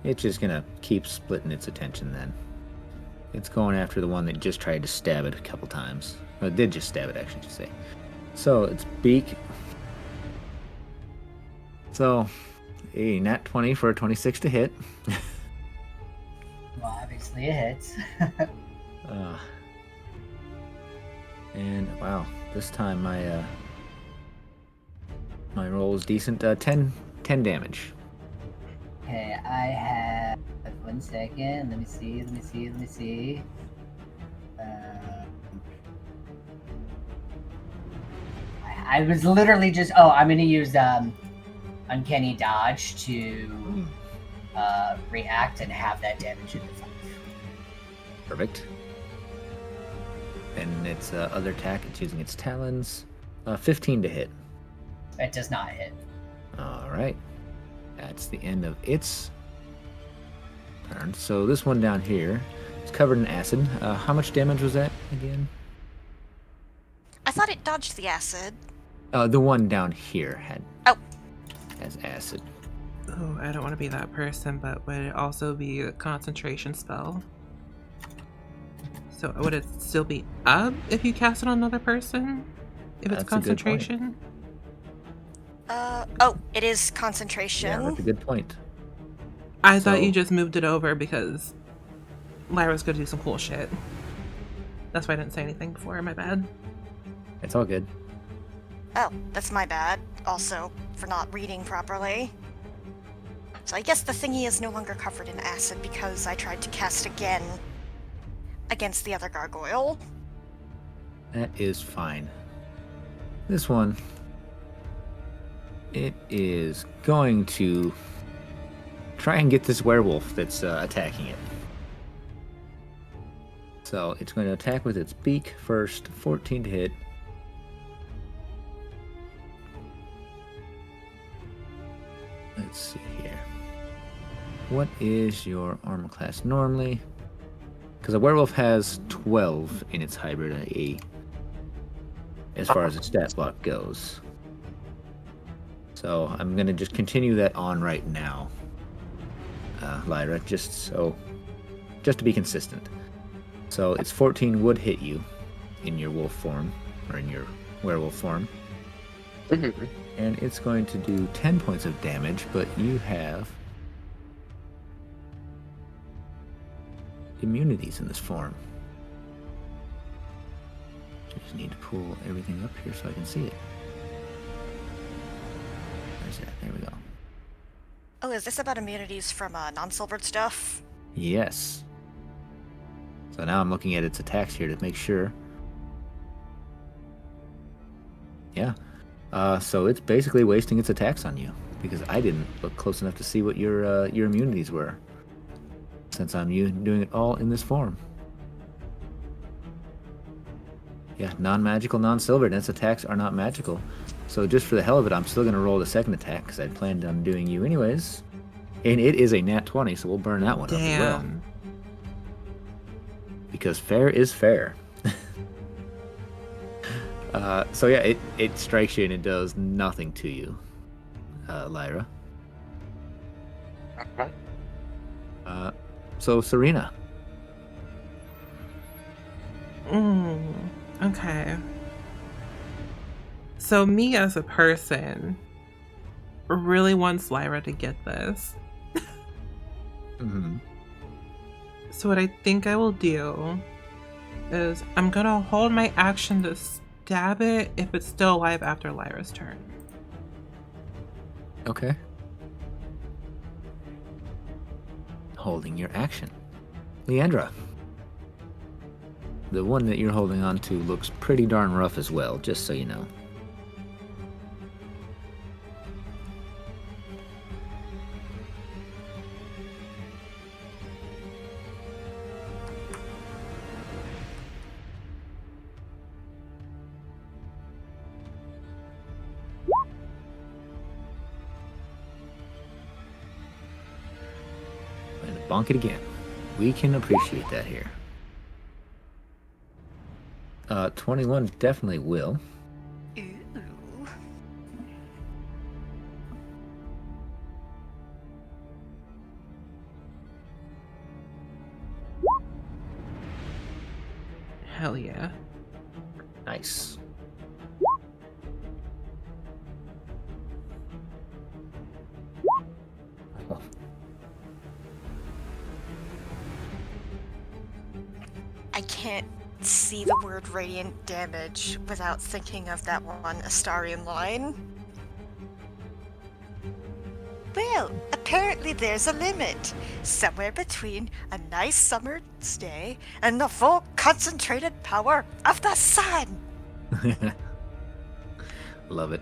It's just gonna keep splitting its attention then. It's going after the one that just tried to stab it a couple times. Well, it did just stab it, actually, I should say. So, its beak. So, a nat 20 for a 26 to hit. Well, obviously it hits. And, wow, this time my roll is decent. 10 damage. Okay, I have 1 second. Let me see. I was literally just. Oh, I'm gonna use Uncanny Dodge to react and have that damage in the fight. Perfect. And its other attack, it's using its talons. 15 to hit. It does not hit. All right. That's the end of its turn. So this one down here is covered in acid. How much damage was that again? I thought it dodged the acid. The one down here has acid. Oh, I don't want to be that person, but would it also be a concentration spell? So would it still be up if you cast it on another person? If it's That's a good point. concentration? It is concentration. Yeah, that's a good point. I thought you just moved it over because Lyra's gonna do some cool shit. That's why I didn't say anything before, my bad. It's all good. Oh, that's my bad. Also, for not reading properly. So I guess the thingy is no longer covered in acid because I tried to cast again against the other gargoyle. That is fine. This one, it is going to try and get this werewolf that's attacking it. So it's going to attack with its beak first, 14 to hit. Let's see here. What is your armor class normally? Because a werewolf has 12 in its hybrid as far as its stat block goes. So I'm going to just continue that on right now, Lyra, just to be consistent. So it's 14 would hit you in your wolf form, or in your werewolf form. Mm-hmm. And it's going to do 10 points of damage, but you have immunities in this form. I just need to pull everything up here so I can see it. Where's that? There we go. Oh, is this about immunities from non-silvered stuff? Yes. So now I'm looking at its attacks here to make sure. Yeah. So it's basically wasting its attacks on you because I didn't look close enough to see what your immunities were. Since I'm doing it all in this form. Yeah, non-magical, non-silvered, and its attacks are not magical. So just for the hell of it, I'm still going to roll the second attack because I'd planned on doing you anyways. And it is a nat 20, so we'll burn that one up as well. Because fair is fair. So yeah, it strikes you and it does nothing to you, Lyra. Okay. So Serena. Okay. So me as a person really wants Lyra to get this. Mm-hmm. So what I think I will do is I'm gonna hold my action to stab it if it's still alive after Lyra's turn. Okay. Holding your action. Leandra. The one that you're holding on to looks pretty darn rough as well, just so you know. bonk it again. We can appreciate that here. 21 definitely will. Ooh. Hell yeah. Nice. Oh, I can't see the word radiant damage without thinking of that one Astarian line. Well, apparently there's a limit. Somewhere between a nice summer's day and the full concentrated power of the sun. love it.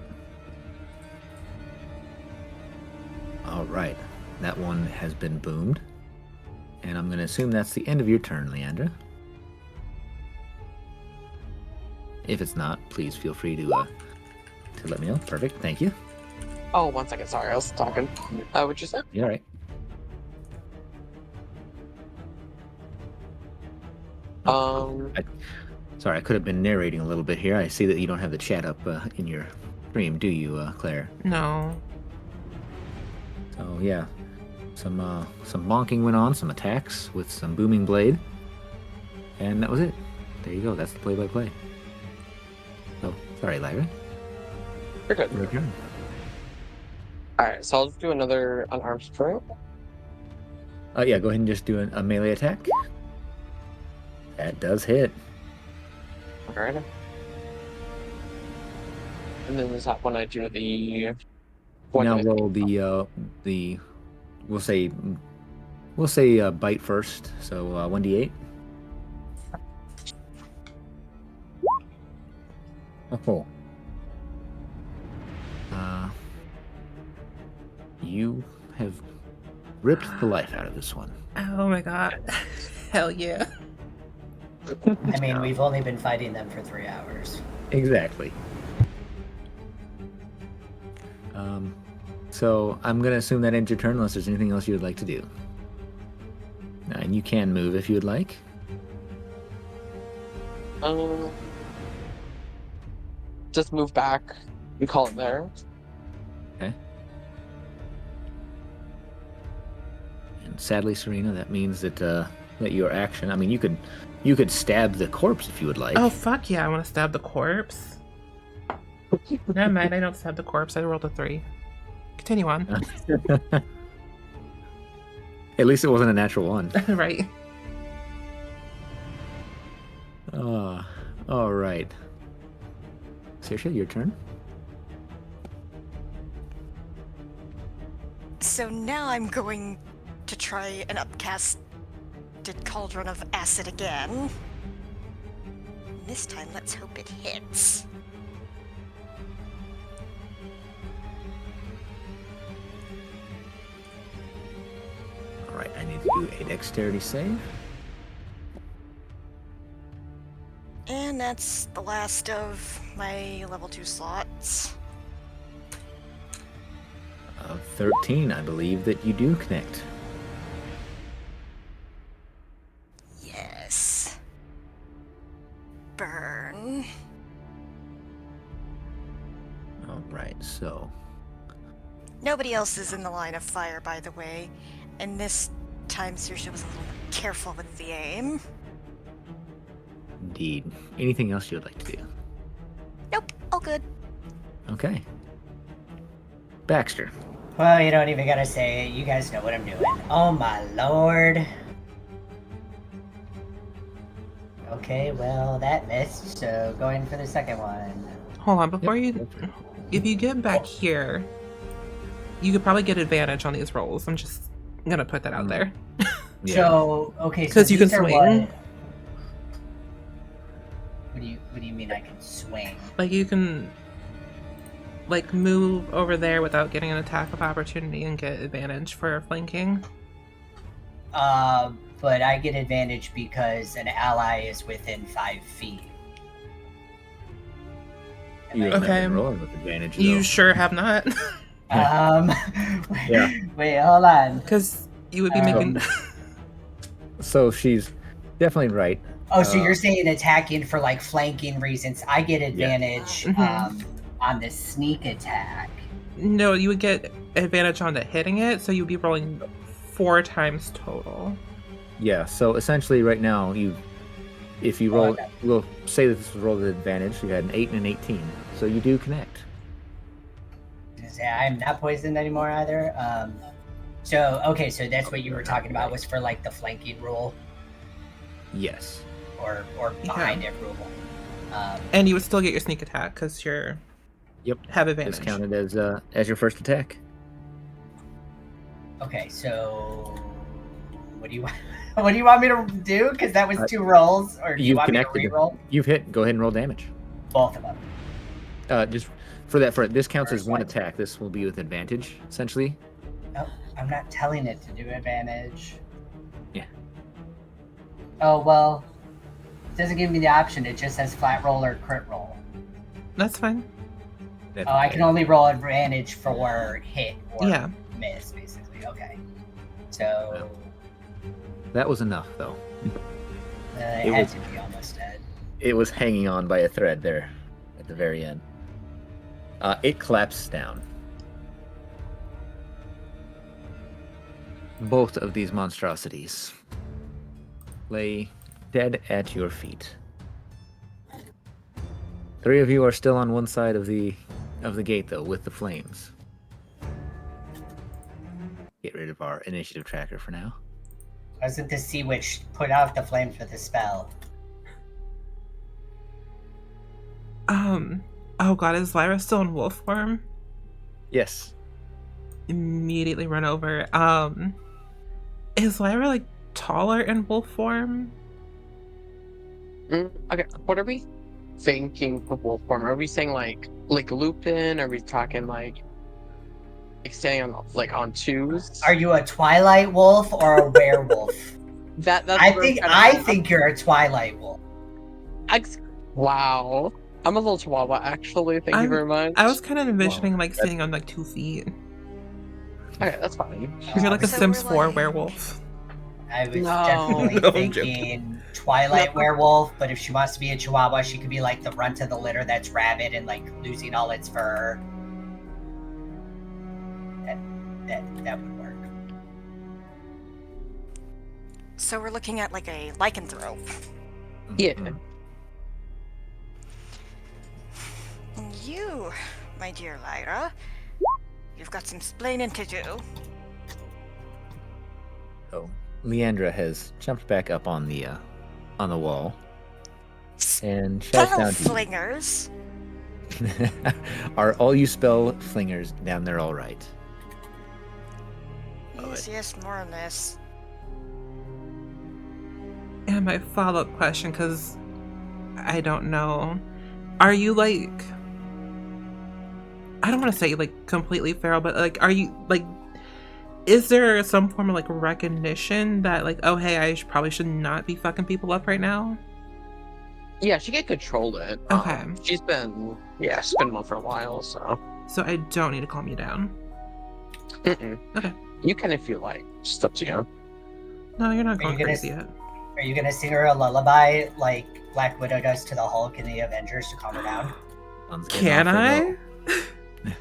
All right. That one has been boomed. And I'm going to assume that's the end of your turn, Leandra. If it's not, please feel free to let me know. Perfect. Thank you. Oh, 1 second. Sorry, I was talking. What'd you say? You're all right. Sorry, I could have been narrating a little bit here. I see that you don't have the chat up in your stream, do you, Claire? No. So yeah, some bonking went on, some attacks with some booming blade, and that was it. There you go. That's the play-by-play. Oh, sorry, Lyra. You're good. Your turn. Alright, so I'll just do another unarmed strike. Yeah, go ahead and just do a melee attack. That does hit. Alright. And then is that when I do the... Now roll the we'll say bite first. So 1d8. Oh. You have ripped the life out of this one. Oh my god. Hell yeah. I mean, we've only been fighting them for 3 hours. Exactly. So I'm gonna assume that ends your turn unless there's anything else you would like to do. And you can move if you would like. Just move back. We call it there. Okay. And sadly, Serena, that means that that your action. I mean, you could stab the corpse if you would like. Oh fuck yeah, I want to stab the corpse. Never mind, I don't stab the corpse. I rolled a 3. Continue on. At least it wasn't a natural one. Right. All right. Saoirse, your turn. So now I'm going to try an upcasted cauldron of acid again. This time, let's hope it hits. All right, I need to do a dexterity save. And that's the last of my level 2 slots. 13, I believe that you do connect. Yes. Burn. All right, so Nobody else is in the line of fire, by the way. And this time, Saoirse was a little careful with the aim. indeed. Anything else you would like to do? Nope, all good. Okay. Baxter. Well, you don't even gotta say it. You guys know what I'm doing. Oh my lord. Okay, well, that missed, so going for the second one. Hold on, before you... If you get back here, you could probably get advantage on these rolls. I'm just gonna put that out there. Yeah. So, okay, so 'Cause you can these are swing. What do you mean I can swing? Like, you can... like, move over there without getting an attack of opportunity and get advantage for flanking. But I get advantage because an ally is within 5 feet. You Am I- haven't Okay. been rolling with advantage, You though. sure have not. Um, Yeah. wait, hold on. Because you would be Um, making... So she's definitely right. Oh, so you're saying attacking for like flanking reasons. I get advantage Mhm. on this sneak attack. No, you would get advantage on the hitting it, so you'd be rolling 4 times total. Yeah, so essentially right now, if you roll, okay. we'll say that this was rolled with advantage, you had an 8 and an 18. So you do connect. I'm not poisoned anymore either. So that's what you were talking about was for like the flanking rule Yes. or behind it rule. And you would still get your sneak attack because you're have advantage. It's counted as your first attack. Okay, so what do you want? What do you want me to do? Because that was 2 rolls, or do you want me to re-roll? You've hit. Go ahead and roll damage. Both of them. Just for this counts as one attack. This will be with advantage, essentially. No, I'm not telling it to do advantage. Yeah. Oh well, it doesn't give me the option. It just says flat roll or crit roll. That's fine. Oh, I can only roll advantage for hit or Yeah. miss, basically. Okay. So that was enough, though. it had to be almost dead. It was hanging on by a thread there at the very end. It collapses down. Both of these monstrosities lay dead at your feet. 3 of you are still on one side of the gate, though, with the flames. Get rid of our initiative tracker for now. Wasn't the Sea Witch put out the flames with a spell? Oh god, is Lyra still in wolf form? Yes. Immediately run over. Is Lyra like taller in wolf form? Okay, what are we thinking for wolf form? Are we saying like Lupin? Are we talking like standing on 2s? Are you a Twilight Wolf or a werewolf? That's I think you're a Twilight Wolf. Wow. I'm a little chihuahua, actually. Thank you very much. I was kind of envisioning like standing on like 2 feet. Okay, that's fine. You're like a So Sims we're 4 like- werewolf. I was No. definitely No, I'm thinking Twilight werewolf, but if she wants to be a Chihuahua, she could be like the runt of the litter that's rabid and like losing all its fur. That would work. So we're looking at like a lycanthrope. Yeah. You, my dear Lyra, you've got some splaining to do. So Leandra has jumped back up on the wall and shouts Spell down to you. flingers. Are all you spell flingers down there all right? Yes, more on this. And my follow-up question, because I don't know, are you like, I don't want to say like completely feral, but like, are you like, is there some form of like recognition that like, oh hey, I probably should not be fucking people up right now? Yeah, she can control it. Okay. She's been one for a while, so. So I don't need to calm you down. Mm-mm. Okay. You can if you like. Just up to you. No, you're not Are you going gonna- crazy yet. Are you gonna sing her a lullaby like Black Widow does to the Hulk in the Avengers to calm her down? Sounds good. Can Off we I? go.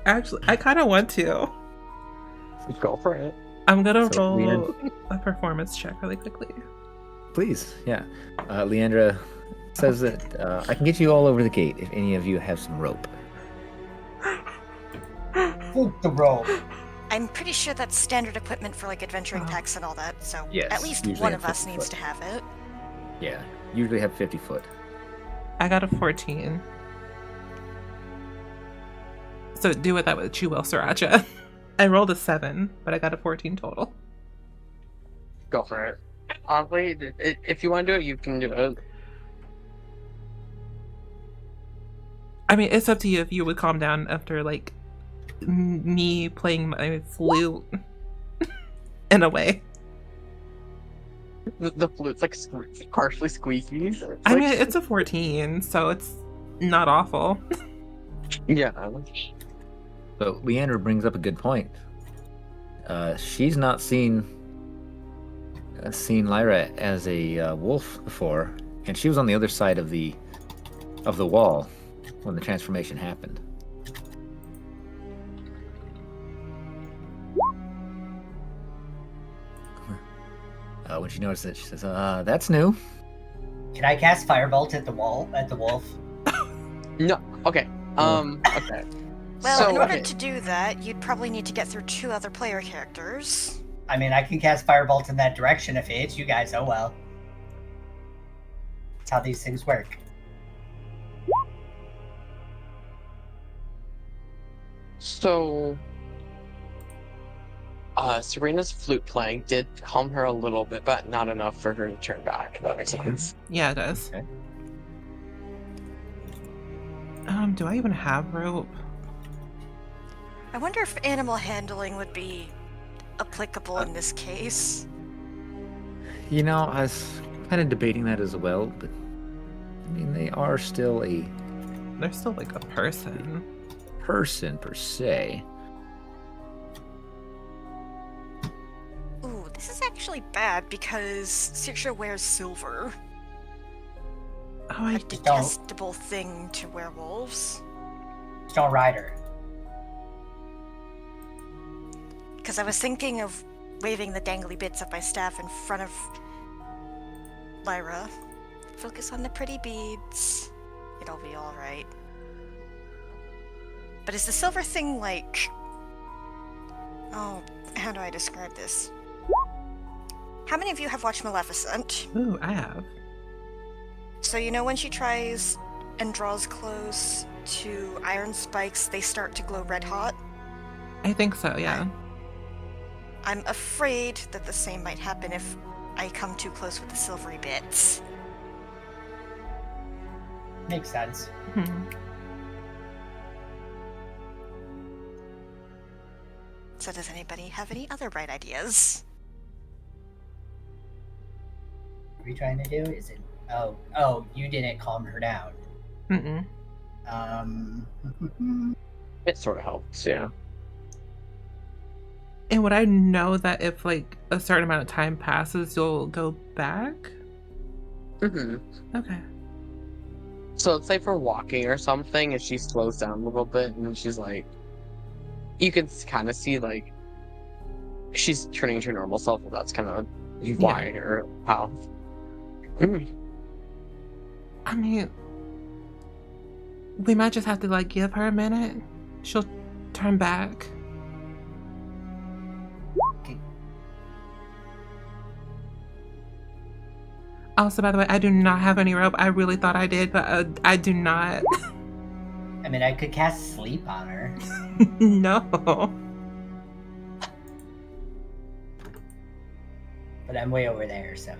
Actually, I kind of want to. Go for it. I'm gonna So, roll a performance check really quickly. Please, yeah. Leandra says that I can get you all over the gate if any of you have some rope. Hook the rope. I'm pretty sure that's standard equipment for like adventuring Oh. packs and all that, so Yes, at least usually one at of us 50 needs foot. to have it. Yeah, usually have 50 foot. I got a 14. So do with that what you will, Sriracha. I rolled a 7, but I got a 14 total. Go for it. Oddly, if you want to do it, you can do it. I mean, it's up to you if you would calm down after like me playing my flute in a way. The flute's like harshly squeaky. So I mean, it's a 14, so it's not awful. yeah. So Leandra brings up a good point. She's not seen seen Lyra as a wolf before, and she was on the other side of the wall when the transformation happened. When she noticed it, she says, "That's new." Can I cast Firebolt at the wolf? No. Okay. Okay. Well, So, in order okay. to do that, you'd probably need to get through 2 other player characters. I mean, I can cast Firebolt in that direction if it hits you guys. Oh well. That's how these things work. So, Serena's flute playing did calm her a little bit, but not enough for her to turn back. If that makes sense. Yeah, it does. Okay. Do I even have rope? I wonder if animal handling would be applicable in this case. You know, I was kind of debating that as well, but I mean, they are still a They're still like a person. person per se. Ooh, this is actually bad because Citra wears silver. Oh, A I detestable thing to werewolves. Don't ride her. Because I was thinking of waving the dangly bits of my staff in front of Lyra. Focus on the pretty beads. It'll be alright. But is the silver thing like... Oh, how do I describe this? How many of you have watched Maleficent? Ooh, I have. So you know when she tries and draws close to iron spikes, they start to glow red hot? I think so, yeah. I'm afraid that the same might happen if I come too close with the silvery bits. Makes sense. Hmm. So does anybody have any other bright ideas? What are we trying to do? Is it? Oh, you didn't calm her down. Mm-mm. It sort of helps, yeah. And would I know that if like a certain amount of time passes, you'll go back? Mm-hmm. Okay. So let's say for walking or something, if she slows down a little bit and she's like, you can kind of see like she's turning into her normal self. Well, that's kind of why or how. I mean, we might just have to like give her a minute. She'll turn back. Also, by the way, I do not have any rope. I really thought I did, but I do not. I mean, I could cast sleep on her. No. But I'm way over there, so.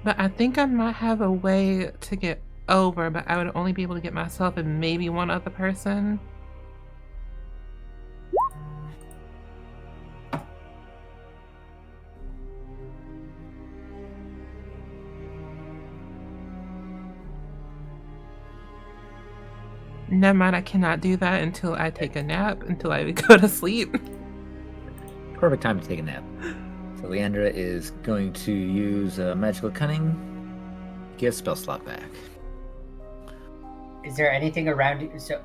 But I think I might have a way to get over, but I would only be able to get myself and maybe one other person. Never mind, I cannot do that until I take a nap, until I go to sleep. Perfect time to take a nap. So Leandra is going to use Magical Cunning. Get spell slot back. Is there anything around you? So,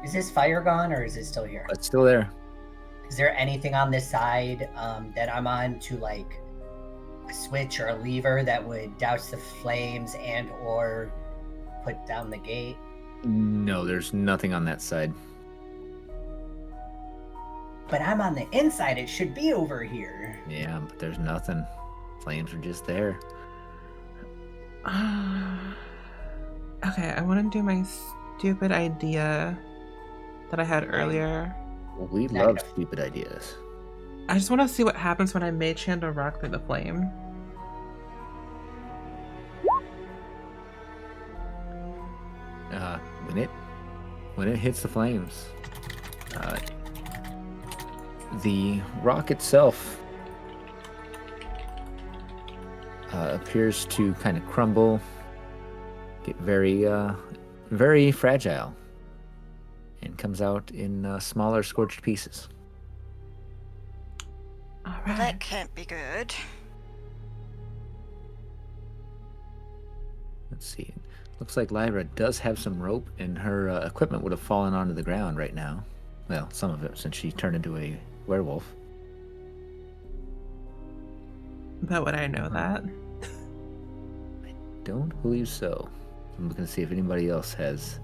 is this fire gone or is it still here? It's still there. Is there anything on this side that I'm on to like a switch or a lever that would douse the flames and or put down the gate? No, there's nothing on that side. But I'm on the inside. It should be over here. Yeah, but there's nothing. Flames are just there. Okay, I want to do my stupid idea that I had earlier. Well, we Not love enough. stupid ideas. I just want to see what happens when I mage hand a rock through the flame. When it hits the flames, the rock itself appears to kind of crumble, get very fragile, and comes out in smaller scorched pieces. All Well, right. that can't be good. Let's see. Looks like Lyra does have some rope, and her equipment would have fallen onto the ground right now. Well, some of it, since she turned into a werewolf. But would I know that? Don't believe so. I'm looking to see if anybody else has.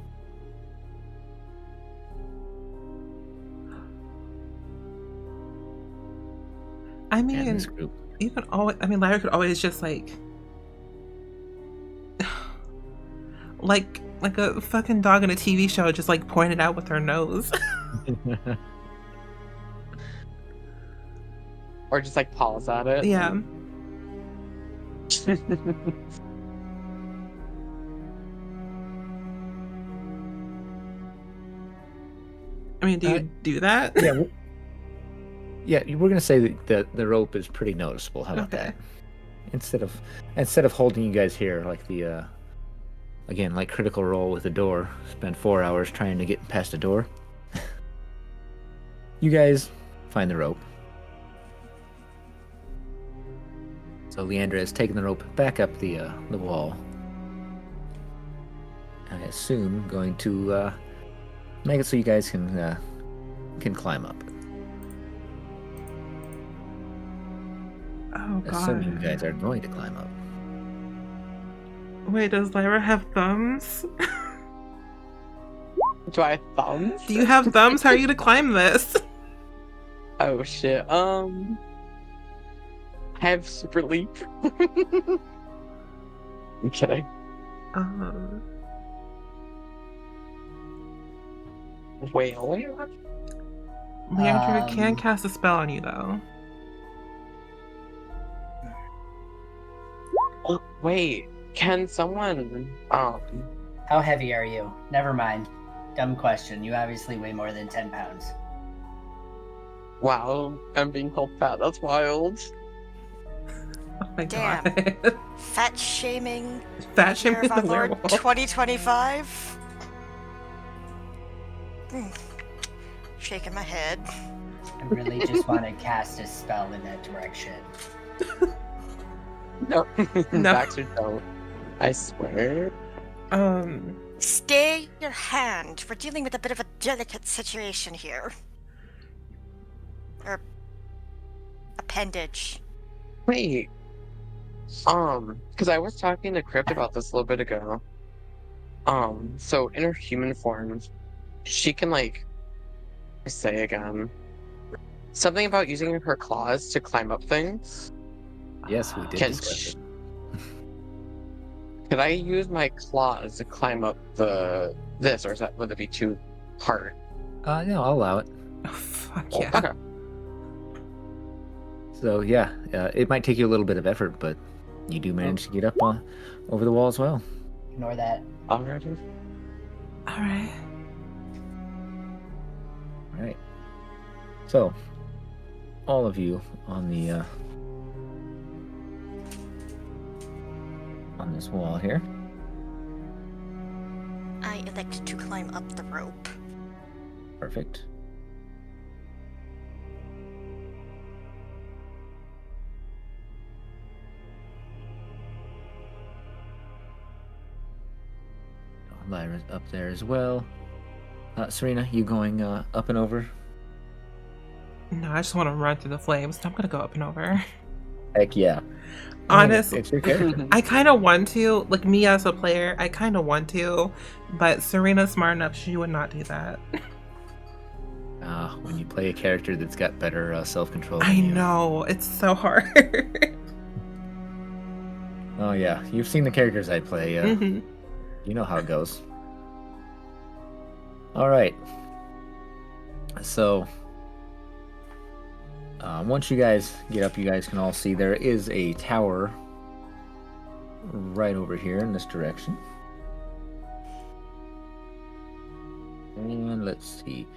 I in mean, this group. you could always. I mean, Lyra could always just like a fucking dog in a TV show, just like point it out with her nose. Or just like pause at it. Yeah. I mean, do you do that? Yeah. Yeah, we're gonna say that the rope is pretty noticeable. How about Okay. that? Instead of holding you guys here like the again like Critical Role with the door, spend 4 hours trying to get past a door. You guys find the rope. So Leandra has taken the rope back up the wall. I assume going to make it so you guys can climb up. Oh god. Assuming you guys are going to climb up. Wait, does Lyra have thumbs? Do I have thumbs? Do you have thumbs? How are you gonna climb this? Oh shit. I have super leap. I'm kidding. Whale. Leandra can cast a spell on you though. Oh, wait. Can someone How heavy are you? Never mind. Dumb question. You obviously weigh more than 10 pounds. wow, I'm being called fat, that's wild. Oh my Damn. god. Fat shaming. Fat Year shaming of our the Lord werewolf. 2025. Shaking my head. I really just want to cast a spell in that direction. No. No. Baxter, don't. I swear. Stay your hand. We're dealing with a bit of a delicate situation here. Or appendage. Wait. Because I was talking to Crypt about this a little bit ago. So in her human form, she can say again. Something about using her claws to climb up things. Yes, we did Can discuss it. Could I use my claws to climb up this, or would it be too hard? No, I'll allow it. Oh, fuck Oh, yeah. okay. So yeah, it might take you a little bit of effort, but you do manage to get up over the wall as well. Ignore that. Alrighty. Alright. All right. So, all of you on the on this wall here. I elect to climb up the rope. Perfect. Lyra's up there as well. Serena, you going up and over? No, I just want to run through the flames. I'm gonna go up and over. Heck yeah. Honest, It's your character. I kind of want to. Like, me as a player, I kind of want to. But Serena's smart enough, she would not do that. When you play a character that's got better self-control. I than you. know. It's so hard. Oh yeah, you've seen the characters I play. Mhm. You know how it goes. All right. So, once you guys get up, you guys can all see there is a tower right over here in this direction. And let's see.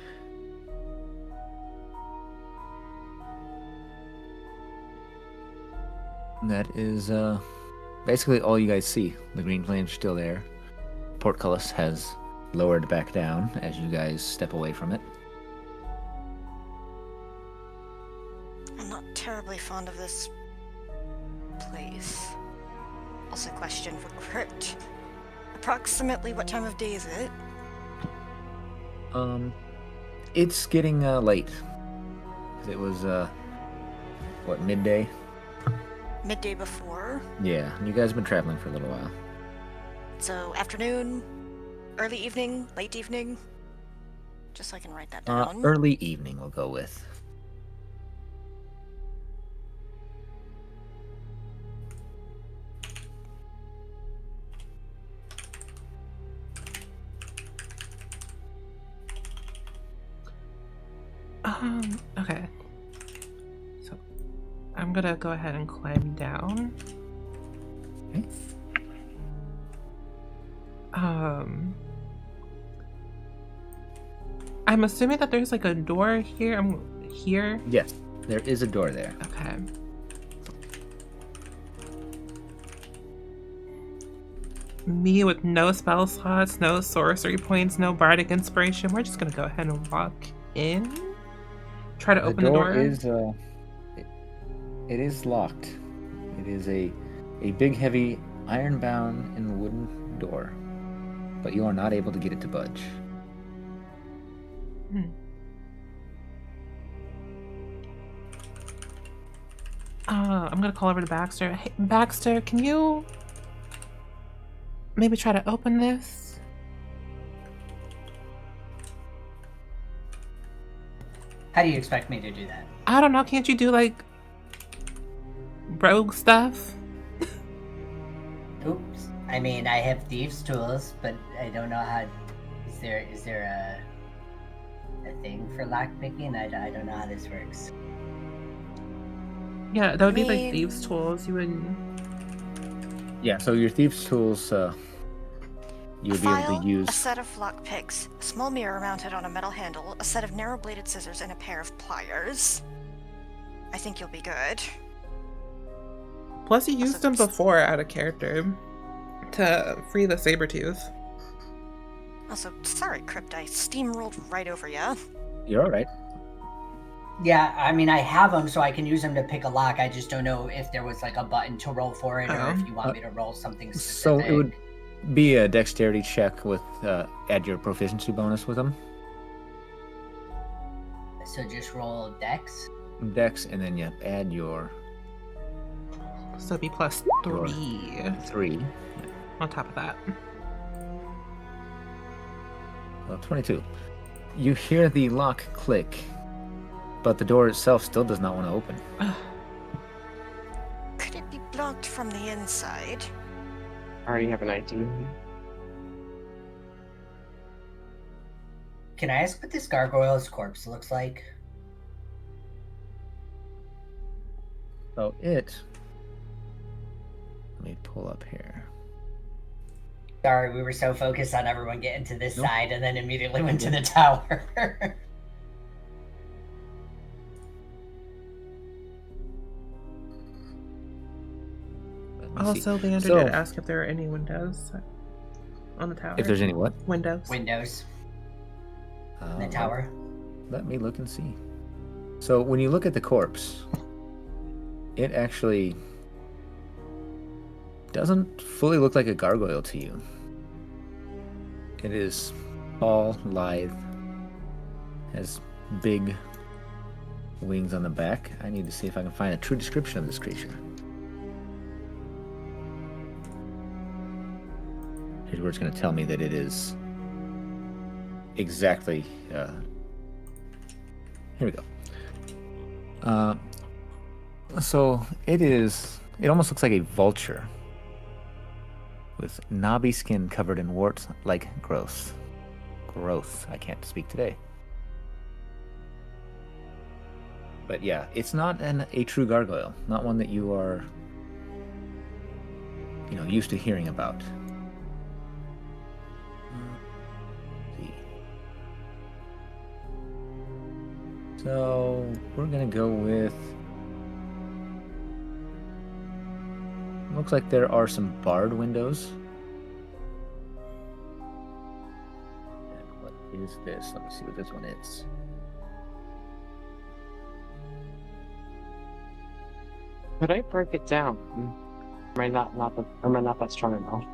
That is basically all you guys see. The green flame's still there. Portcullis has lowered back down as you guys step away from it. I'm not terribly fond of this place. Also, question for Crypt. Approximately what time of day is it? It's getting late. It was what, midday? Midday before? Yeah, you guys have been traveling for a little while. So, afternoon? Early evening? Late evening? Just so I can write that down. Early evening we'll go with. Okay. So I'm gonna go ahead and climb down. Okay. I'm assuming that there's like a door here. I'm here. Yes, there is a door there. Okay. Me with no spell slots, no sorcery points, no bardic inspiration. We're just gonna go ahead and walk in. Try to open the door. Is it is locked. It is a big, heavy, iron-bound and wooden door, but you are not able to get it to budge. I'm gonna call over to Baxter. Hey, Baxter, can you maybe try to open this? How do you expect me to do that? I don't know. Can't you do like rogue stuff? Oops. I mean, I have thieves' tools, but I don't know how. Is there a thing for lockpicking? I don't know how this works. Yeah, that would be like mean- thieves' tools. You wouldn't. Yeah, so your thieves' tools, you A would be able file, to use. a set of lockpicks, a small mirror mounted on a metal handle, a set of narrow-bladed scissors, and a pair of pliers. I think you'll be good. Plus, you used them there's- before out of character to free the Sabretooth. Also, sorry, Crypt, I steamrolled right over ya. You're all right. Yeah, I mean, I have them, so I can use them to pick a lock. I just don't know if there was like a button to roll for it, or if you want me to roll something So specific. it would be a dexterity check with add your proficiency bonus with them. So just roll dex. Dex, and then you add your So it'd be plus Sure. 3 3. on top of that. Well, 22. You hear the lock click, but the door itself still does not want to open. Could it be blocked from the inside? I already have an idea. Can I ask what this gargoyle's corpse looks like? So it. Let me pull up here. Sorry, we were so focused on everyone getting to this Nope. side and then immediately went to the tower. Let me see. Also, Leander So- did ask if there are any windows on the tower. If there's any what? windows. Windows in the Uh, tower. Let me look and see. So when you look at the corpse, it actually doesn't fully look like a gargoyle to you. It is tall, lithe, has big wings on the back. I need to see if I can find a true description of this creature. Here's where it's going to tell me that it is exactly. Here we go. So it is. It almost looks like a vulture with knobby skin covered in warts-like growth. I can't speak today. But yeah, it's not a true gargoyle. Not one that you are, used to hearing about. Let's see. So we're gonna go with. Looks like there are some barred windows. And what is this? Let me see what this one is. Could I break it down? Am I not that strong enough?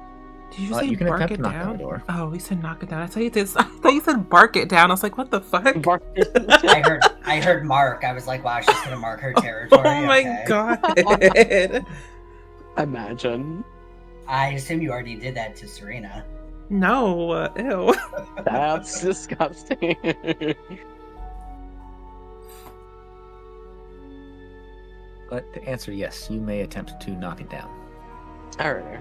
Did you say You can bark attempt it to knock down down? the door. Oh, you said knock it down. I thought you did. I thought you said bark it down. I was like, what the fuck? I heard mark. I was like, wow, she's gonna mark her territory. Oh my Okay. god. Imagine. I assume you already did that to Serena. No. Ew. That's disgusting. But to answer yes, you may attempt to knock it down. Alright.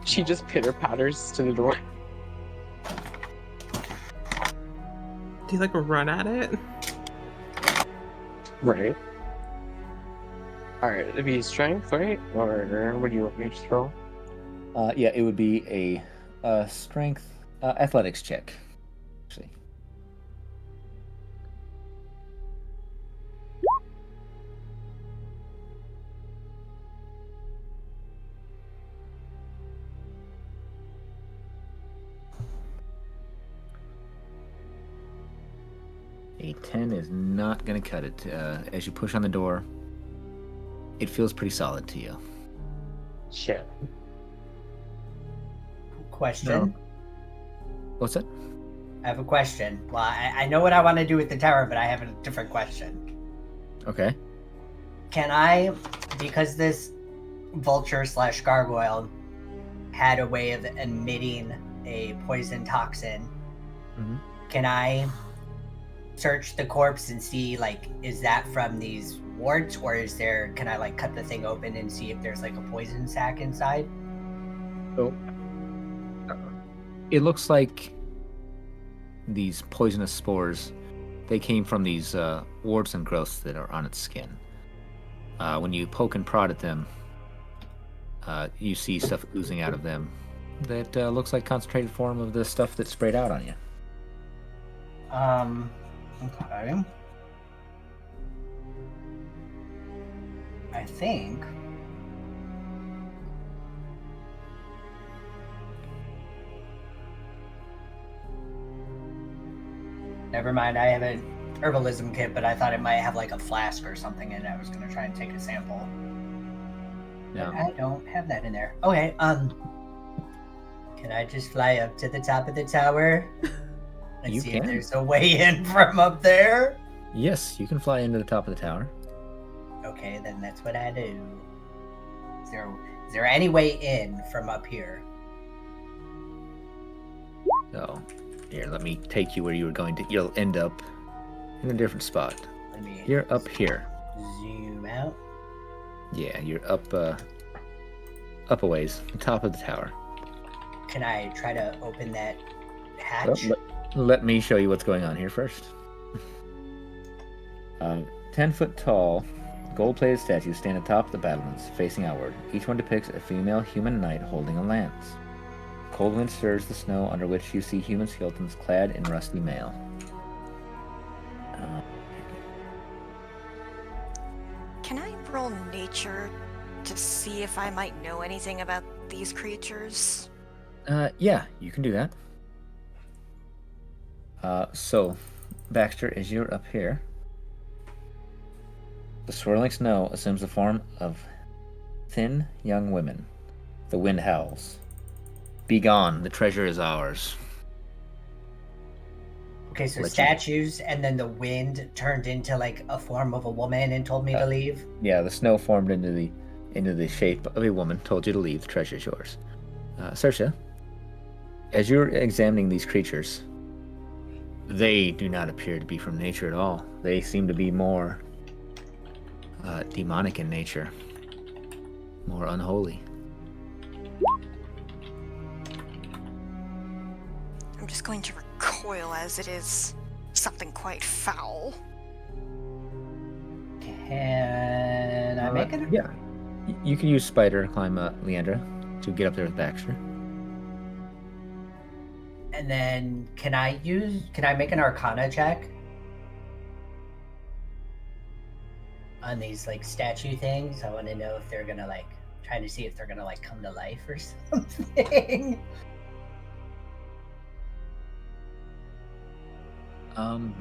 She just pitter patters to the door. Do you like run at it? Right. Alright, it'd be strength, right? Or what do you want me to throw? Yeah, it would be a strength athletics check. Actually. A 10 is not going to cut it. As you push on the door, it feels pretty solid to you. Shit. Question. No. What's that? I have a question. Well, I know what I want to do with the tower, but I have a different question. Okay. Can I, because this vulture / gargoyle had a way of emitting a poison toxin, Mhm. can I search the corpse and see, like, is that from these warts, or can I, like, cut the thing open and see if there's, like, a poison sac inside? So, it looks like these poisonous spores, they came from these warts and growths that are on its skin. When you poke and prod at them, you see stuff oozing out of them that looks like concentrated form of the stuff that sprayed out on you. Okay. I think never mind, I have an herbalism kit, but I thought it might have like a flask or something in it. I was gonna try and take a sample. No. But I don't have that in there. Okay, can I just fly up to the top of the tower and You see can. if there's a way in from up there? Yes, you can fly into the top of the tower. Okay, then that's what I do. Is there any way in from up here? So, here, let me take you where you were going to. You'll end up in a different spot. Let me You're up here. zoom out. Yeah, you're up a ways, the top of the tower. Can I try to open that Well, hatch? let me show you what's going on here first. 10-foot tall, gold-plated statues stand atop the battlements, facing outward. Each one depicts a female human knight holding a lance. Cold wind stirs the snow under which you see human skeletons clad in rusty mail. Can I roll nature to see if I might know anything about these creatures? Yeah, you can do that. So, Baxter, as you're up here, the swirling snow assumes the form of thin young women. The wind howls. Be gone, the treasure is ours. Okay, so Let you- statues, and then the wind turned into like a form of a woman and told me to leave. Yeah, the snow formed into the shape of a woman, told you to leave, the treasure is yours. Saoirse, as you're examining these creatures, they do not appear to be from nature at all. They seem to be more demonic in nature, more unholy. I'm just going to recoil as it is something quite foul. Can I make it? Yeah. You can use Spider to climb Leandra to get up there with Baxter. And then can I make an Arcana check on these like statue things? I want to know if they're gonna like trying to see if they're gonna like come to life or something.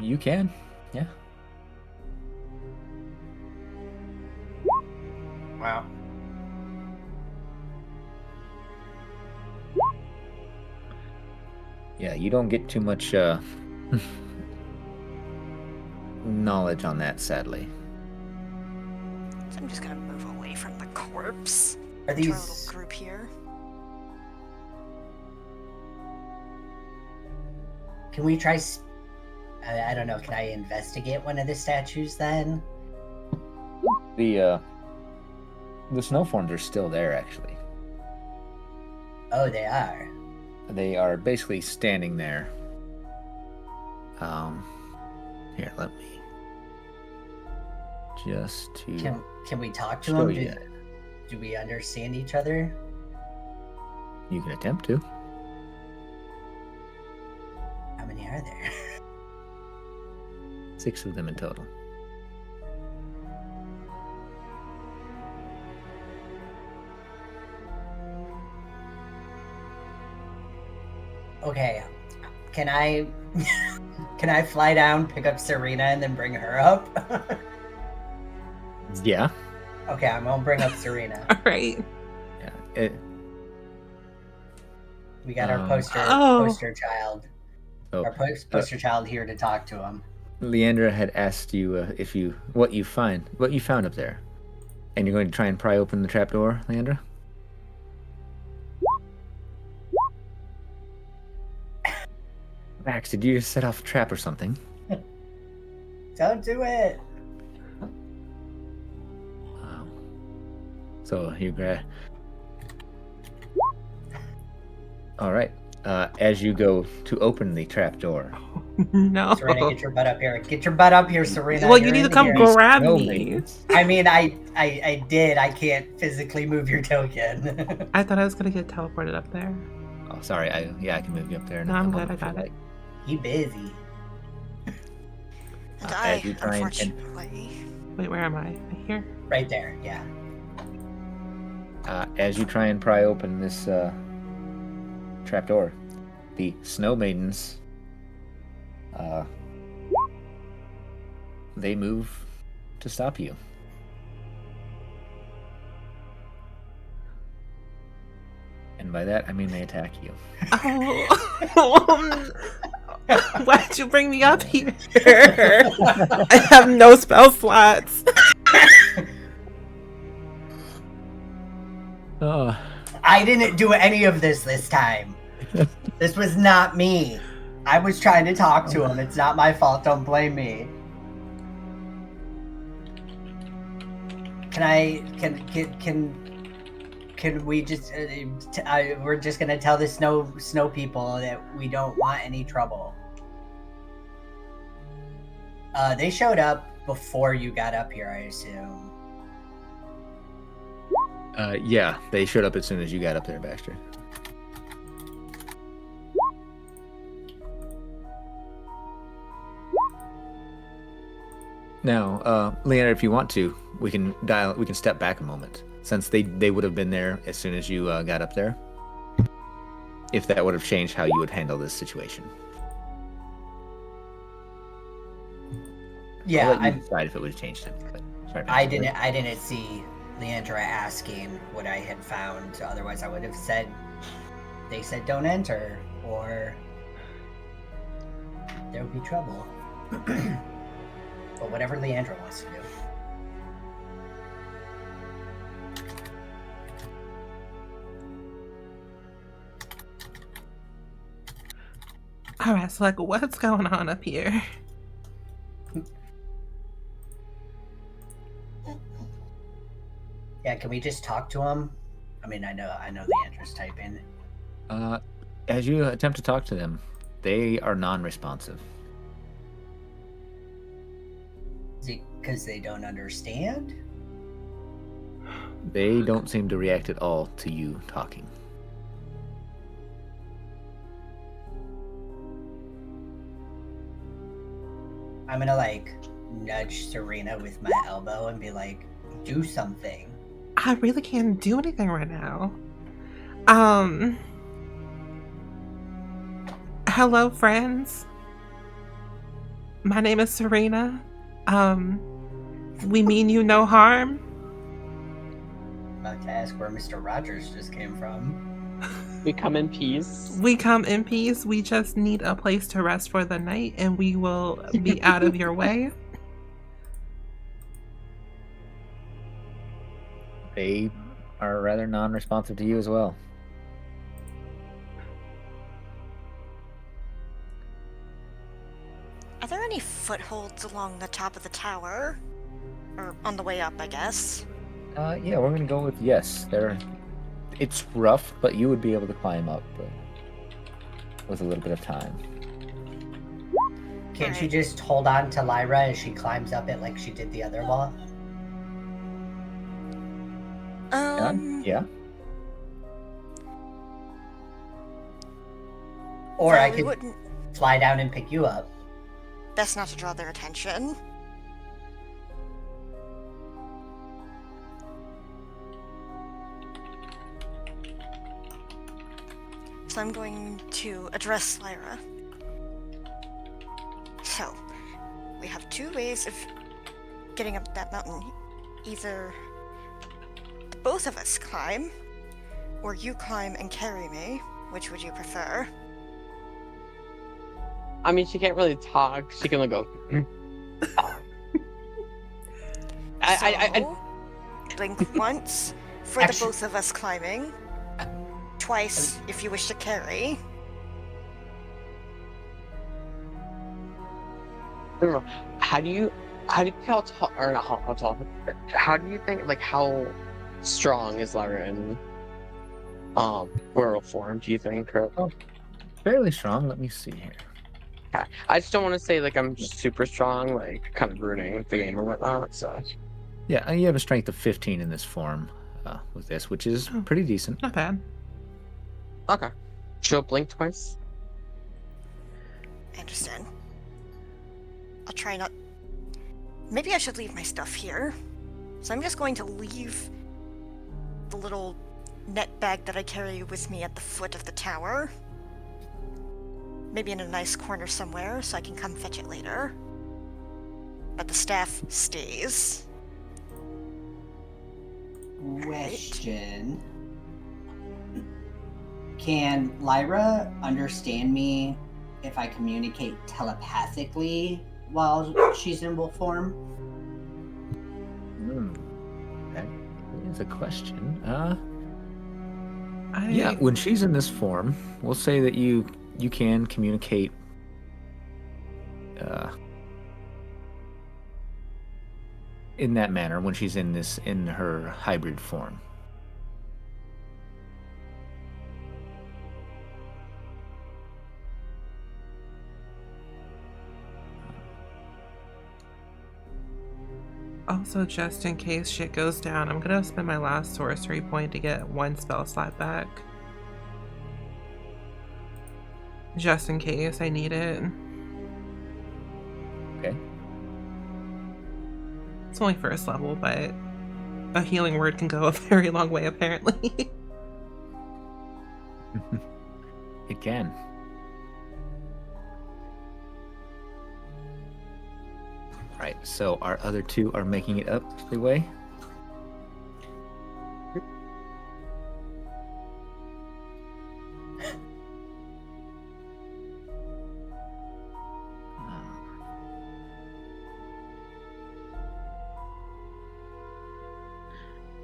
You can, yeah. Wow. Yeah, you don't get too much knowledge on that, sadly. So I'm just gonna move away from the corpse. Are To our little these? group here. Can we try? I don't know. Can I investigate one of the statues then? The snow forms are still there, actually. Oh, they are. They are basically standing there. Here, let me just to Can we talk to show them? you. Do we understand each other? You can attempt to. How many are there? 6 of them in total. Okay. Can I can I fly down, pick up Serena, and then bring her up? Yeah. Okay, I'm gonna bring up Serena. All right. Yeah. We got our poster child. So, Our poster child here to talk to him. Leandra had asked you what you found up there, and you're going to try and pry open the trapdoor, Leandra. Max, did you set off a trap or something? Don't do it. Wow. So you grab. All right. As you go to open the trapdoor, No. Serena, get your butt up here. Get your butt up here, Serena. Well, you You're need to in come here. grab No, me. maidens. I mean, I did. I can't physically move your token. I thought I was gonna get teleported up there. Oh, sorry. I can move you up there. in No, a I'm good. moment I if you got it. like. He busy. And As you try and- unfortunately. Wait, where am I? Right here? Right there. Yeah. As you try and pry open this trapdoor, the snow maidens, they move to stop you. And by that, I mean they attack you. Oh. Why'd you bring me up here? I have no spell slots. Oh, I didn't do any of this time. This was not me. I was trying to talk to him. It's not my fault. Don't blame me. Can we just we're just gonna tell the snow people that we don't want any trouble. They showed up before you got up here, I assume. yeah, they showed up as soon as you got up there, Baxter. Now, Leonard, if you want to, we can step back a moment, since they would have been there as soon as you got up there. If that would have changed how you would handle this situation. Yeah, I'll let you decide if it would have changed it. But sorry, I Baxter. didn't see Leandra asking what I had found. Otherwise, I would have said they said don't enter, or there would be trouble. But whatever Leandra wants to do. All right, so like, what's going on up here? Yeah, can we just talk to him? I mean, I know Leandra's typing. As you attempt to talk to them, they are non-responsive. Is it because they don't understand? They don't seem to react at all to you talking. I'm gonna like nudge Serena with my elbow and be like, do something. I really can't do anything right now. Hello, friends. My name is Serena. We mean you no harm. about to ask where Mr. Rogers just came from. We come in peace. We come in peace. We just need a place to rest for the night, and we will be out of your way. They are rather non-responsive to you as well. Are there any footholds along the top of the tower? Or on the way up, I guess? Yeah, we're gonna go with yes. It's rough, but you would be able to climb up with a little bit of time. Can't you just hold on to Lyra as she climbs up it like she did the other wall? Yeah. Or well, I we could wouldn't. fly down and pick you up. Best not to draw their attention. So I'm going to address Lyra. So, we have two ways of getting up that mountain. Either the both of us climb, or you climb and carry me. Which would you prefer? I mean, she can't really talk. She can only go. So, blink once for the Actually- both of us climbing. Twice if you wish to carry. I don't know. How do you think how tall, or not how tall, how do you think, like, how strong is Lyra in werewolf form, do you think? Or, Fairly strong. Let me see here. I just don't want to say, like, I'm super strong, like, kind of ruining the game or whatnot, so. Yeah, you have a strength of 15 in this form with this, which is pretty decent. Not bad. Okay. She'll blink twice. I understand. I'll try not. Maybe I should leave my stuff here. So I'm just going to leave the little net bag that I carry with me at the foot of the tower. Maybe in a nice corner somewhere so I can come fetch it later. But the staff stays. Question. Can Lyra understand me if I communicate telepathically while she's in wolf form? That is a question. I Yeah, when she's in this form, we'll say that you can communicate in that manner when she's in her hybrid form. Also, just in case shit goes down, I'm gonna spend my last sorcery point to get one spell slot back. Just in case I need it. Okay. It's only first level, but a healing word can go a very long way, apparently. It can. Right, so our other two are making it up the way.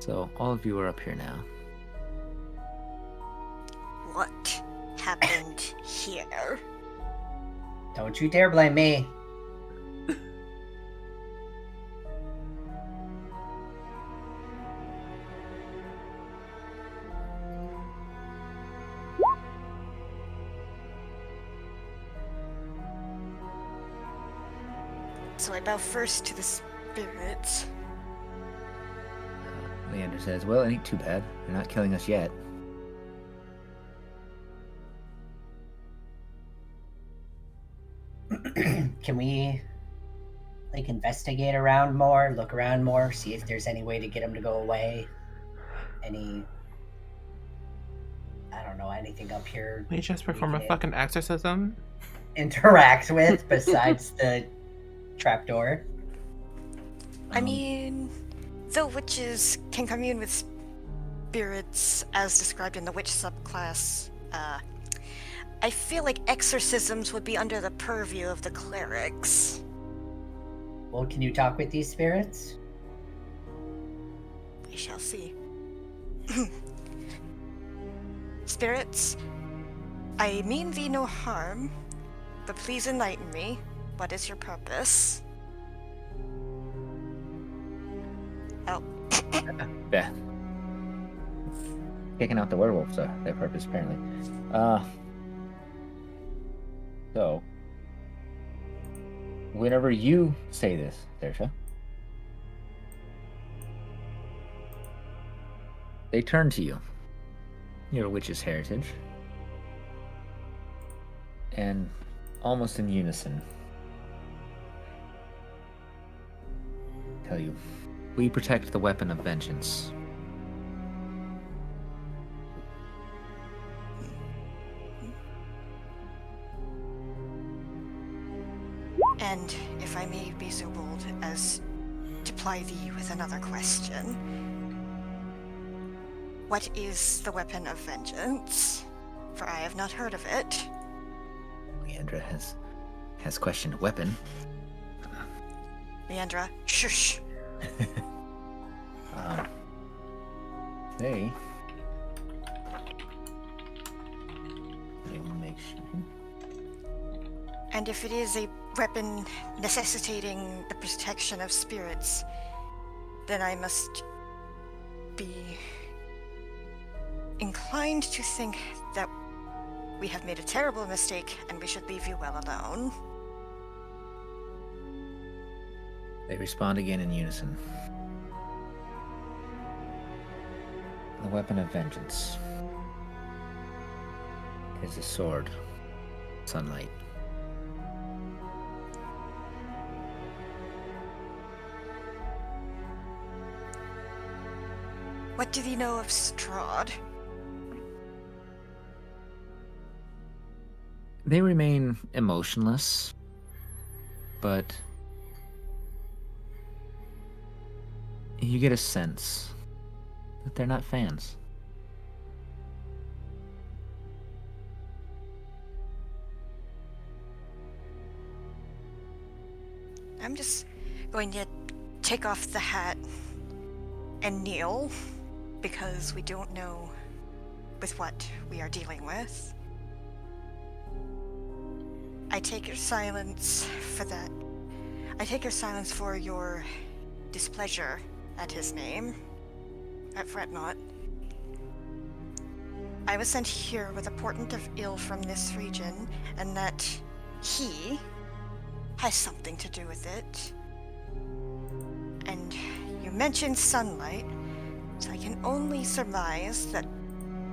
So all of you are up here now. What happened here? Don't you dare blame me. So I bow first to the spirits. Leander says, well, it ain't too bad. They're not killing us yet. Can we, like, investigate around more, look around more, see if there's any way to get them to go away? Any, I don't know, anything up here We just perform a can fucking exorcism. interact with besides the trapdoor? I mean, though witches can commune with spirits as described in the witch subclass, I feel like exorcisms would be under the purview of the clerics. Well, can you talk with these spirits? We shall see. Spirits, I mean thee no harm, but please enlighten me. What is your purpose? Oh. Yeah. Kicking out the werewolves, their purpose, apparently. So, whenever you say this, Sersha, they turn to you, your witch's heritage, and almost in unison tell you, we protect the weapon of vengeance. And if I may be so bold as to ply thee with another question, what is the weapon of vengeance? For I have not heard of it. Leandra has questioned weapon. Leandra, shush. They will make sure. And if it is a weapon necessitating the protection of spirits, then I must be inclined to think that we have made a terrible mistake and we should leave you well alone. They respond again in unison. The weapon of vengeance is a sword, sunlight. What do thee know of Strahd? They remain emotionless, but you get a sense that they're not fans. I'm just going to take off the hat and kneel, because we don't know with what we are dealing with. I take your silence for that. I take your silence for your displeasure at his name. Fret not. I was sent here with a portent of ill from this region, and that he has something to do with it. And you mentioned sunlight, so I can only surmise that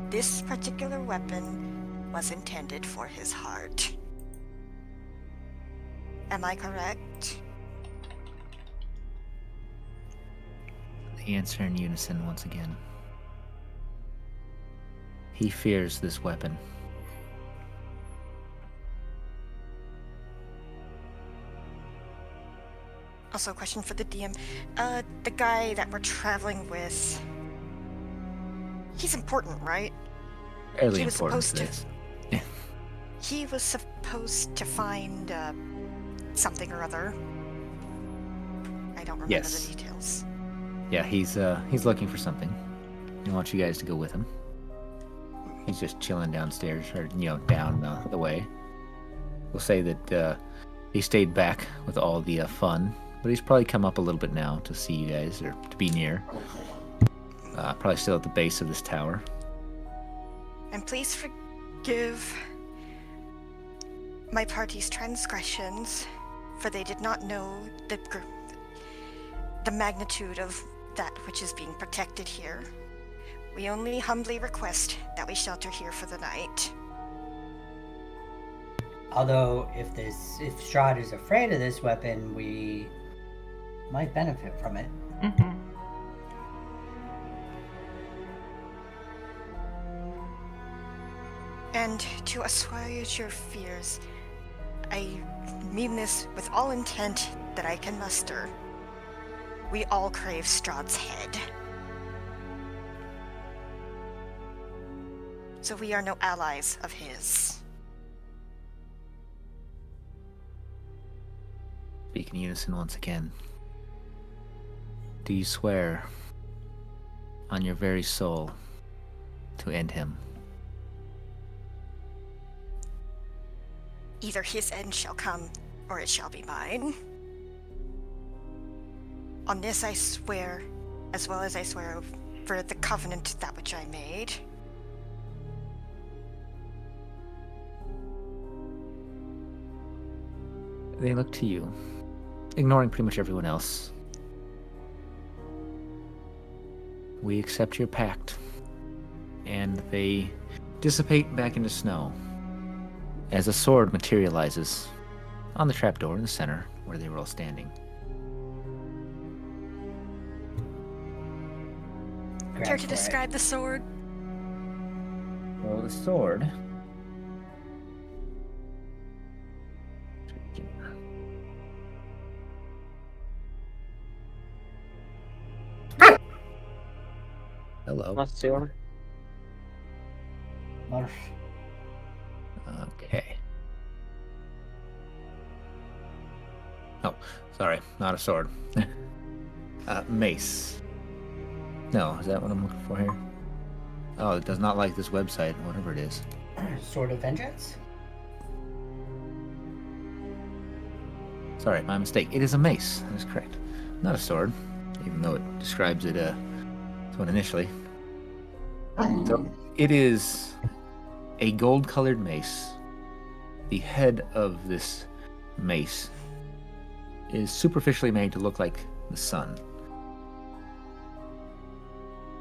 this particular weapon was intended for his heart. Am I correct? They answer in unison once again. He fears this weapon. Also, a question for the DM. The guy that we're traveling with, he's important, right? Fairly He was important supposed to to- this. Yeah. He was supposed to find something or other. I don't remember Yes. the details. Yeah, he's looking for something. He wants you guys to go with him. He's just chilling downstairs, or down the way. We'll say that he stayed back with all the fun, but he's probably come up a little bit now to see you guys, or to be near. Probably still at the base of this tower. And please forgive my party's transgressions, for they did not know the magnitude of that which is being protected here. We only humbly request that we shelter here for the night. Although, if Strahd is afraid of this weapon, we might benefit from it. Mm-hmm. And to assuage your fears, I mean this with all intent that I can muster. We all crave Strahd's head. So we are no allies of his. Speak in unison once again. Do you swear on your very soul to end him? Either his end shall come, or it shall be mine. On this I swear, as well as I swear for the covenant that which I made. They look to you, ignoring pretty much everyone else. We accept your pact, and they dissipate back into snow as a sword materializes on the trapdoor in the center where they were all standing. Care to describe the sword? Well, the sword. Hello. Let's see her. Marf. Okay. Oh, sorry, not a sword. Mace. No, is that what I'm looking for here? Oh, it does not like this website, whatever it is. Sword of Vengeance? Sorry, my mistake. It is a mace. That is correct. Not a sword, even though it describes it as one initially. So it is a gold-colored mace. The head of this mace is superficially made to look like the sun.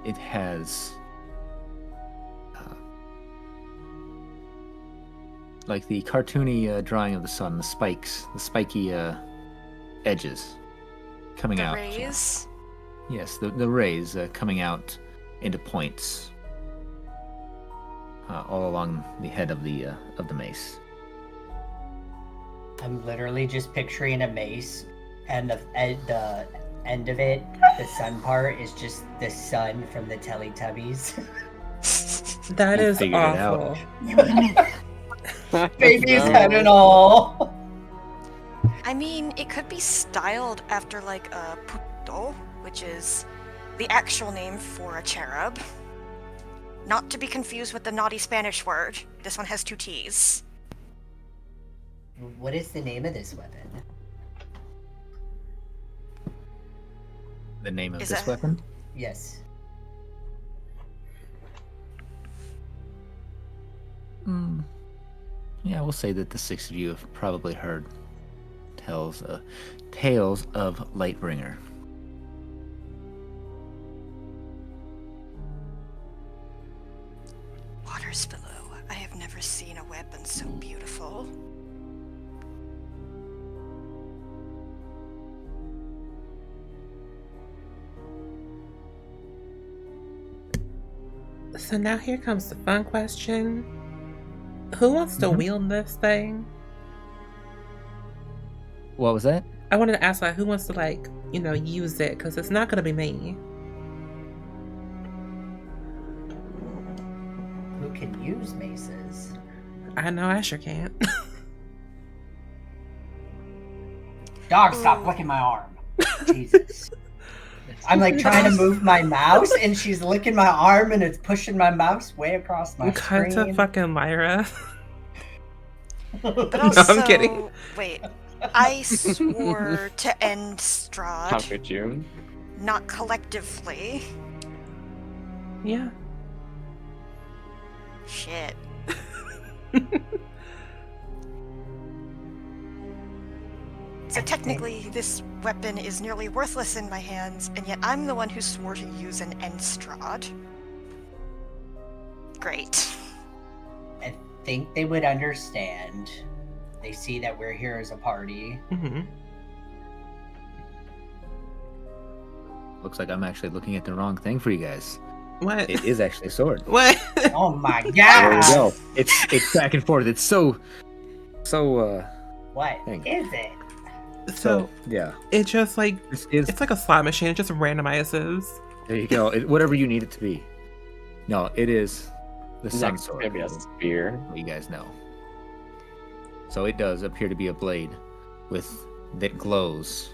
It has like the cartoony drawing of the sun, the spikes, the spiky edges coming out. Rays? Yes, the rays coming out into points all along the head of the mace. I'm literally just picturing a mace, and the end of it, the sun part, is just the sun from the Teletubbies. That You is figured it out. awful. Baby's head and all. I mean, it could be styled after like a puto, which is the actual name for a cherub. Not to be confused with the naughty Spanish word. This one has 2 T's. What is the name of this weapon? The name of Is this that- weapon? Yes. Yeah, we'll say that the 6 of you have probably heard tales of Lightbringer. Waters below. I have never seen a weapon so beautiful. So now here comes the fun question. Who wants to wield this thing? What was that? I wanted to ask, like, who wants to, like, use it? Because it's not going to be me. Who can use maces? I know I sure can't. Dog, stop licking my arm. Jesus. I'm like trying to move my mouse, and she's licking my arm, and it's pushing my mouse way across my Cut screen. to fucking Lyra. But No, also, I'm kidding. Wait, I swore to end How Strahd, could you? not collectively. Yeah. Shit. So technically, this weapon is nearly worthless in my hands, and yet I'm the one who swore to use an end Strahd. Great. I think they would understand. They see that we're here as a party. Mm-hmm. Looks like I'm actually looking at the wrong thing for you guys. What? It is actually a sword. What? Oh my There god! we go. It's back and forth. It's so What Thank is it? So yeah. it just like This is it's like a slot machine. It just randomizes. there you go. Whatever you need it to be. No, it is the sun Next, sword. maybe a spear. You guys know. So it does appear to be a blade that glows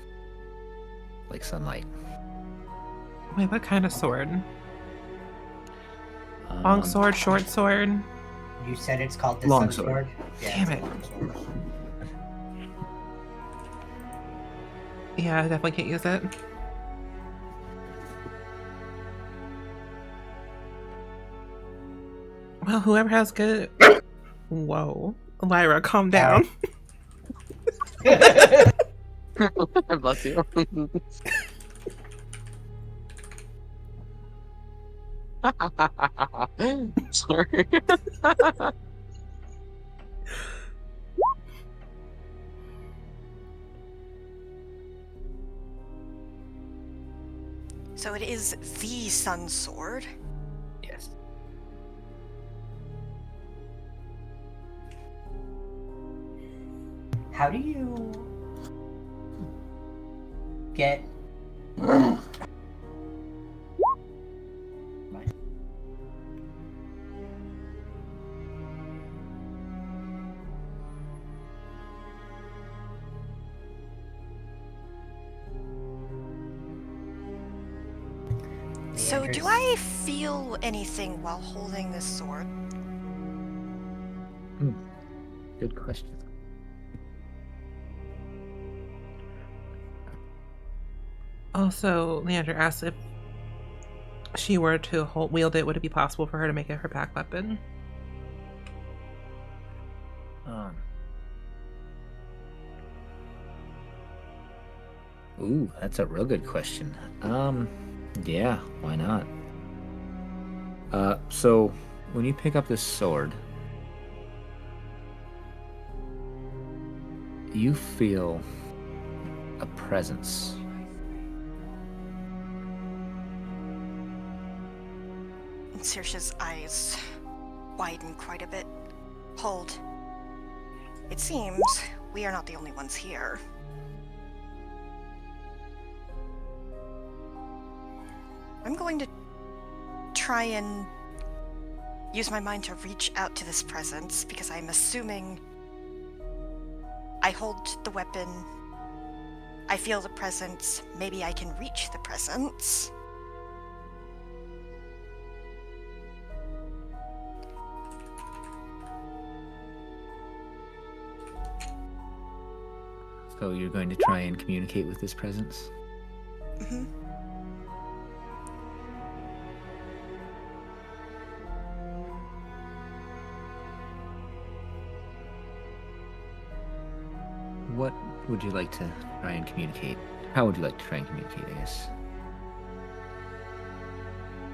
like sunlight. Wait, what kind of sword? Long sword, short sword? You said it's called the Long Sun sword. Sword? Damn it's a it. long sword. Yeah, I definitely can't use it. Well, whoever has good... Whoa. Lyra, calm down. Bless you. Sorry. So it is the Sun Sword. Yes. How do you get So do I feel anything while holding this sword? Good question. Also, Leander asked if she were to wield it, would it be possible for her to make it her pack weapon? Ooh, that's a real good question. Yeah, why not? So when you pick up this sword, you feel a presence. Saoirse's eyes widen quite a bit. Hold. It seems we are not the only ones here. I'm going to try and use my mind to reach out to this presence, because I'm assuming I hold the weapon, I feel the presence, maybe I can reach the presence. So you're going to try and communicate with this presence? Mm-hmm. What would you like to try and communicate? How would you like to try and communicate, I guess?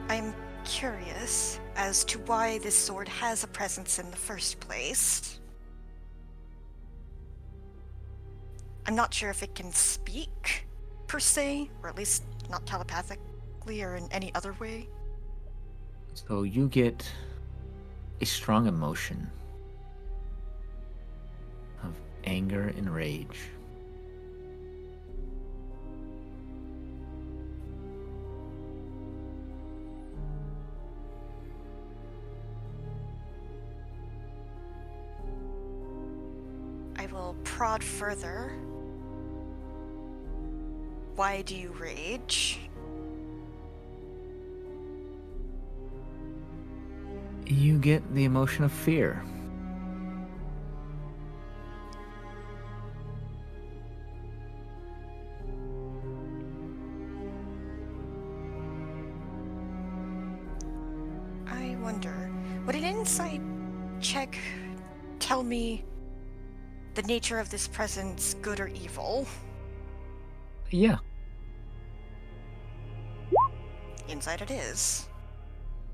I'm curious as to why this sword has a presence in the first place. I'm not sure if it can speak, per se, or at least not telepathically or in any other way. So you get a strong emotion of anger and rage. I will prod further. Why do you rage? You get the emotion of fear. I wonder, would an insight check tell me the nature of this presence, good or evil? Yeah. Insight it is.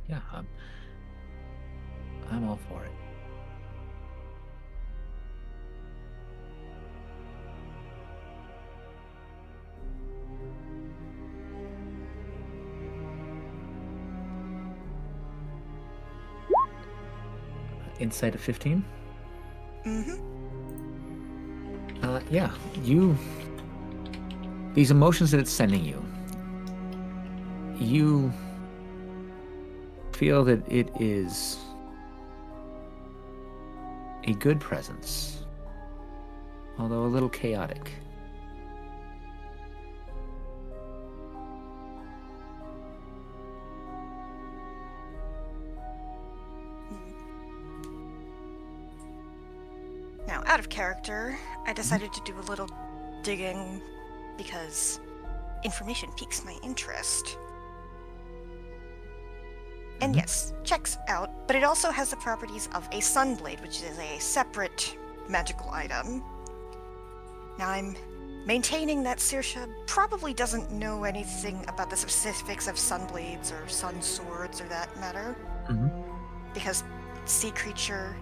Yeah, I'm all for it. Insight of 15? Mm-hmm. Yeah, these emotions that it's sending you, you feel that it is a good presence, although a little chaotic. Now, out of character, I decided to do a little digging because information piques my interest. And yes, checks out, but it also has the properties of a sunblade, which is a separate magical item. Now, I'm maintaining that Saoirse probably doesn't know anything about the specifics of sunblades or sun swords or that matter. Because sea creature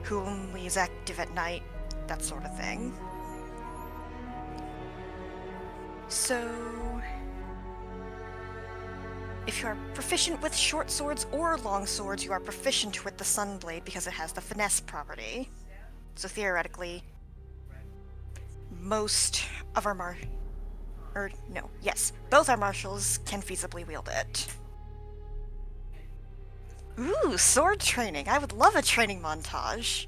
who only is active at night, that sort of thing. So, if you are proficient with short swords or long swords, you are proficient with the sunblade because it has the finesse property. So theoretically, most of our both our marshals can feasibly wield it. Ooh, sword training. I would love a training montage.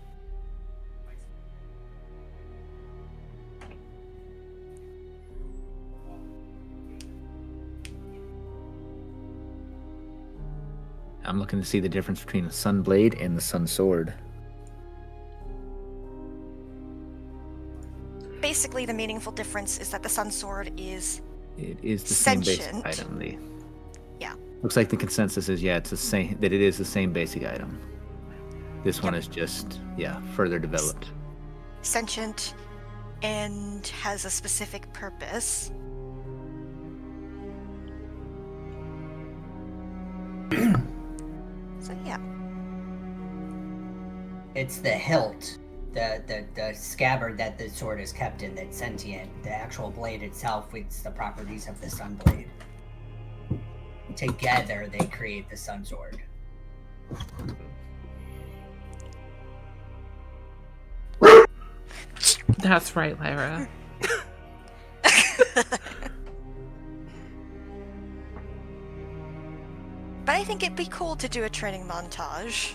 I'm looking to see the difference between the sun blade and the sun sword. Basically, the meaningful difference is that the sun sword is It is the same basic sentient. item. Yeah. Looks like the consensus is it's the same. That it is the same basic item. This one is just further developed. Sentient and has a specific purpose. So yeah. It's the hilt, the scabbard that the sword is kept in that's sentient. The actual blade itself, it's the properties of the sun blade. Together, they create the sun sword. That's right, Lyra. But I think it'd be cool to do a training montage.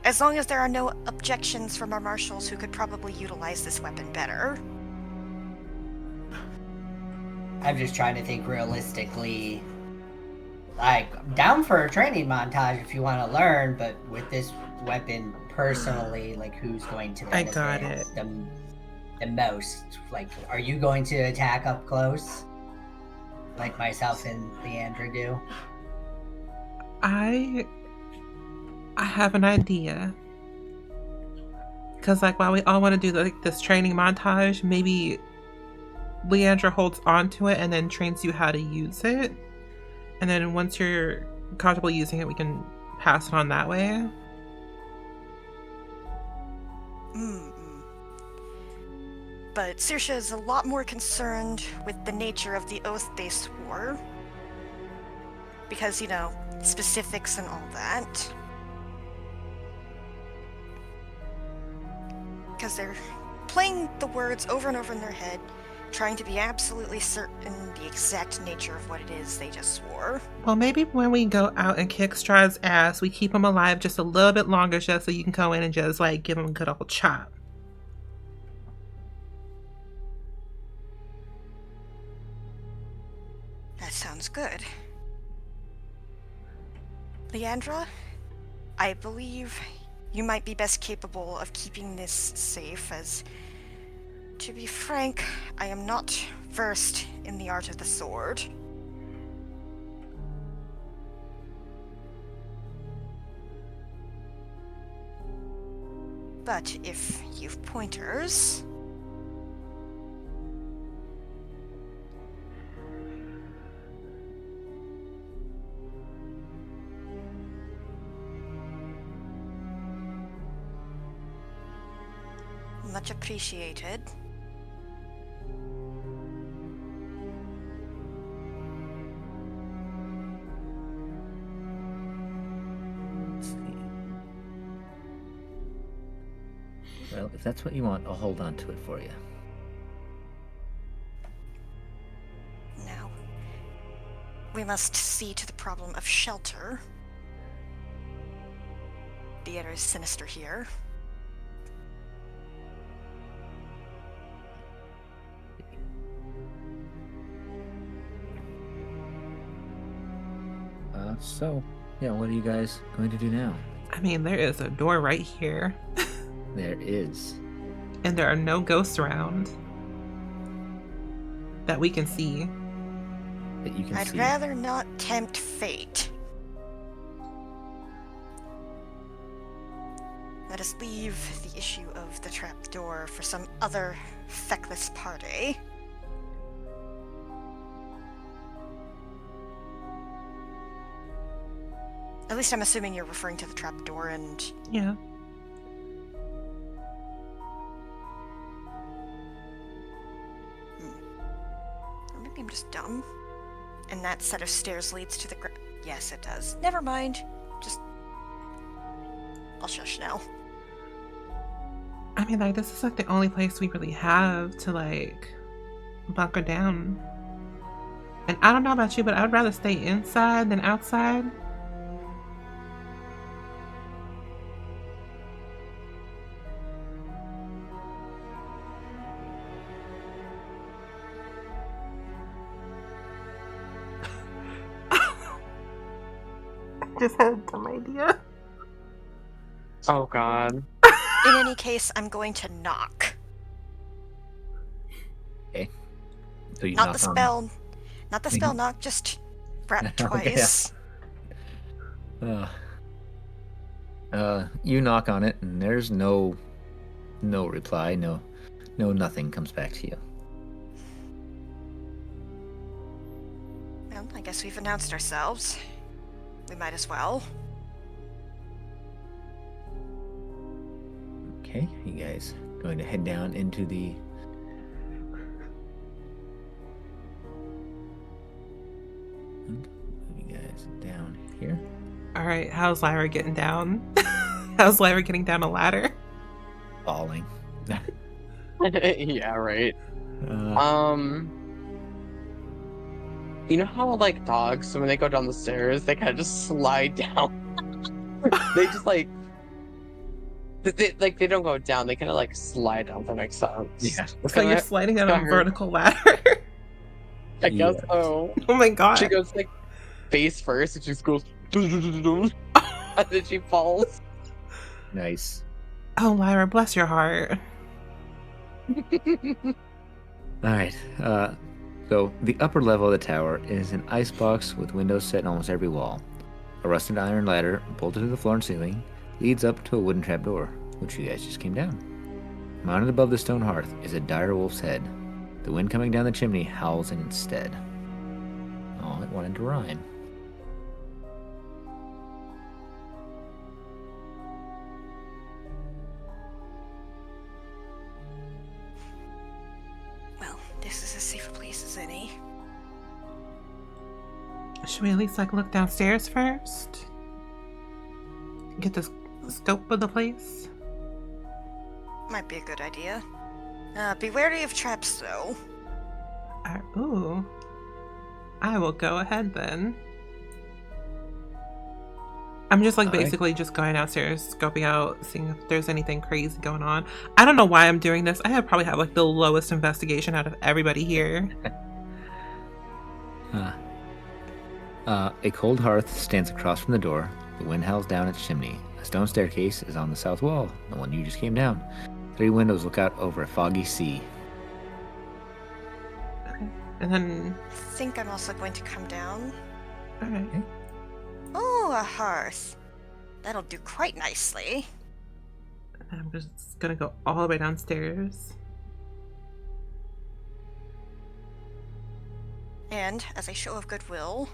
As long as there are no objections from our marshals who could probably utilize this weapon better. I'm just trying to think realistically. Like, I'm down for a training montage if you want to learn, but with this weapon personally, like, who's going to benefit I got it. the most? Like, are you going to attack up close? Like myself and Leandra do? I have an idea. Because, like, while we all want to do, like, this training montage, maybe Leandra holds on to it and then trains you how to use it. And then once you're comfortable using it, we can pass it on that way. But Saoirse is a lot more concerned with the nature of the oath they swore. Because, specifics and all that. Because they're playing the words over and over in their head, trying to be absolutely certain the exact nature of what it is they just swore. Well, maybe when we go out and kick Strahd's ass, we keep him alive just a little bit longer just so you can go in and just, like, give him a good old chop. That sounds good. Leandra, I believe you might be best capable of keeping this safe, as, to be frank, I am not versed in the art of the sword. But if you've pointers... Much appreciated. Let's see. Well, if that's what you want, I'll hold on to it for you. Now, we must see to the problem of shelter. The air is sinister here. So, yeah, what are you guys going to do now? I mean, there is a door right here, There is. and there are no ghosts around that we can see. That you can I'd see. rather not tempt fate. Let us leave the issue of the trapdoor for some other feckless party. At least I'm assuming you're referring to the trapdoor and... Yeah. Or maybe I'm just dumb. And that set of stairs leads to the Yes, it does. Never mind. Just... I'll shush now. I mean, like, this is like the only place we really have to, like, bunker down. And I don't know about you, but I'd rather stay inside than outside. Just had a dumb idea. Oh god. In any case, I'm going to knock. Okay. So you Not knock the on- spell. Not the spell knock, just rap Okay, twice. You knock on it, and there's no reply. No, nothing comes back to you. Well, I guess we've announced ourselves. We might as well. Okay, you guys going to head down into the... You guys down here. All right, how's Lyra getting down? How's Lyra getting down a ladder? Falling. Yeah, right. You know how like dogs, when they go down the stairs, they kind of just slide down. They just like they don't go down. They kind of like slide down. If that makes sense. Yeah. So you're sliding down a Sorry. vertical ladder. I guess Yeah. so. Oh my god. She goes like face first, and she just goes, and then she falls. Nice. Oh, Lyra, bless your heart. All right. So the upper level of the tower is an icebox with windows set in almost every wall. A rusted iron ladder bolted to the floor and ceiling leads up to a wooden trapdoor, which you guys just came down. Mounted above the stone hearth is a dire wolf's head. The wind coming down the chimney howls in its stead. Oh, it wanted to rhyme. Well, this is as safe a place as any. Should we at least like look downstairs first? Get the scope of the place? Might be a good idea. Be wary of traps, though. Ooh. I will go ahead then. I'm just like Alright. basically just going downstairs, scoping out, seeing if there's anything crazy going on. I don't know why I'm doing this. Probably have like the lowest investigation out of everybody here. A cold hearth stands across from the door. The wind howls down its chimney. A stone staircase is on the south wall, the one you just came down. 3 windows look out over a foggy sea. Okay. And then, I think I'm also going to come down. alright. Oh, a hearth. That'll do quite nicely. And I'm just gonna go all the way downstairs. And, as a show of goodwill,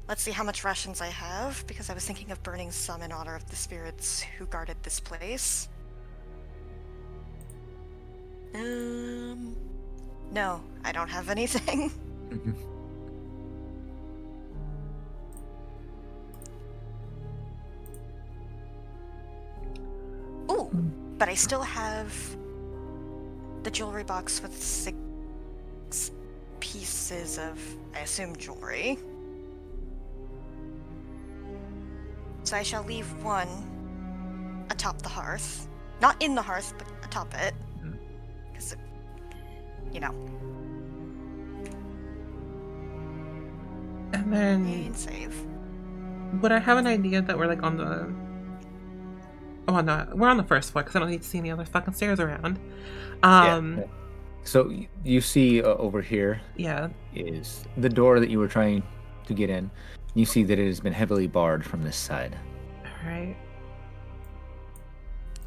let's see how much rations I have, because I was thinking of burning some in honor of the spirits who guarded this place. No, I don't have anything. Ooh, but I still have the jewelry box with 6 pieces of, I assume, jewelry. So I shall leave one atop the hearth. Not in the hearth, but atop it. Mhm. Because, you know, And then and save. would I have an idea that we're like on the... Oh, no, we're on the first floor because I don't need to see any other fucking stairs around. Yeah. So you see over here Yeah. is the door that you were trying to get in. You see that it has been heavily barred from this side. All right.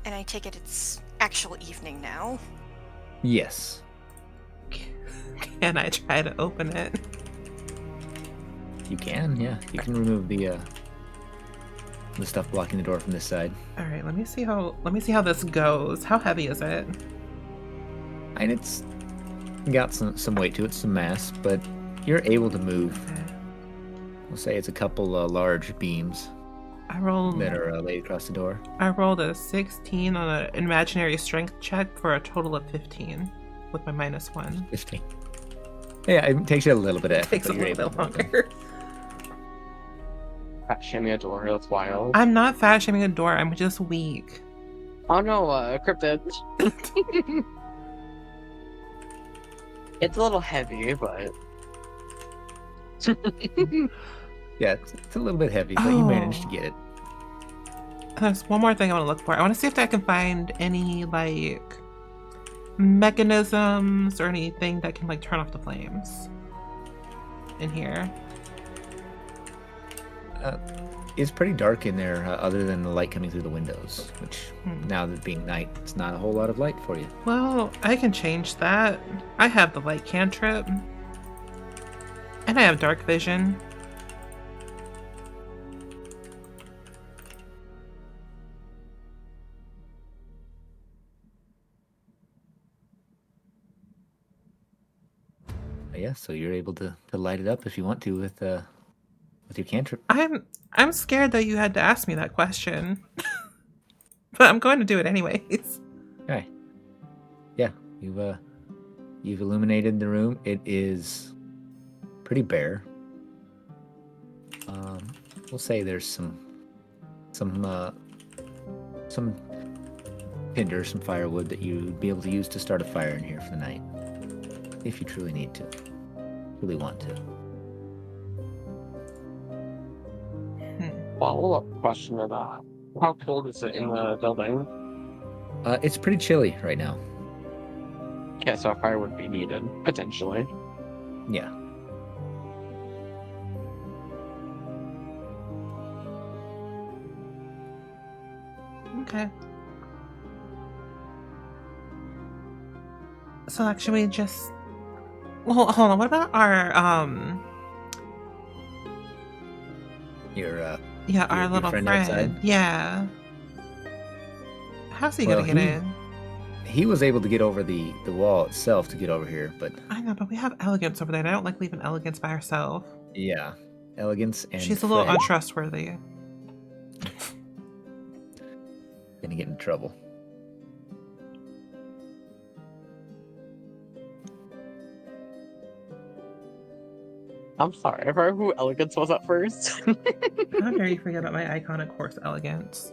And I take it it's actual evening now. Yes. Can I try to open it? You can, yeah. You can remove the stuff blocking the door from this side. All right. Let me see how this goes. How heavy is it? And it's got some weight to it, some mass, but you're able to move. Okay. We'll say it's a couple large beams I rolled that are laid across the door. I rolled a 16 on an imaginary strength check for a total of 15 with my -1. 15. Yeah, it takes you a little bit of effort, Takes a but you're little able bit to move them. longer. Fat shaming a door, that's wild. I'm not fat shaming a door. I'm just weak. Oh no, cryptid. It's a little heavy, but Yeah, it's a little bit heavy, but you managed to get it. There's one more thing I want to look for. I want to see if I can find any like mechanisms or anything that can like turn off the flames in here. It's pretty dark in there, other than the light coming through the windows, which now that being night, it's not a whole lot of light for you. Well, I can change that. I have the light cantrip. And I have dark vision. Yeah, so you're able to light it up if you want to with your cantrip. I'm scared that you had to ask me that question. But I'm going to do it anyways. Okay. Yeah, you've illuminated the room. It is pretty bare. We'll say there's some tinder, some firewood that you'd be able to use to start a fire in here for the night, if you truly need to, really want to. follow-up question to that. How cold is it in the building? It's pretty chilly right now. Okay, so a fire would be needed, potentially. Yeah. Okay. So actually just... Well, hold on. What about our, Your yeah, our your little friend friend? outside? Yeah. How's he Well, gonna get in? he was able to get over the wall itself to get over here, but I know, but we have Elegance over there, and I don't like leaving Elegance by herself. yeah, Elegance and She's a little Fred untrustworthy. gonna get in trouble. I'm sorry, I forgot who Elegance was at first. How dare you forget about my iconic horse Elegance?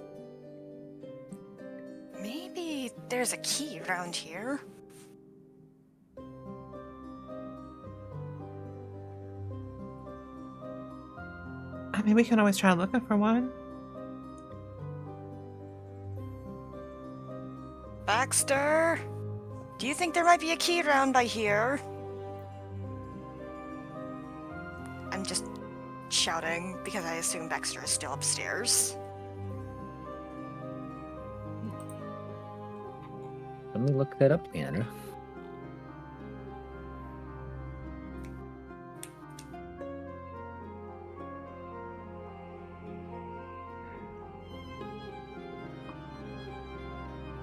Maybe there's a key around here. I mean, we can always try looking for one. Baxter, do you think there might be a key around by here? I'm just shouting because I assume Baxter is still upstairs. Let me look that up, Leandra.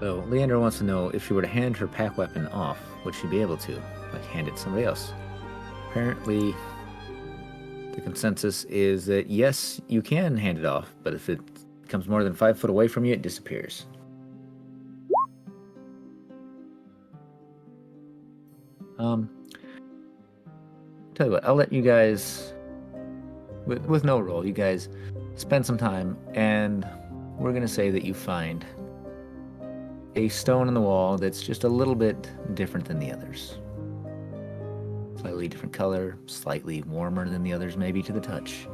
So, Leandra wants to know if she were to hand her pack weapon off, would she be able to? Like, hand it to somebody else? Apparently, the consensus is that yes, you can hand it off, but if it comes more than 5 foot away from you, it disappears. Tell you what, I'll let you guys, with no roll, you guys spend some time, and we're going to say that you find a stone on the wall that's just a little bit different than the others. Slightly different color, slightly warmer than the others, maybe to the touch.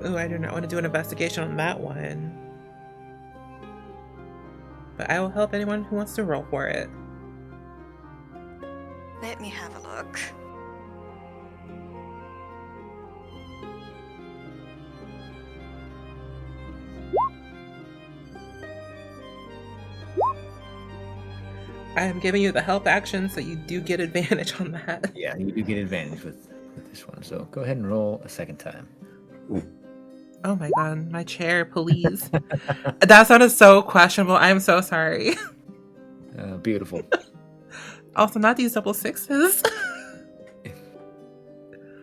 Ooh, I do not want to do an investigation on that one. But I will help anyone who wants to roll for it. Let me have a look. I am giving you the help action, so you do get advantage on that. Yeah, you do get advantage with this one. So go ahead and roll a second time. Oh my god, my chair, please. That sounded so questionable. I'm so sorry. Beautiful. Also, not these double sixes.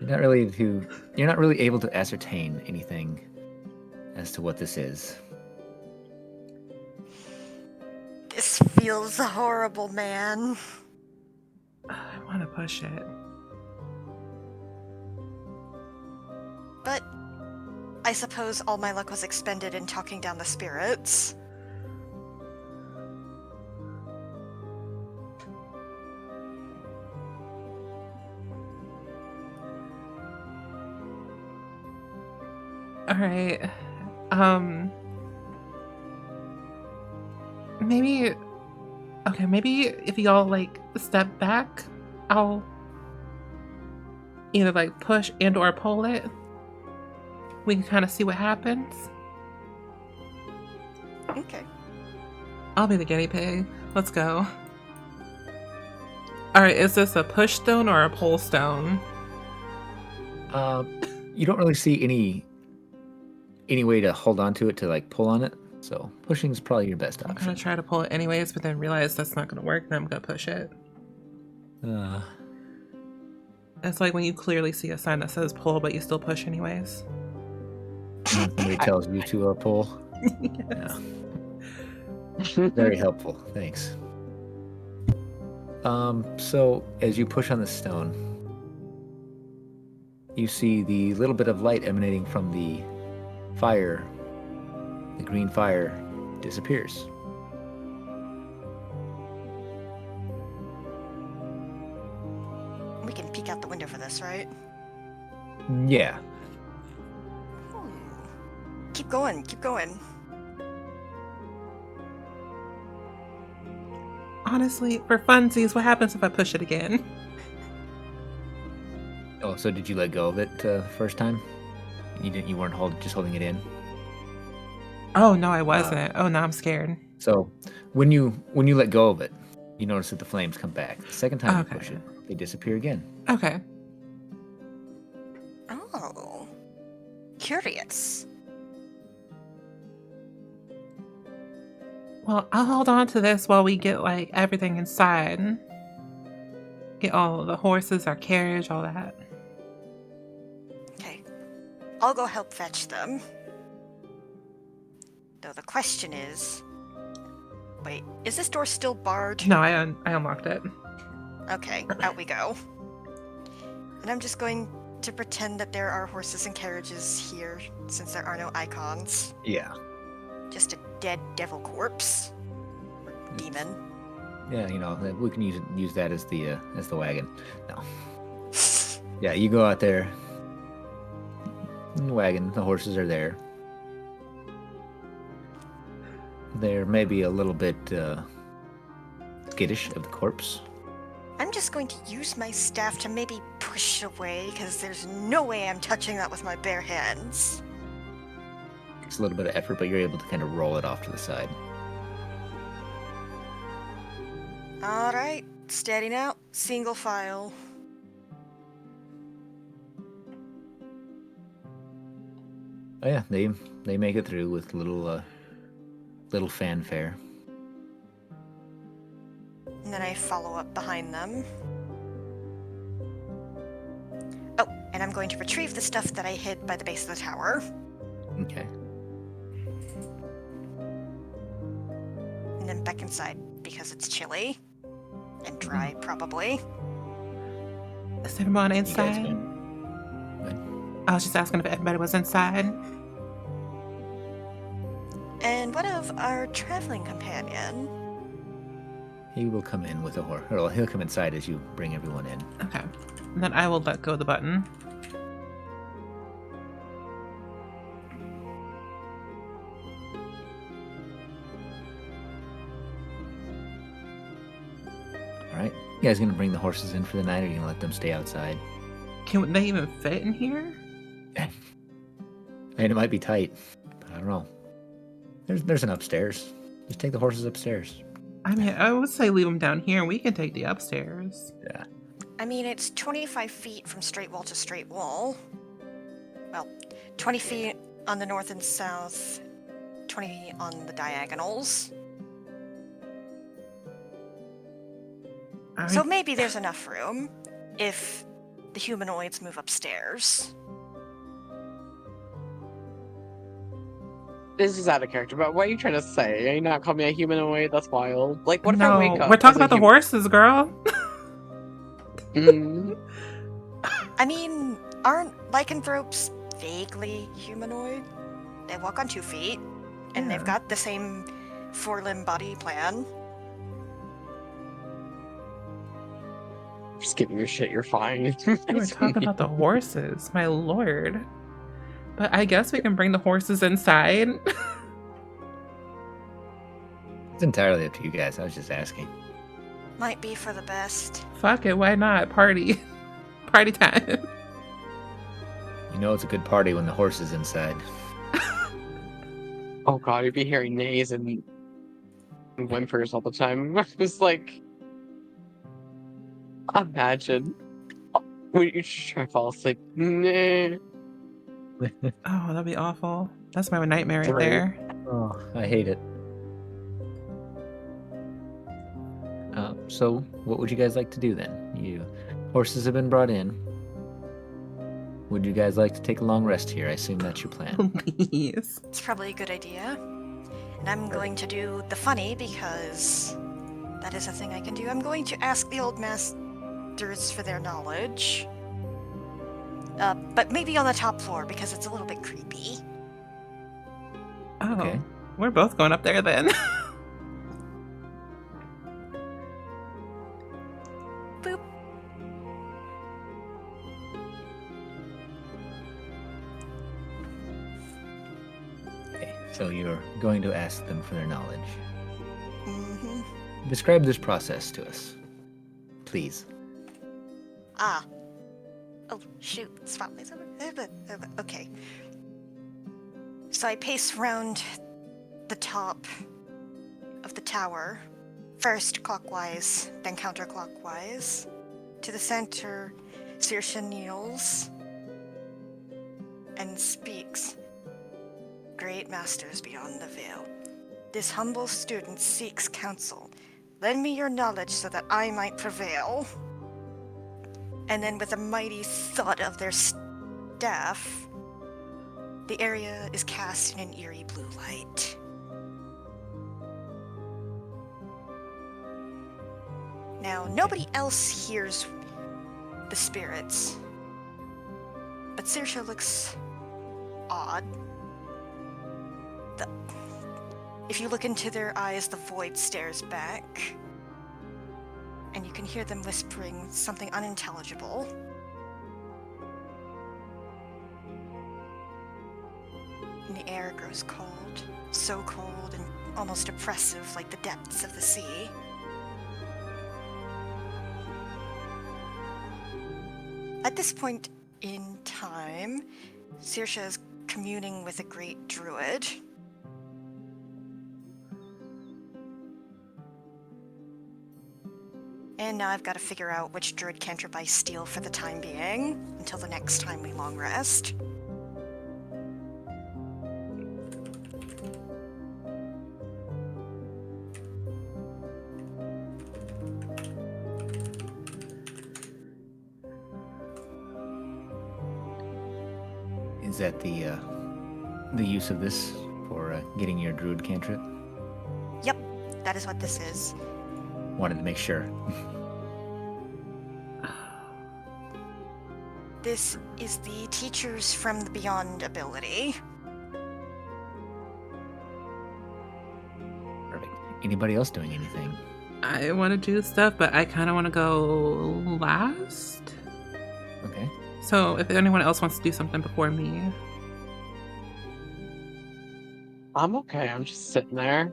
You're not really able to ascertain anything as to what this is. This feels horrible, man. I want to push it. But I suppose all my luck was expended in talking down the spirits. All right. Maybe if y'all like step back, I'll either like push and or pull it. We can kind of see what happens. Okay. I'll be the guinea pig. Let's go. All right, is this a push stone or a pull stone? You don't really see any way to hold on to it to like pull on it. So pushing is probably your best I'm option. gonna try to pull it anyways, but then realize that's not gonna work, and I'm gonna push it. It's like when you clearly see a sign that says pull, but you still push anyways. Somebody tells you to pull. Yes. Yeah. Very helpful. Thanks. So as you push on the stone, you see the little bit of light emanating from the fire. The green fire disappears. We can peek out the window for this, right? Yeah. Keep going, keep going. Honestly, for funsies, what happens if I push it again? Oh, so did you let go of it first time? You weren't just holding it in? Oh no, I wasn't. Oh, now I'm scared. So when you let go of it, you notice that the flames come back. The second time Okay. you push it, they disappear again. Okay. Oh. Curious. Well, I'll hold on to this while we get like everything inside. Get all the horses, our carriage, all that. Okay. I'll go help fetch them. Though the question is... Wait, is this door still barred? No, I unlocked it. Okay, out we go. And I'm just going to pretend that there are horses and carriages here, since there are no icons. Yeah. Just a dead devil corpse. Or demon. Yeah, we can use that as the wagon. No. Yeah, you go out there. In the wagon, the horses are there. They're maybe a little bit skittish of the corpse. I'm just going to use my staff to maybe push it away, because there's no way I'm touching that with my bare hands. It's a little bit of effort, but you're able to kind of roll it off to the side. Alright, steady now. Single file. Oh yeah, they make it through with little fanfare. And then I follow up behind them. Oh, and I'm going to retrieve the stuff that I hid by the base of the tower. Okay. And then back inside, because it's chilly. And dry, probably. Is everyone guys inside? What? I was just asking if everybody was inside. And what of our traveling companion? He will come in with a horse. Or he'll come inside as you bring everyone in. Okay. And then I will let go of the button. All right. You guys gonna bring the horses in for the night, or are you gonna let them stay outside? Can they even fit in here? And it might be tight. But I don't know. There's an upstairs. Just take the horses upstairs. I mean, I would say leave them down here and we can take the upstairs. Yeah. I mean, it's 25 feet from straight wall to straight wall. Well, 20 feet on the north and south, 20 on the diagonals. So maybe there's enough room if the humanoids move upstairs. This is out of character, but what are you trying to say? Are you not calling me a humanoid? That's wild. Like, what if no, I wake up? we're talking as a about the horses, girl. Mm. I mean, aren't lycanthropes vaguely humanoid? They walk on 2 feet, and Yeah. they've got the same 4-limb body plan. Just give me your shit. You're fine. We're talking about the horses, my lord. But I guess we can bring the horses inside. It's entirely up to you guys. I was just asking. Might be for the best. Fuck it, why not? Party. Party time. You know it's a good party when the horse is inside. Oh god, you'd be hearing neighs and whimpers all the time. It's like, imagine. When you try to fall asleep. Nah. Oh, that'd be awful. That's my nightmare right Right. there. Oh, I hate it. So, what would you guys like to do then? Horses have been brought in. Would you guys like to take a long rest here? I assume that's your plan. Please. It's probably a good idea. And I'm going to do the funny because that is a thing I can do. I'm going to ask the old masters for their knowledge. But maybe on the top floor because it's a little bit creepy. Oh, Okay. we're both going up there then. Boop. Okay, so you're going to ask them for their knowledge. Mm-hmm. Describe this process to us, please. Ah. Oh, shoot. Spotlight's over. Okay. So I pace around the top of the tower. First clockwise, then counterclockwise. To the center, Saoirse kneels and speaks. Great masters beyond the veil. This humble student seeks counsel. Lend me your knowledge so that I might prevail. And then with a mighty thud of their staff, the area is cast in an eerie blue light. Now, nobody else hears the spirits, but Saoirse looks odd. If you look into their eyes, the void stares back, and you can hear them whispering something unintelligible. And the air grows cold, so cold and almost oppressive like the depths of the sea. At this point in time, Saoirse is communing with a great druid. And now I've got to figure out which druid cantrip I steal for the time being, until the next time we long rest. Is that the use of this for getting your druid cantrip? Yep, that is what this is. wanted to make sure. This is the Teachers from the Beyond ability. Perfect. Anybody else doing anything? I want to do stuff, but I kind of want to go last. Okay. So if anyone else wants to do something before me. I'm okay. I'm just sitting there.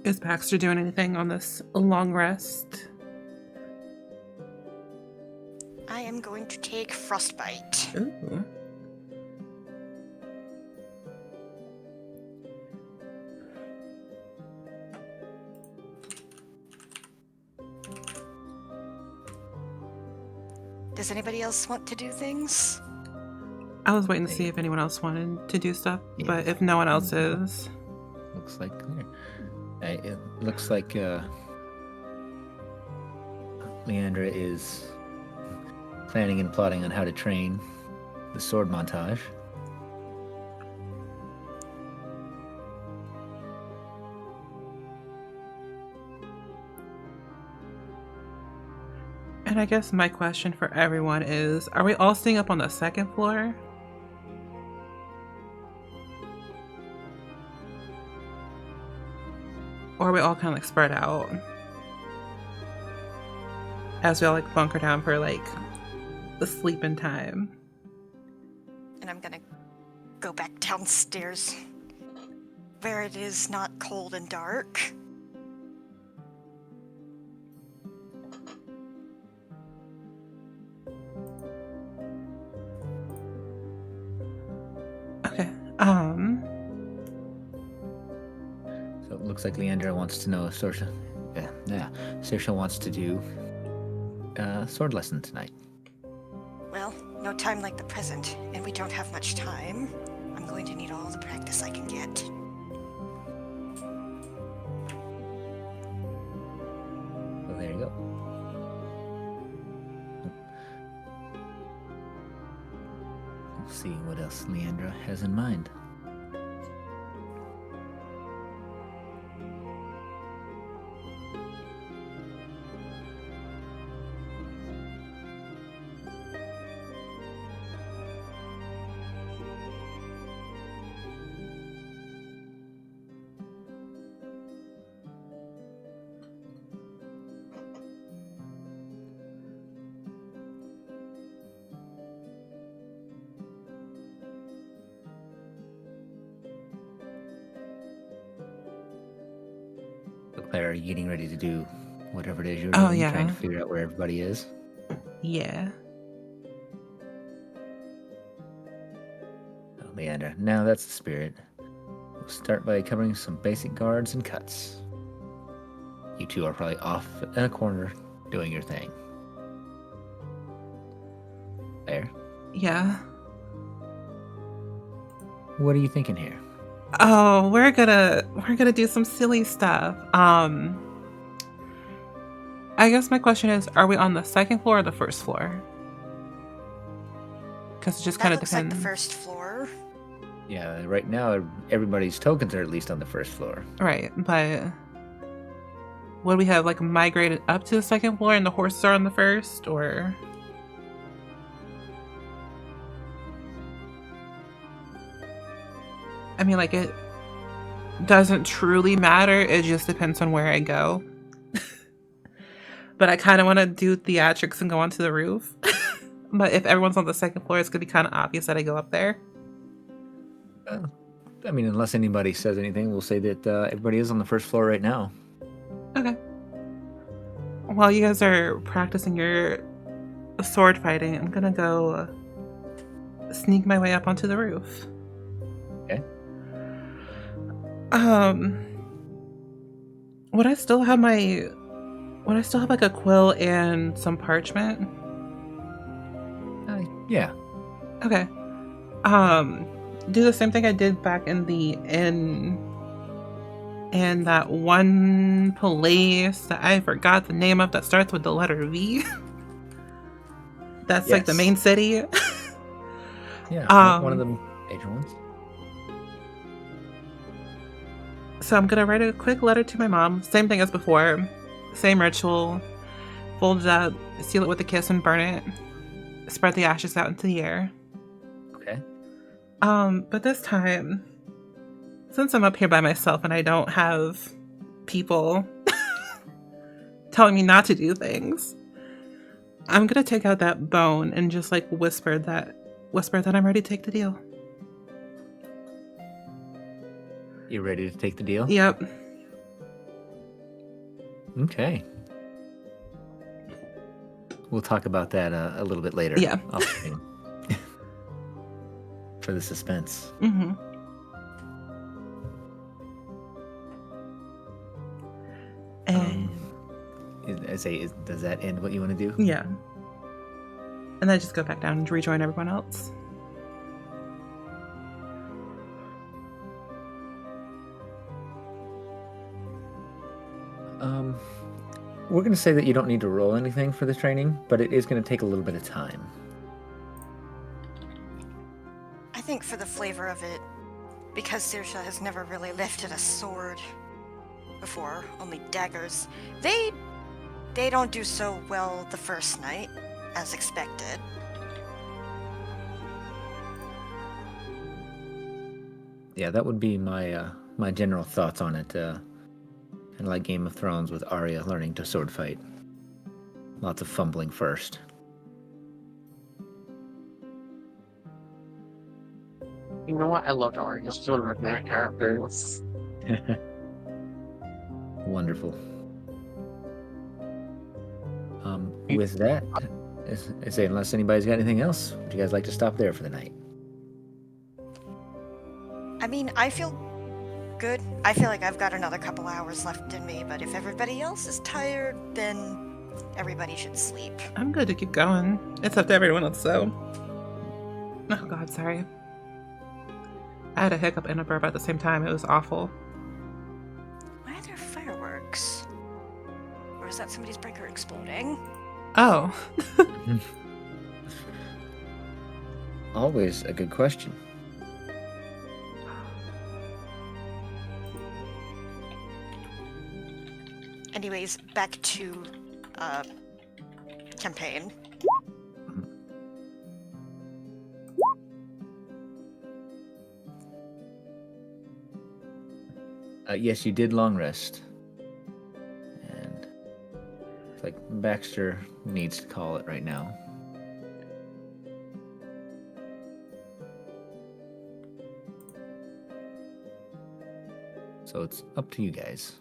Is Baxter doing anything on this long rest? I am going to take Frostbite. Ooh. Does anybody else want to do things? I was waiting to see if anyone else wanted to do stuff, Yeah. but if no one else is, Looks like clear. It looks like Leandra is planning and plotting on how to train the sword montage. and I guess my question for everyone is, are we all staying up on the second floor? Or are we all kind of like spread out? As we all like bunker down for like the sleeping time. And I'm gonna go back downstairs where it is not cold and dark. Okay. So it looks like Leandra wants to know if Sorsha, Sorsha wants to do sword lesson tonight. Well, no time like the present, and we don't have much time. I'm going to need all the practice I can get. So there you go. We'll see what else Leandra has in mind. So Claire, are you getting ready to do whatever it is you're Oh, doing? yeah. Trying to figure out where everybody is? Yeah. Oh, Leandra, now that's the spirit. We'll start by covering some basic guards and cuts. You two are probably off in a corner doing your thing. There. Yeah. What are you thinking here? Oh, we're gonna do some silly stuff. I guess my question is, are we on the second floor or the first floor? Because it just That kind of looks depends. like the first floor. Yeah, right now everybody's tokens are at least on the first floor. Right, but would we have like migrated up to the second floor and the horses are on the first, or? I mean, like, it doesn't truly matter. It just depends on where I go. But I kind of want to do theatrics and go onto the roof. But if everyone's on the second floor, it's going to be kind of obvious that I go up there. I mean, unless anybody says anything, we'll say that everybody is on the first floor right now. Okay. While you guys are practicing your sword fighting, I'm going to go sneak my way up onto the roof. Okay. Would I still have like a quill and some parchment? Yeah. Okay. Do the same thing I did back in the inn in that one place that I forgot the name of that starts with the letter V. That's like the Yes. main city. Yeah, one of the major ones. So I'm gonna write a quick letter to my mom. Same thing as before. Same ritual. Fold it up, seal it with a kiss, and burn it. Spread the ashes out into the air. Okay. But this time, since I'm up here by myself and I don't have people telling me not to do things, I'm gonna take out that bone and just like whisper that I'm ready to take the deal. You ready to take the deal? Yep. Okay. We'll talk about that a little bit later. Yeah. Off screen. For the suspense. Mm-hmm. And Does that end what you want to do? yeah. And then I just go back down and rejoin everyone else. We're going to say that you don't need to roll anything for the training, but it is going to take a little bit of time. I think for the flavor of it, because Saoirse has never really lifted a sword before, only daggers, they don't do so well the first night, as expected. Yeah, that would be my my general thoughts on it. Kind of like Game of Thrones with Arya learning to sword fight. Lots of fumbling first. You know what? I loved Arya. She's one of my favorite characters. Wonderful. With that, unless anybody's got anything else, would you guys like to stop there for the night? I mean, I feel good. I feel like I've got another couple hours left in me, but if everybody else is tired, then everybody should sleep. I'm good to keep going. It's up to everyone else, so. Oh god, sorry. I had a hiccup and a burp at the same time. It was awful. Why are there fireworks? Or is that somebody's breaker exploding? Oh. Always a good question. Anyways, back to campaign. Yes, you did long rest. And it's like Baxter needs to call it right now. So it's up to you guys.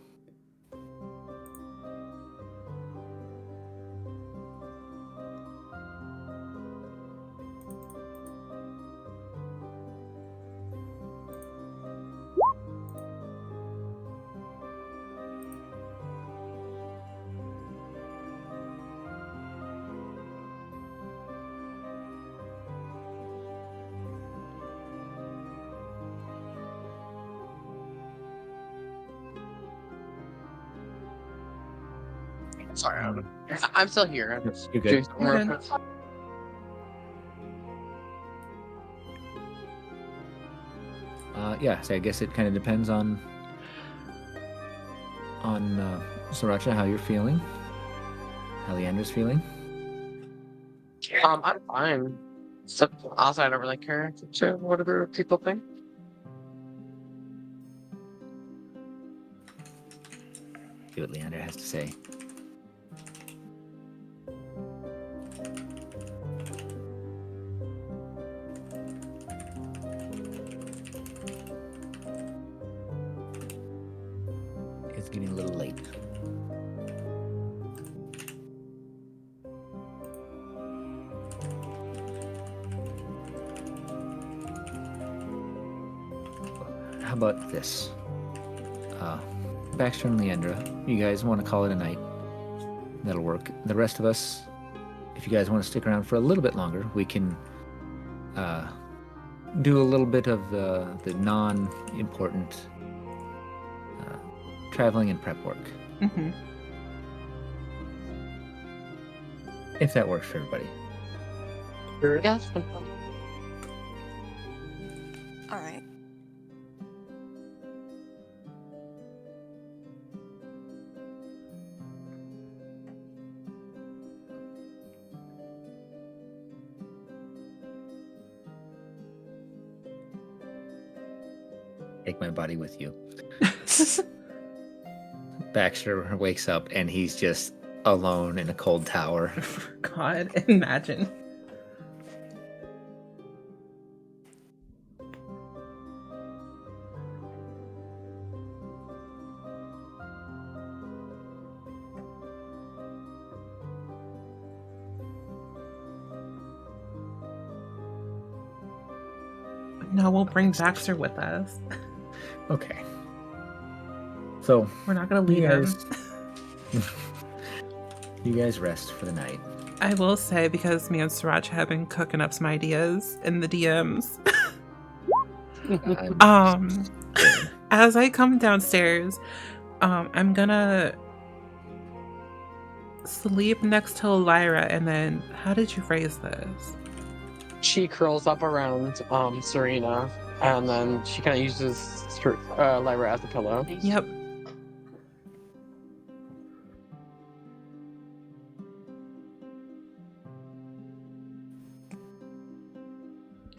Sorry, I'm still here. I'm just You're doing good. some work. Yeah, so I guess it kind of depends on Sriracha, how you're feeling, how Leandra's feeling. I'm fine. So, also, I don't really care to whatever people think. See what Leandra has to say. It's getting a little late. How about this? Baxter and Leandra, you guys want to call it a night? That'll work. The rest of us, if you guys want to stick around for a little bit longer, we can do a little bit of the non-important traveling and prep work. Mm-hmm. If that works for everybody. Yes. All right. Take my body with you. Baxter wakes up and he's just alone in a cold tower. God, imagine. No, we'll bring Baxter with us. Okay. So We're not gonna leave you him. guys, you guys rest for the night. I will say, because me and Sriracha have been cooking up some ideas in the DMs. I'm As I come downstairs, I'm gonna sleep next to Lyra, and then how did you phrase this? She curls up around Serena, and then she kind of uses Lyra as a pillow. Yep.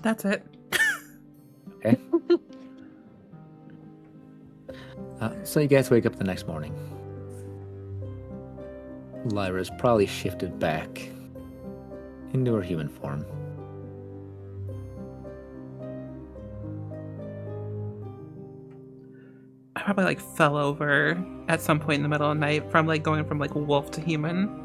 That's it. Okay. So you guys wake up the next morning. Lyra's probably shifted back into her human form. I probably like fell over at some point in the middle of the night from like going from like wolf to human.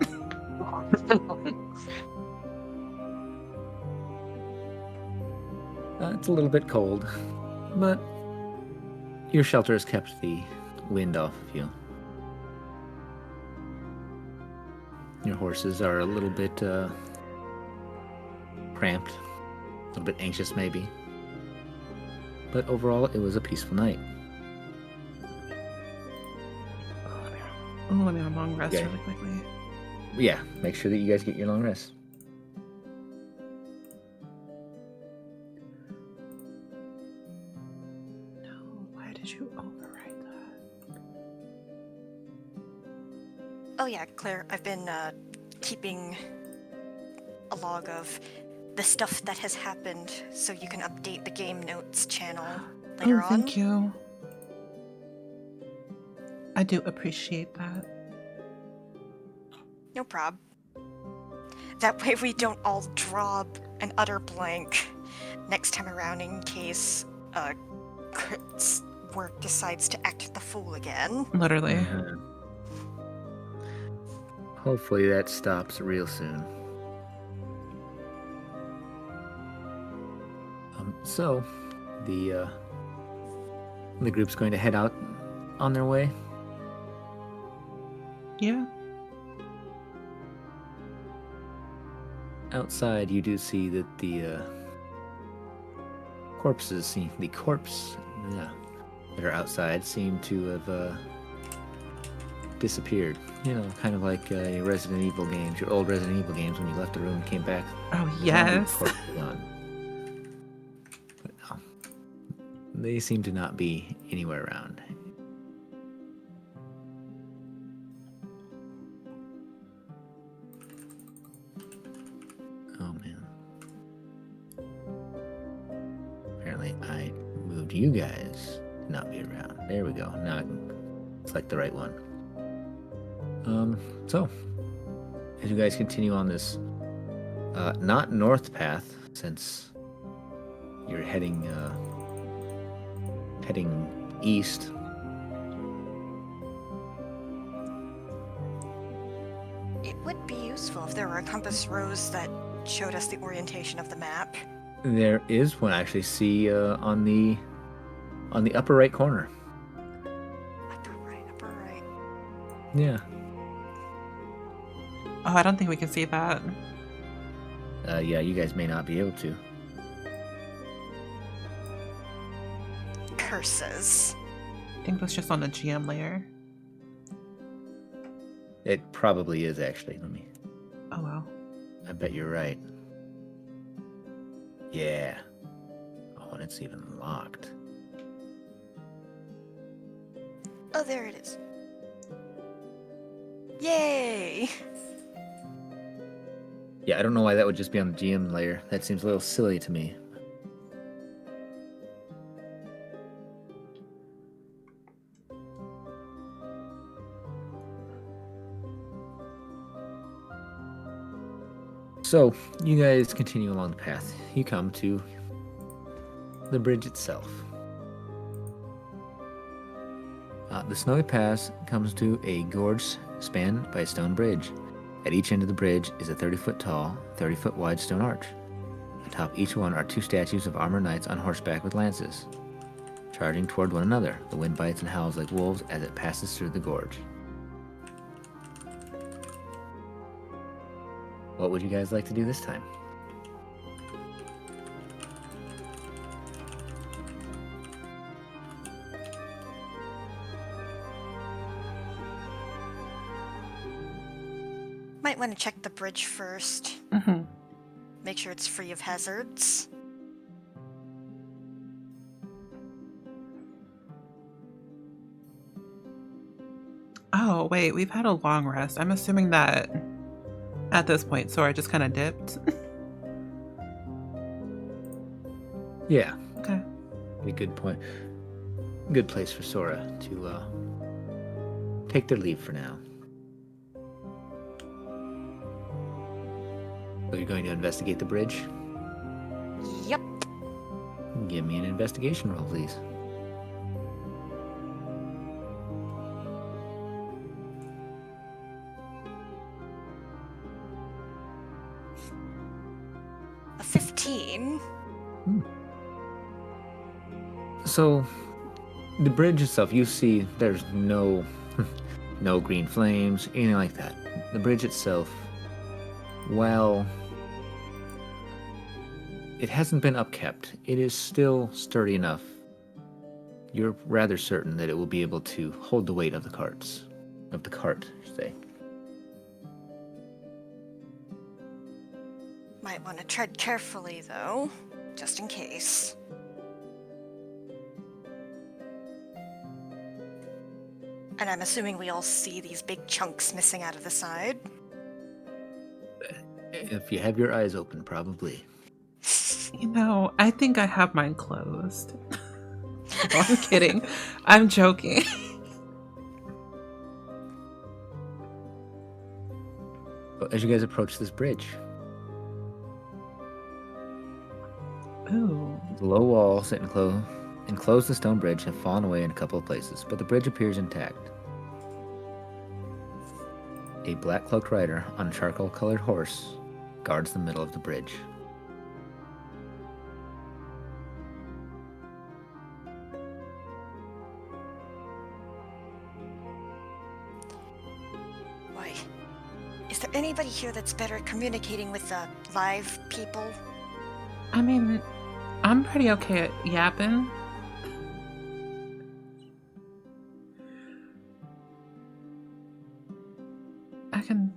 It's a little bit cold, but your shelter has kept the wind off of you. Your horses are a little bit cramped, a little bit anxious maybe. But overall, it was a peaceful night. Oh, let me have a long rest Okay. really quickly. Yeah, make sure that you guys get your long rest. No, why did you overwrite that? Oh yeah, Claire, I've been keeping a log of the stuff that has happened so you can update the game notes channel later on. Thank you. I do appreciate that. No prob. That way we don't all draw an utter blank next time around in case Crit's work decides to act the fool again. Literally. Hopefully that stops real soon. So the group's going to head out on their way. Yeah. Outside, you do see that the corpse that are outside seem to have disappeared. You know, kind of like your Resident Evil games, your old Resident Evil games when you left the room and came back. Oh, zombie yes. corpse is gone. But no, they seem to not be anywhere around. Oh man. Apparently I moved you guys to not be around. There we go. Now I can select the right one. So as you guys continue on this not north path, since you're heading east. It would be useful if there were a compass rose that showed us the orientation of the map. There is one I actually see on the upper right corner. Upper right. Yeah. Oh, I don't think we can see that. Yeah, you guys may not be able to. Curses. I think that's just on the GM layer. It probably is actually. Let me. Oh, well. I bet you're right. Yeah. Oh one. It's even locked. Oh, there it is. Yay! Yeah, I don't know why that would just be on the GM layer. That seems a little silly to me. So, you guys continue along the path. You come to the bridge itself. The snowy pass comes to a gorge spanned by a stone bridge. At each end of the bridge is a 30-foot tall, 30-foot wide stone arch. Atop each one are 2 statues of armored knights on horseback with lances, charging toward one another. The wind bites and howls like wolves as it passes through the gorge. What would you guys like to do this time? Might want to check the bridge first. Mm-hmm. Make sure it's free of hazards. Oh, wait, we've had a long rest. I'm assuming that at this point, Sora just kind of dipped. Yeah, Okay. a good point. Good place for Sora to take their leave for now. So you're going to investigate the bridge? Yep. Give me an investigation roll, please. A 15. So, the bridge itself, you see there's no no green flames, anything like that. The bridge itself, well, it hasn't been upkept. It is still sturdy enough. You're rather certain that it will be able to hold the weight of the carts. Of the cart, I should say. Might want to tread carefully, though, just in case. And I'm assuming we all see these big chunks missing out of the side. If you have your eyes open, probably. You know, I think I have mine closed. No, I'm kidding. I'm joking. As you guys approach this bridge, Ooh. the low walls that enclose the stone bridge have fallen away in a couple of places, but the bridge appears intact. A black-cloaked rider on a charcoal-colored horse guards the middle of the bridge. Why? Is there anybody here that's better at communicating with the live people? I mean, I'm pretty okay at yapping.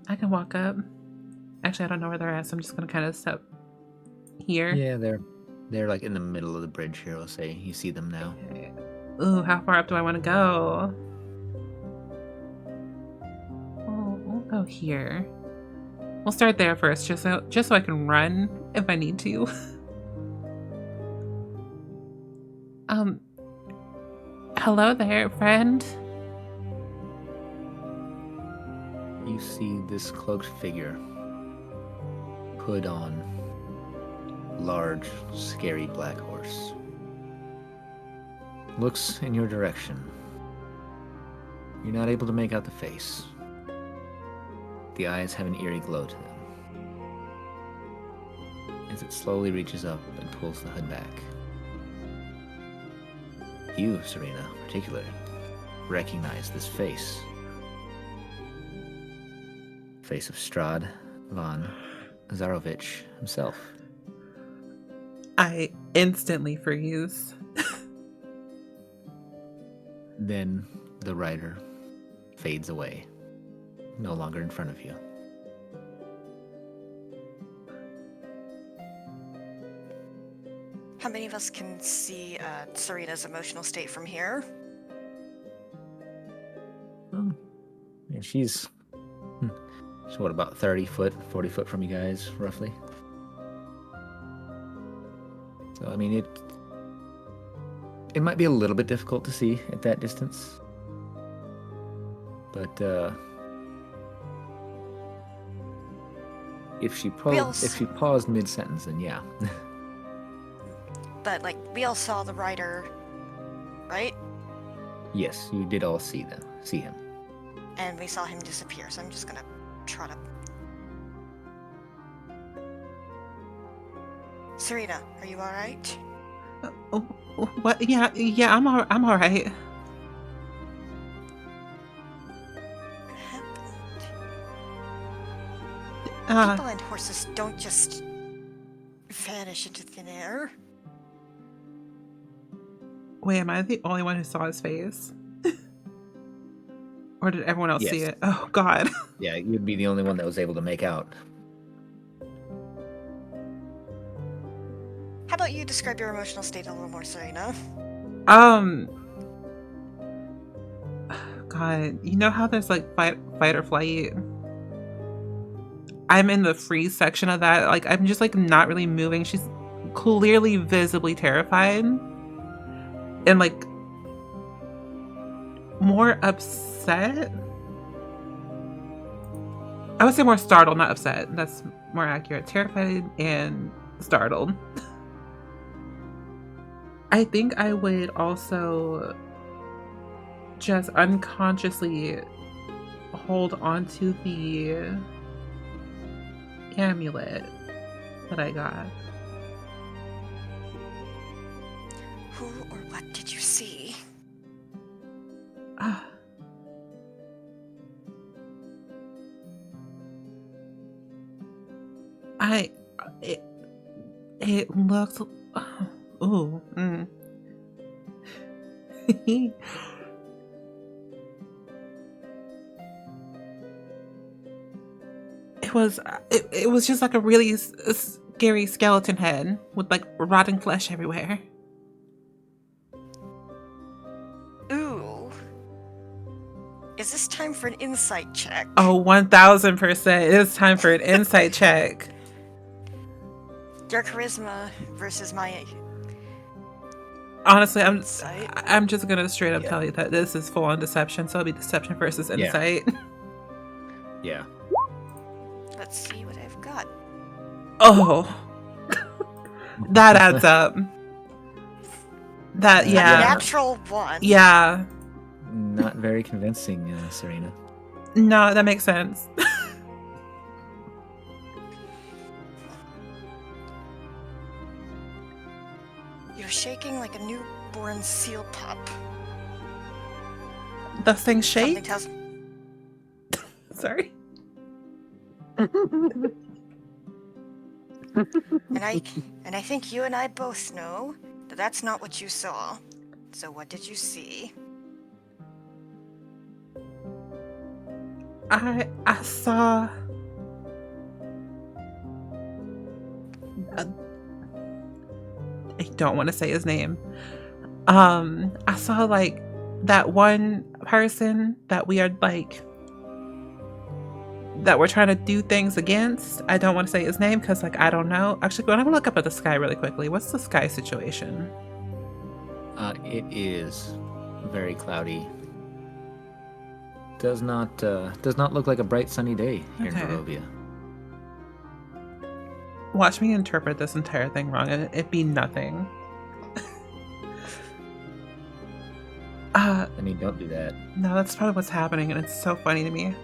I can walk up. Actually, I don't know where they're at, so I'm just gonna kind of step here. Yeah, they're like in the middle of the bridge here, we'll say. You see them now. Okay. Ooh, how far up do I want to go? Oh, we'll go here. We'll start there first, just so I can run if I need to. Hello there, friend. You see this cloaked figure, hood on, large, scary black horse. Looks in your direction. You're not able to make out the face. The eyes have an eerie glow to them. As it slowly reaches up and pulls the hood back. You, Serena, particularly, recognize this face. Face of Strahd von Zarovich himself. I instantly freeze. Then the rider fades away, no longer in front of you. How many of us can see Serena's emotional state from here? Yeah, she's what, about 30 foot, 40 foot from you guys, roughly. So I mean, it might be a little bit difficult to see at that distance, but if she paused mid sentence, then yeah. But like, we all saw the rider, right? Yes, you did all see him. And we saw him disappear, so I'm just gonna trot up. Serena, are you alright? What? Yeah, I'm all right. What happened? Uh, People and horses don't just vanish into thin air. Wait, am I the only one who saw his face? Or did everyone else see Yes. it? Oh, God. Yeah, you'd be the only one that was able to make out. How about you describe your emotional state a little more, Serena? God, you know how there's like fight or flight? I'm in the freeze section of that. Like, I'm just like not really moving. She's clearly visibly terrified. And like more upset. I would say more startled, not upset. That's more accurate. Terrified and startled. I think I would also just unconsciously hold onto the amulet that I got. Who or what did you see? It looked. Ooh. It was just like a really scary skeleton head with like rotting flesh everywhere. Ooh. Is this time for an insight check? Oh, 1000%. It is time for an insight check. Your charisma versus my Honestly, insight. I'm just gonna straight up tell you that this is full on deception, so it'll be deception versus insight. Yeah. Let's see what I've got. Oh, that adds up. That A natural one. Yeah. Not very convincing, Serena. No, that makes sense. You're shaking like a newborn seal pup. Those things shake? Something tells Sorry. and I think you and I both know that that's not what you saw. So what did you see? I saw I don't want to say his name. I saw like that one person that we are like that we're trying to do things against. I don't want to say his name because like I don't know. Actually, I'm gonna look up at the sky really quickly. What's the sky situation? It is very cloudy. Does not look like a bright sunny day here in Barovia. Watch me interpret this entire thing wrong and it be nothing. I mean, don't do that. No, that's probably what's happening, and it's so funny to me.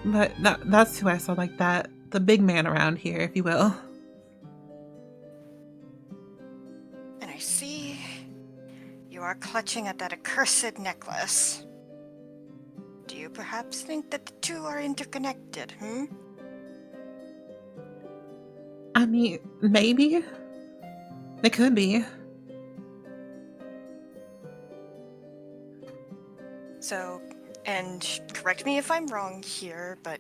But that's who I saw, like that, the big man around here, if you will. And I see you are clutching at that accursed necklace. Do you perhaps think that the two are interconnected, I mean, maybe. It could be. So, and correct me if I'm wrong here, but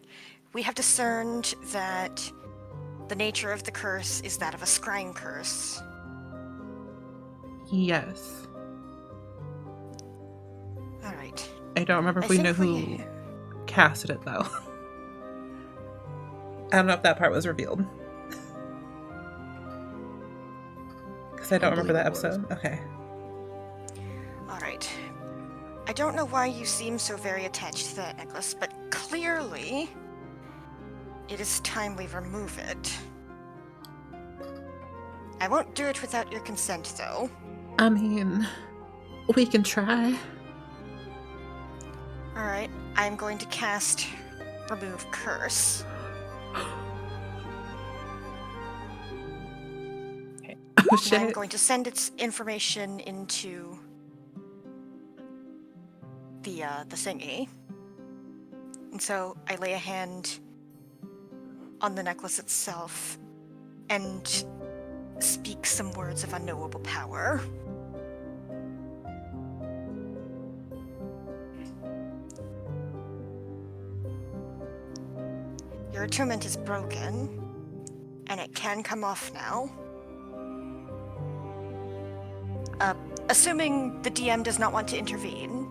we have discerned that the nature of the curse is that of a scrying curse. Yes. All right. I don't remember if I we think know who casted it, though. I don't know if that part was revealed. Because I don't remember believe that it was. episode. Okay. All right. I don't know why you seem so very attached to that necklace, but clearly it is time we remove it. I won't do it without your consent, though. I mean, we can try. All right. I'm going to cast Remove Curse. Oh, And I'm shit. going to send its information into the thingy. And so I lay a hand on the necklace itself and speak some words of unknowable power. Your attunement is broken, and it can come off now. Assuming the DM does not want to intervene.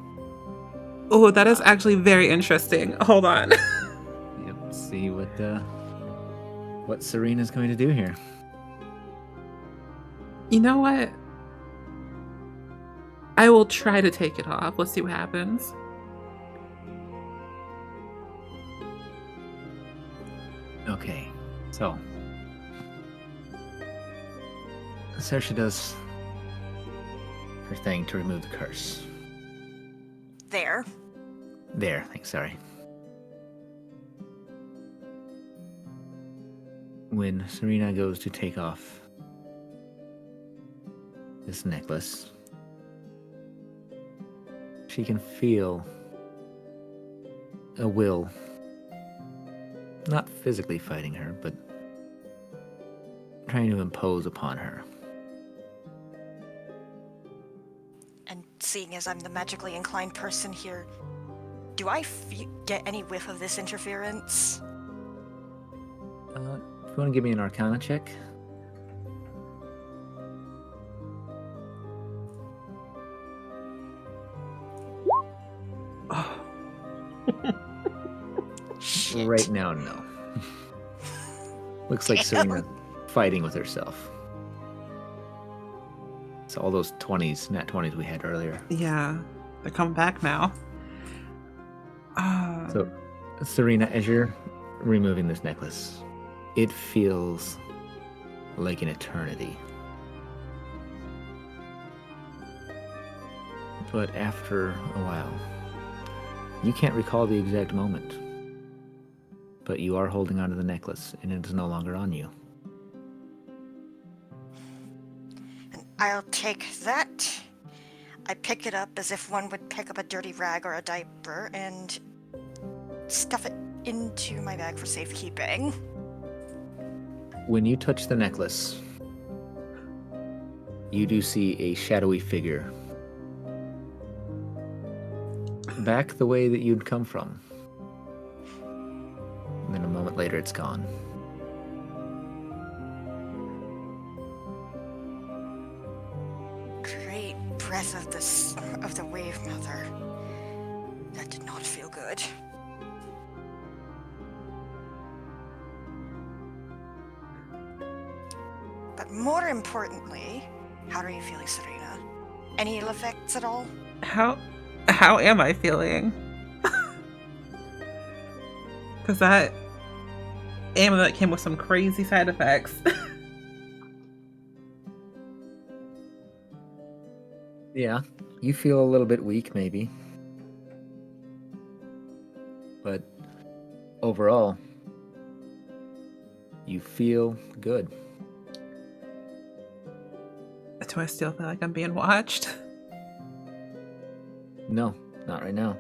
Oh, that is actually very interesting. Hold on. Yep. See what Serena's going to do here. You know what? I will try to take it off. Let's see what happens. Okay. So Saoirse does her thing to remove the curse. There. There. Thanks. Sorry. When Serena goes to take off this necklace, she can feel a will, not physically fighting her, but trying to impose upon her. And seeing as I'm the magically inclined person here, do I get any whiff of this interference? If you want to give me an Arcana check. Oh. Shit. Right now, no. Looks like Serena's fighting with herself. So all those 20s, nat 20s we had earlier. Yeah, they're coming back now. So, Serena, as you're removing this necklace, it feels like an eternity. But after a while, you can't recall the exact moment. But you are holding onto the necklace, and it is no longer on you. And I'll take that. I pick it up as if one would pick up a dirty rag or a diaper and stuff it into my bag for safekeeping. When you touch the necklace, you do see a shadowy figure back the way that you'd come from. And then a moment later, it's gone. Great breath of the wave mother. That did not feel good. But more importantly, how are you feeling, Serena? Any ill effects at all? How am I feeling? Because that amulet came with some crazy side effects. Yeah, you feel a little bit weak, maybe. But overall, you feel good. Do I still feel like I'm being watched? No, not right now.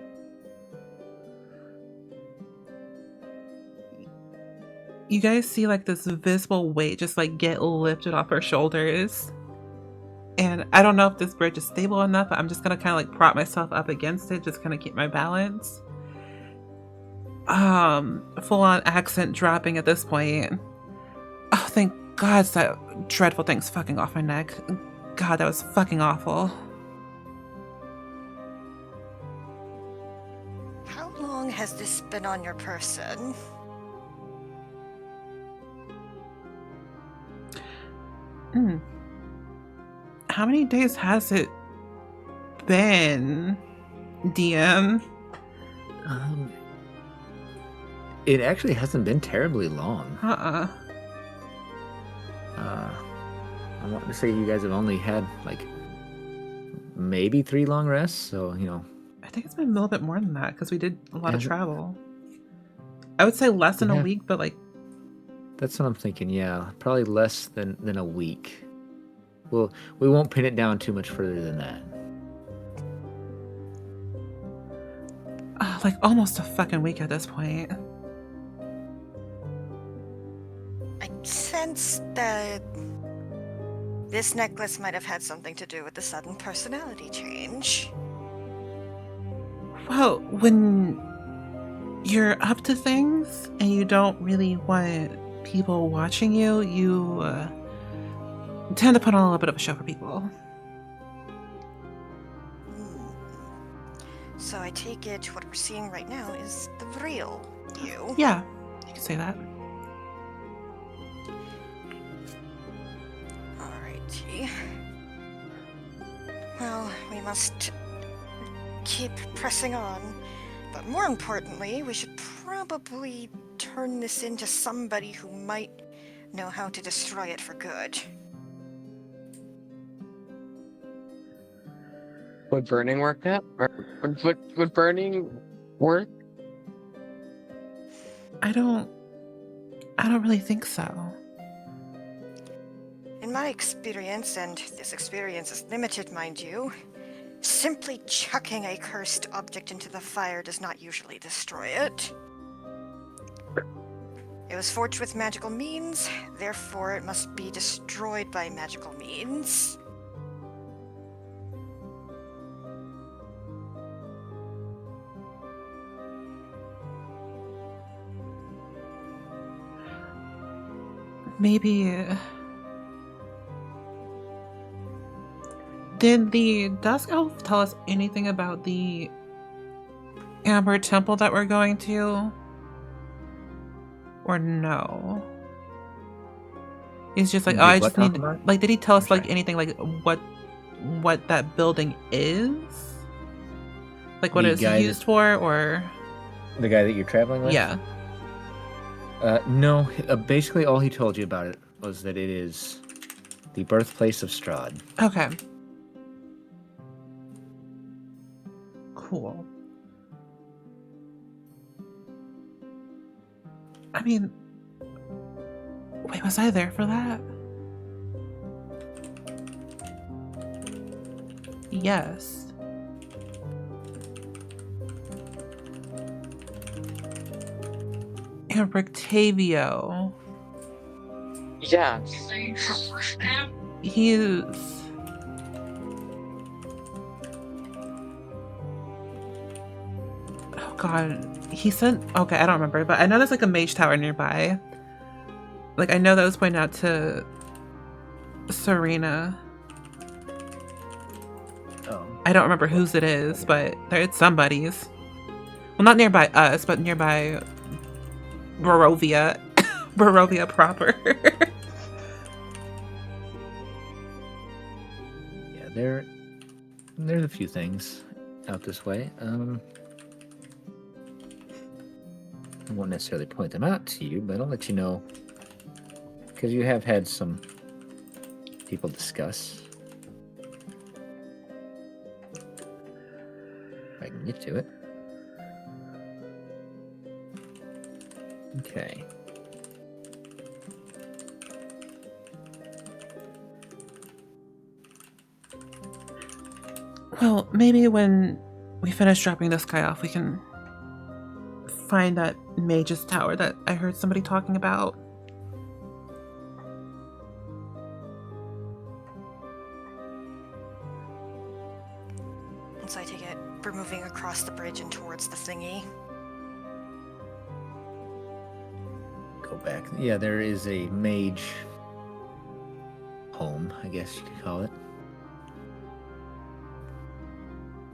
You guys see like this visible weight just like get lifted off her shoulders. And I don't know if this bridge is stable enough, but I'm just gonna kind of like prop myself up against it, just kind of keep my balance. Full on accent dropping at this point. Oh, thank God that dreadful thing's fucking off my neck. God, that was fucking awful. How long has this been on your person? How many days has it been, DM? It actually hasn't been terribly long. I want to say you guys have only had like maybe 3 long rests, so I think it's been a little bit more than that because we did a lot of Has it? travel. I would say less than a Yeah. week, but like That's what I'm thinking. Yeah, probably less than a week. Well, we won't pin it down too much further than that. like almost a fucking week at this point. I sense that this necklace might have had something to do with the sudden personality change. Well, when you're up to things and you don't really want people watching you, you tend to put on a little bit of a show for people. So I take it what we're seeing right now is the real you. Yeah, you can say that. Alrighty. Well, we must keep pressing on. But more importantly, we should probably turn this into somebody who might know how to destroy it for good. Would burning work yet? Or would burning work? I don't really think so. In my experience, and this experience is limited, mind you, simply chucking a cursed object into the fire does not usually destroy it. It was forged with magical means, therefore it must be destroyed by magical means. Maybe. Did the Dusk Elf tell us anything about the Amber Temple that we're going to? Or no? He's just like, Did oh, I what just talk need. about? Like, did he tell us I'm like sorry. anything like what that building is? Like what The it's guy used for, or The guy that you're traveling with? yeah? No, basically all he told you about it was that it is the birthplace of Strahd. Okay. Cool. I mean, wait, was I there for that? Yes. And Brictavio. Yeah. He's... Oh god. He said... Okay, I don't remember, but I know there's like a mage tower nearby. Like, I know that was pointed out to Serena. Oh. I don't remember whose it is, but it's somebody's. Well, not nearby us, but nearby Barovia. Barovia proper. Yeah, there's a few things out this way. I won't necessarily point them out to you, but I'll let you know because you have had some people discuss. If I can get to it. Okay. Well, maybe when we finish dropping this guy off, we can find that mage's tower that I heard somebody talking about. And so I take it we're moving across the bridge and towards the thingy. go back. Yeah, there is a mage home, I guess you could call it.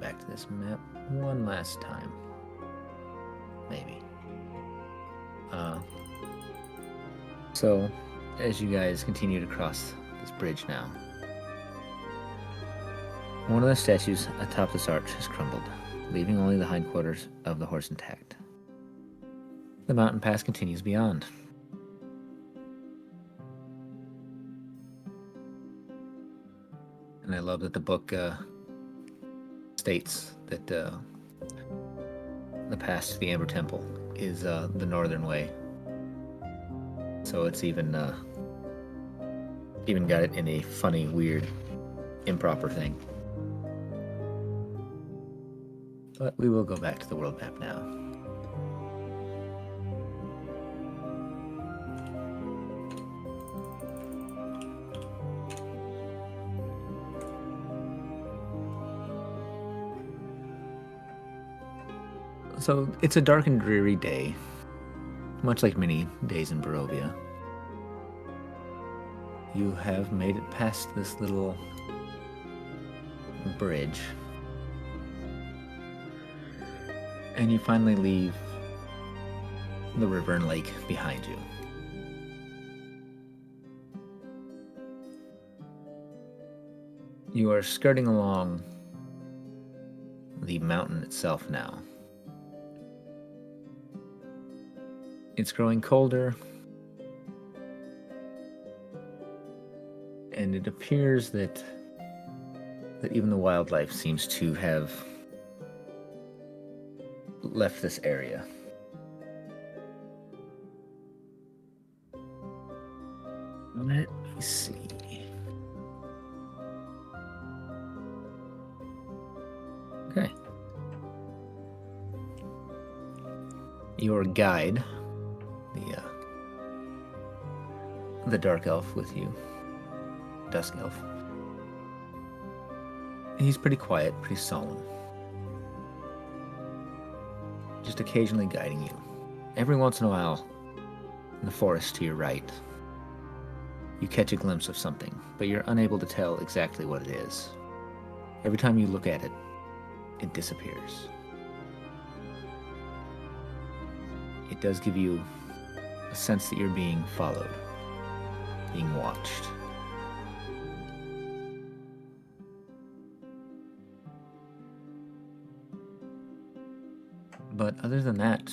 Back to this map one last time. Maybe. So, as you guys continue to cross this bridge now, one of the statues atop this arch has crumbled, leaving only the hindquarters of the horse intact. The mountain pass continues beyond. And I love that the book states that the path to the Amber Temple is the northern way. So it's even got it in a funny, weird, improper thing. But we will go back to the world map now. So it's a dark and dreary day, much like many days in Barovia. You have made it past this little bridge, and you finally leave the river and lake behind you. You are skirting along the mountain itself now. It's growing colder, and it appears that even the wildlife seems to have left this area. Let me see. Okay. Your guide, the dark elf with you, dusk elf. He's pretty quiet, pretty solemn. Just occasionally guiding you. Every once in a while, in the forest to your right, you catch a glimpse of something, but you're unable to tell exactly what it is. Every time you look at it, it disappears. It does give you a sense that you're being followed, being watched. But other than that,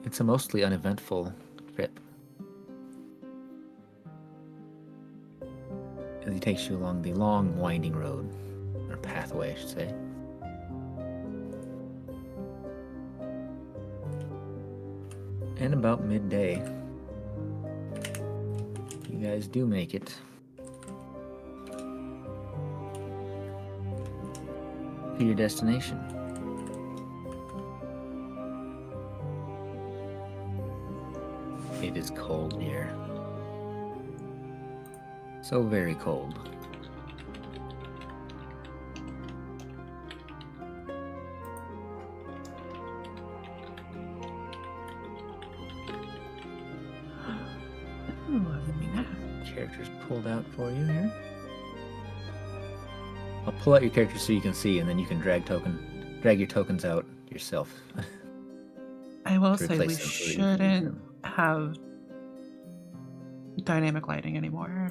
it's a mostly uneventful trip. As he takes you along the long, winding road, or pathway, I should say. And about midday, you guys do make it to your destination. It is cold here. So very cold. Characters pulled out for you here. I'll pull out your characters so you can see, and then you can drag your tokens out yourself. I will to say we replace them for you. shouldn't have dynamic lighting anymore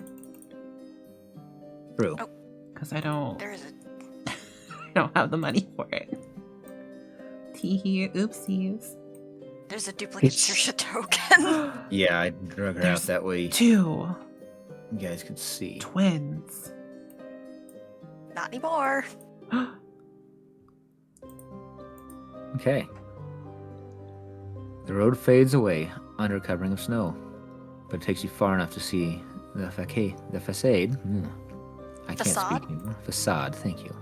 True. Oh. because I don't There is a I don't have the money for it. Teehee, oopsies. there's a duplicate Saoirse token. Yeah, I drug her out There's that way two you guys could see. twins. Not anymore. Okay. The road fades away under a covering of snow, but it takes you far enough to see the facade. I can't Facade? speak anymore. Facade, thank you.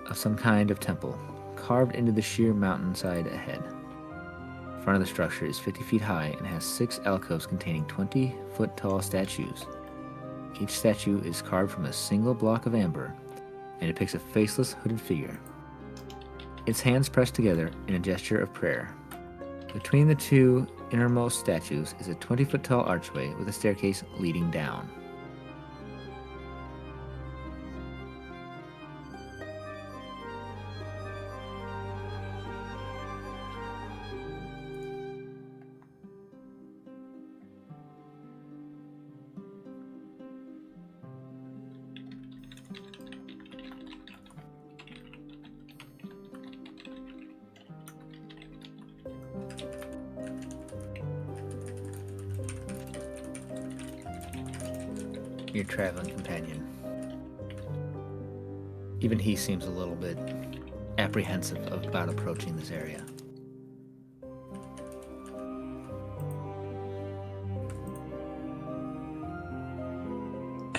Of some kind of temple, carved into the sheer mountainside ahead. The front of the structure is 50 feet high and has 6 alcoves containing 20-foot-tall statues. Each statue is carved from a single block of amber and depicts a faceless, hooded figure. Its hands pressed together in a gesture of prayer. Between the two innermost statues is a 20-foot tall archway with a staircase leading down. Your traveling companion. Even he seems a little bit apprehensive about approaching this area.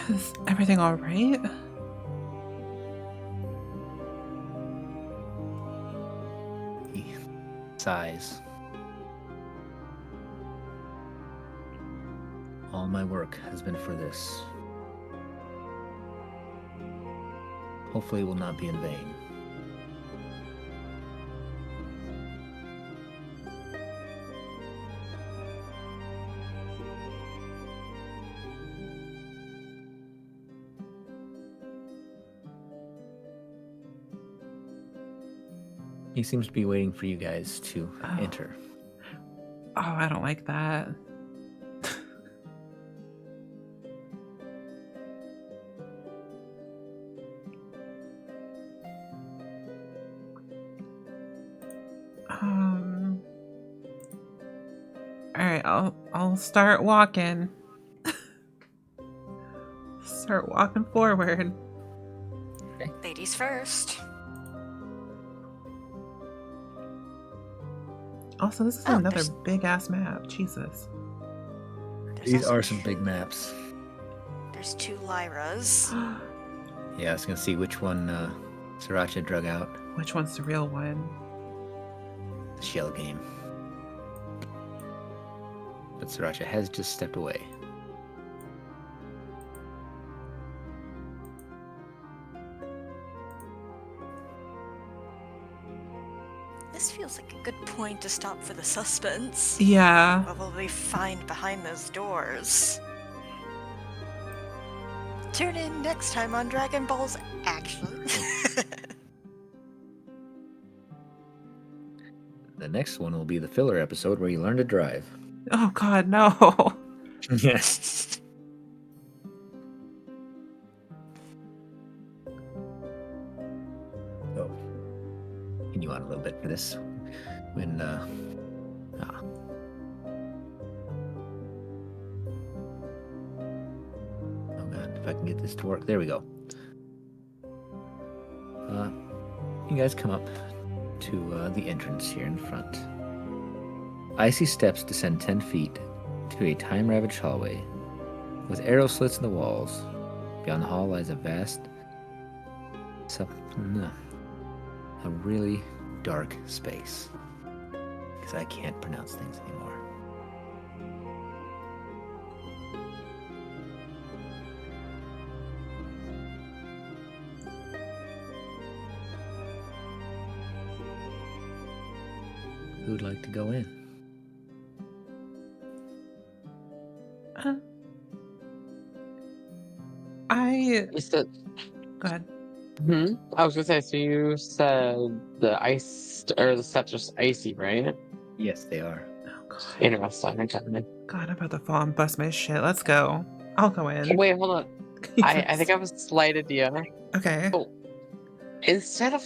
Is everything all right? He sighs. All my work has been for this. Hopefully it will not be in vain. He seems to be waiting for you guys to enter. Oh, I don't like that. All right, I'll start walking. Start walking forward. Ladies first. Also, this is Oh, another there's- big ass map. Jesus. There's These also are some big maps. There's 2 Lyras. Yeah, I was gonna see which one Sriracha drug out. Which one's the real one? The shell game. But Sriracha has just stepped away. This feels like a good point to stop for the suspense. Yeah. What will we find behind those doors? Tune in next time on Dragon Ball's Action. The next one will be the filler episode where you learn to drive. Oh God, no. Yes. So, continue on a little bit for this. When, Oh God, if I can get this to work. There we go. You guys come up to the entrance here in front. Icy steps descend 10 feet to a time-ravaged hallway with arrow slits in the walls. Beyond the hall lies a vast, a really dark space. Because I can't pronounce things anymore. Who'd like to go in? You said, Go ahead. I was gonna say, so you said the ice or the steps are icy, right? Yes, they are. Oh God. Interesting. Okay. God, I'm about to fall and bust my shit. Let's go. I'll go in. Wait, hold on. I think I have a slight idea. Okay. Oh, instead of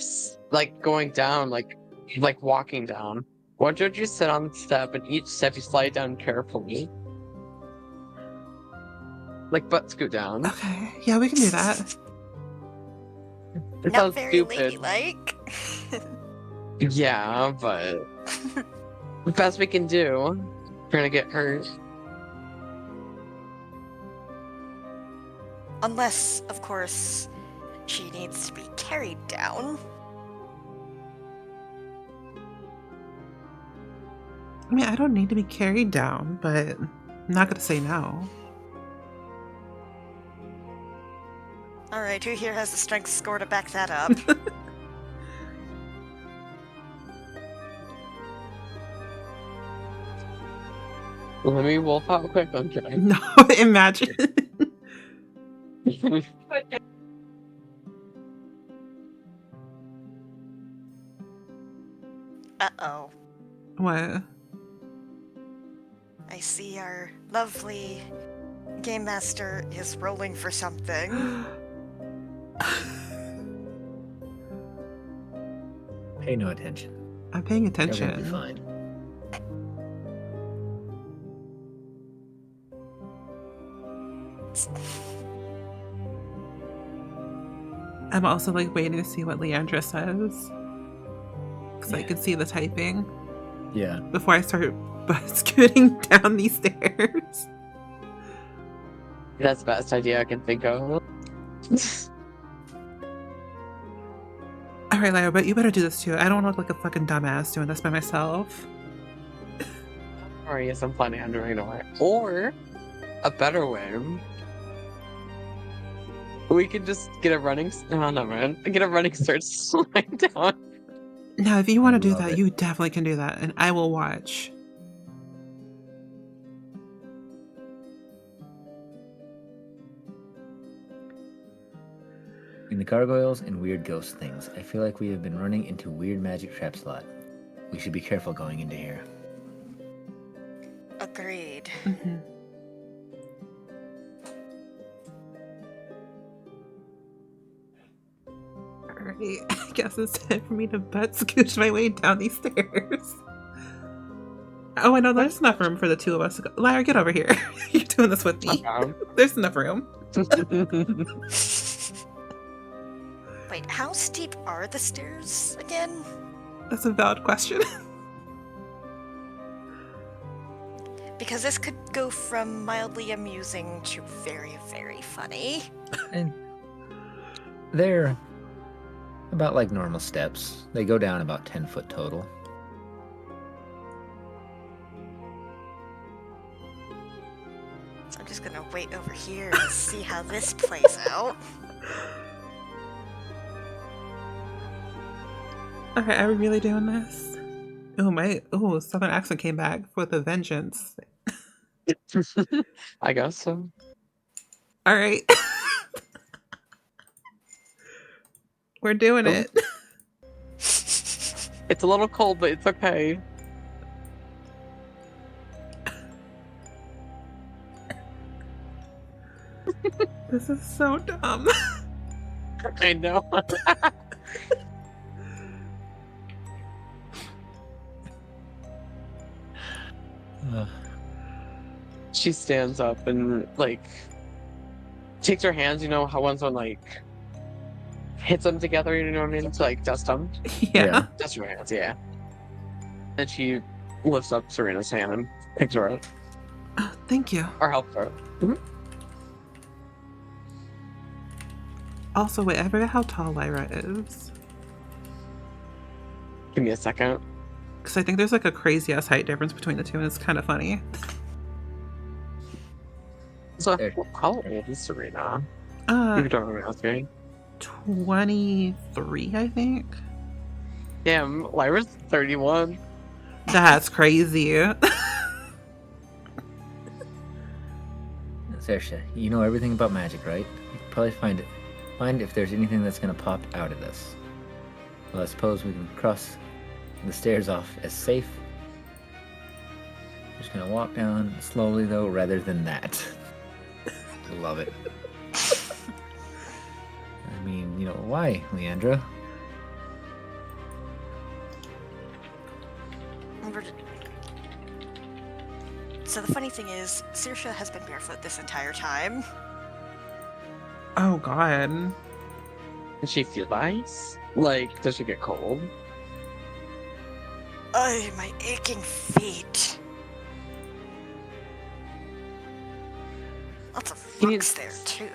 like going down, like walking down, why don't you sit on the step and each step you slide down carefully, like butt scoot down? Okay. Yeah, we can do that. It Not sounds very stupid. ladylike. Yeah, but the best we can do. We're gonna get hurt. Unless, of course, she needs to be carried down. I mean, I don't need to be carried down, but I'm not gonna say no. Alright, who here has the strength score to back that up? Let me wolf out quick. I'm kidding. No, imagine. Uh-oh. What? I see our lovely game master is rolling for something. Pay no attention. I'm paying You're gonna be attention. fine. I'm also like waiting to see what Leandra says. Because I Yeah. can see the typing Yeah. before I start scooting down these stairs. That's the best idea I can think of. Alright, Lyra, but you better do this too. I don't want to look like a fucking dumbass doing this by myself. Or yes, I'm planning on doing it. Or a better way. We could just get a running. No, never mind. Get a running start slide down. Now, if you want to do love that, it. you definitely can do that, and I will watch. In the gargoyles and weird ghost things, I feel like we have been running into weird magic traps a lot. We should be careful going into here. Agreed. Mhm. Alright, I guess it's time for me to butt scooch my way down these stairs. Oh, I know there's enough room for the two of us to go. Lyra, get over here. You're doing this with me. There's enough room. Wait, how steep are the stairs again? That's a valid question. Because this could go from mildly amusing to very, very funny. And they're about like normal steps. They go down about 10 foot total. So I'm just gonna wait over here and see how this plays out. Okay, are we really doing this? Oh, Southern accent came back with a vengeance. I guess so. All right. We're doing it. It's a little cold, but it's okay. This is so dumb. I know. She stands up and like takes her hands. You know how one like hits them together. You know what I mean? To like dust them. Yeah. Dust her hands. Yeah. And she lifts up Serena's hand and picks her up Oh, thank you. or helps her. Also, wait, I forgot how tall Lyra is. Give me a second. Because I think there's like a crazy ass height difference between the two, and it's kind of funny. So There. how old is Serena? You don't remember asking. 23, I think. Damn, Lyra's 31. That's crazy. Saoirse, you know everything about magic, right? You can probably find if there's anything that's gonna pop out of this. Well, I suppose we can cross the stairs off as safe. Just gonna walk down slowly though, rather than that. I love it. I mean, you know, why, Leandra? So the funny thing is, Saoirse has been barefoot this entire time. Oh, God. Does she feel ice? Like, does she get cold? Oh, my aching feet. Lots of rocks there, too.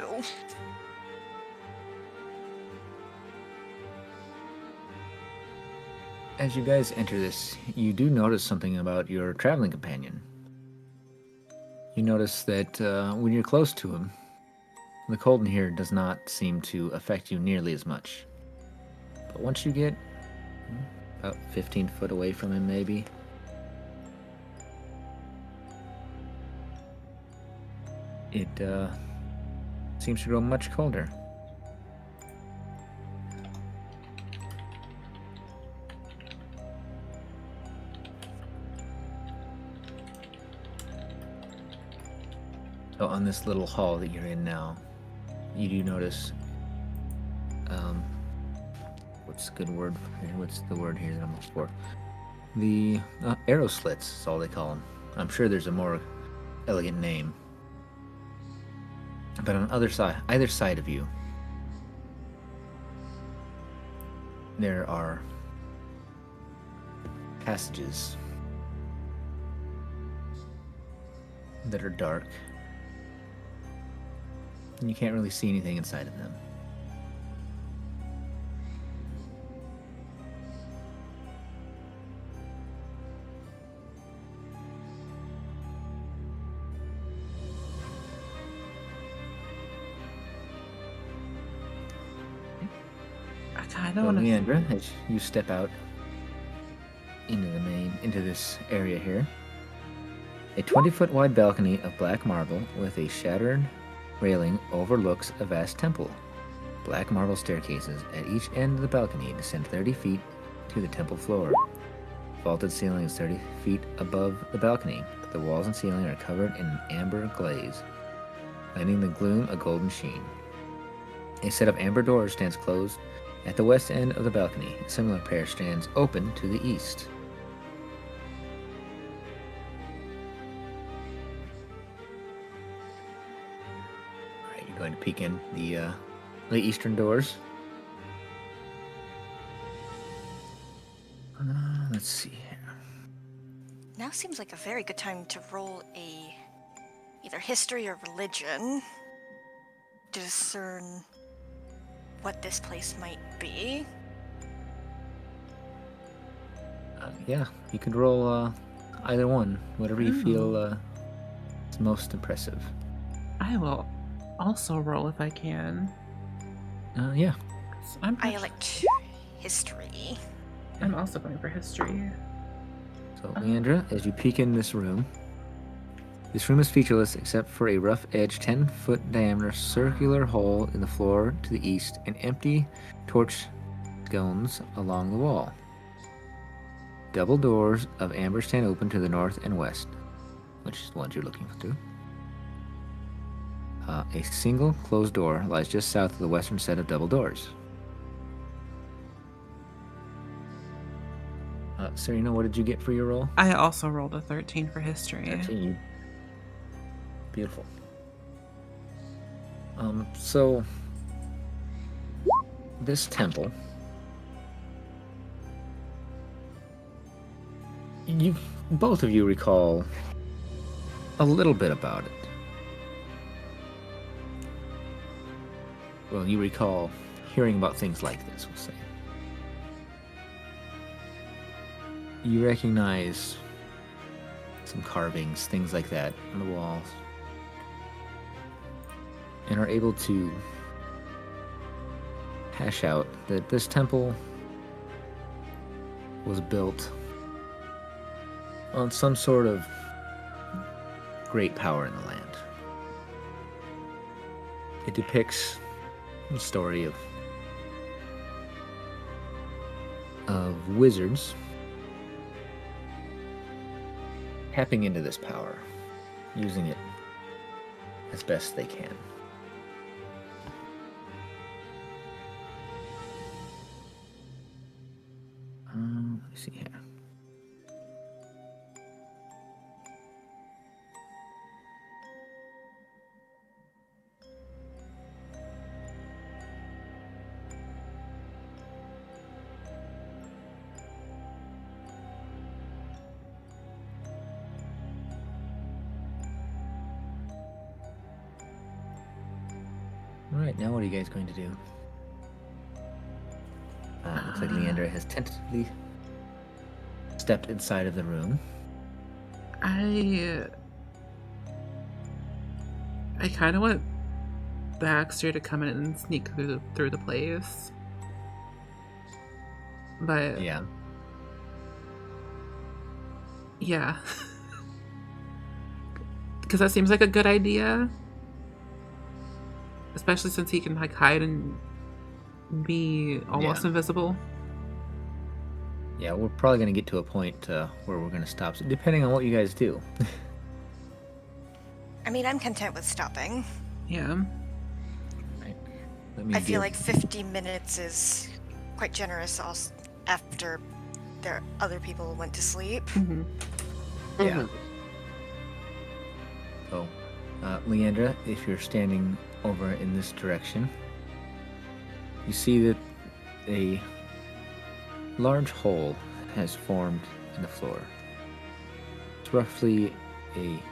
As you guys enter this, you do notice something about your traveling companion. You notice that when you're close to him, the cold in here does not seem to affect you nearly as much. But once you get about 15 foot away from him, maybe, It seems to grow much colder. So on this little hall that you're in now, you do notice, what's a good word here? What's the word here that I'm looking for? The arrow slits is all they call them. I'm sure there's a more elegant name. But on either side of you, there are passages that are dark. And you can't really see anything inside of them. I kind So, of want to. Leandra, as you step out into this area here, a 20-foot wide balcony of black marble with a shattered railing overlooks a vast temple. Black marble staircases at each end of the balcony descend 30 feet to the temple floor. Vaulted ceiling is 30 feet above the balcony, but the walls and ceiling are covered in an amber glaze, lending the gloom a golden sheen. A set of amber doors stands closed at the west end of the balcony. A similar pair stands open to the east. Alright, you're going to peek in the eastern doors. Let's see here. Now seems like a very good time to roll a either history or religion to discern what this place might be. Yeah, you could roll either one, whatever you feel is most impressive. I will also roll if I can. Yeah. 'Cause I elect history. I'm also going for history. So, Leandra, as you peek in this room is featureless except for a rough-edged 10-foot diameter circular hole in the floor to the east and empty torch scones along the wall. Double doors of amber stand open to the north and west, which is the ones you're looking through. A single closed door lies just south of the western set of double doors. Serena, what did you get for your roll? I also rolled a 13 for history. 13. Beautiful. So this temple, both of you recall a little bit about it. Well, you recall hearing about things like this, we'll say. You recognize some carvings, things like that on the walls, and are able to hash out that this temple was built on some sort of great power in the land. It depicts the story of wizards tapping into this power, using it as best they can. Let me see here. Alright, now what are you guys going to do? Looks like Leandra has tentatively stepped inside of the room. I kind of want Baxter to come in and sneak through the place. But Yeah. yeah. Because that seems like a good idea. especially since he can like hide and be almost invisible. Yeah, we're probably going to get to a point where we're going to stop, depending on what you guys do. I mean, I'm content with stopping. Yeah. Right. Let me I feel give- like 50 minutes is quite generous also after their other people went to sleep. Mm-hmm. Yeah. So, Leandra, if you're standing over in this direction, you see that a large hole has formed in the floor. It's roughly a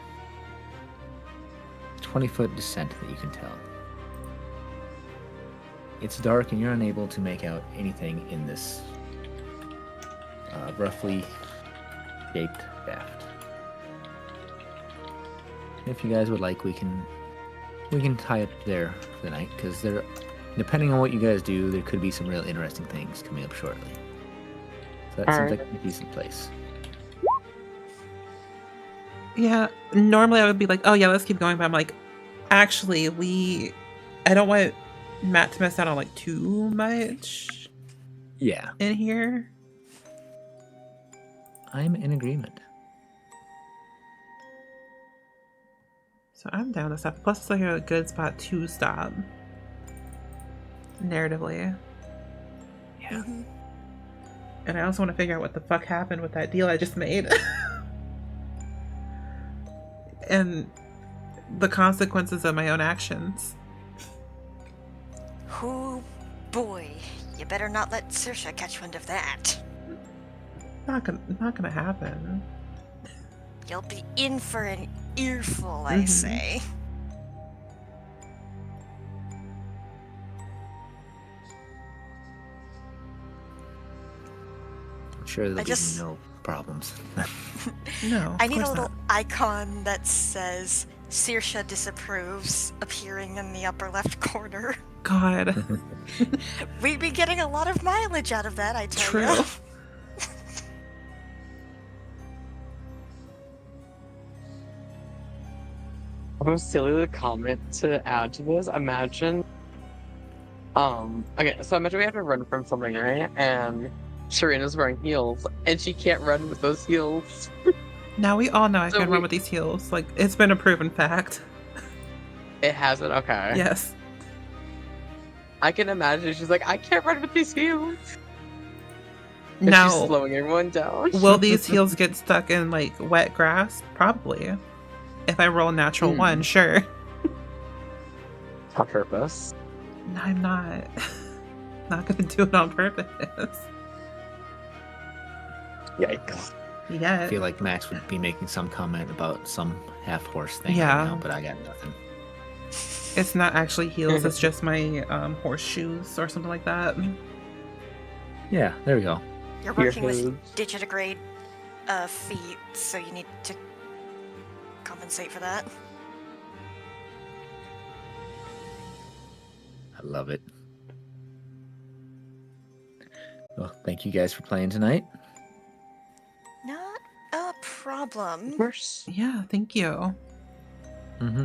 20-foot descent that you can tell. It's dark and you're unable to make out anything in this roughly shaped shaft. If you guys would like, we can tie up there for the night, because there, depending on what you guys do, there could be some real interesting things coming up shortly. So that seems like a decent place. Yeah, normally I would be like, oh yeah, let's keep going, but I'm like, actually, I don't want Matt to miss out on like too much Yeah, in here. I'm in agreement. So I'm down to stop. Plus, it's like a good spot to stop. Narratively. Yeah. And I also want to figure out what the fuck happened with that deal I just made. And the consequences of my own actions. Oh boy, you better not let Saoirse catch wind of that. Not gonna happen. You'll be in for an earful, I say. I'm sure they'll I give just- you no problems. No, I of need a course little not. icon that says Saoirse disapproves appearing in the upper left corner. God. We'd be getting a lot of mileage out of that, I tell True. you. Although silly comment to add to this, imagine okay, so imagine we have to run from something, right? And Serena's wearing heels and she can't run with those heels. Now we all know I So can we- run with these heels. Like, it's been a proven fact. It hasn't, okay. Yes. I can imagine she's like, I can't run with these heels. And she's Now, slowing everyone down. will these heels get stuck in, like, wet grass? Probably. If I roll a natural one, sure. On purpose. No, I'm not. Not gonna do it on purpose. Yikes. I Yet. feel like Max would be making some comment about some half-horse thing Yeah. right now, but I got nothing. It's not actually heels, it's just my horseshoes or something like that. Yeah, there we go. You're Your working with hooves. digitigrade feet, so you need to compensate for that. I love it. Well, thank you guys for playing tonight. Not a problem. Of course. Yeah, thank you. Mm-hmm.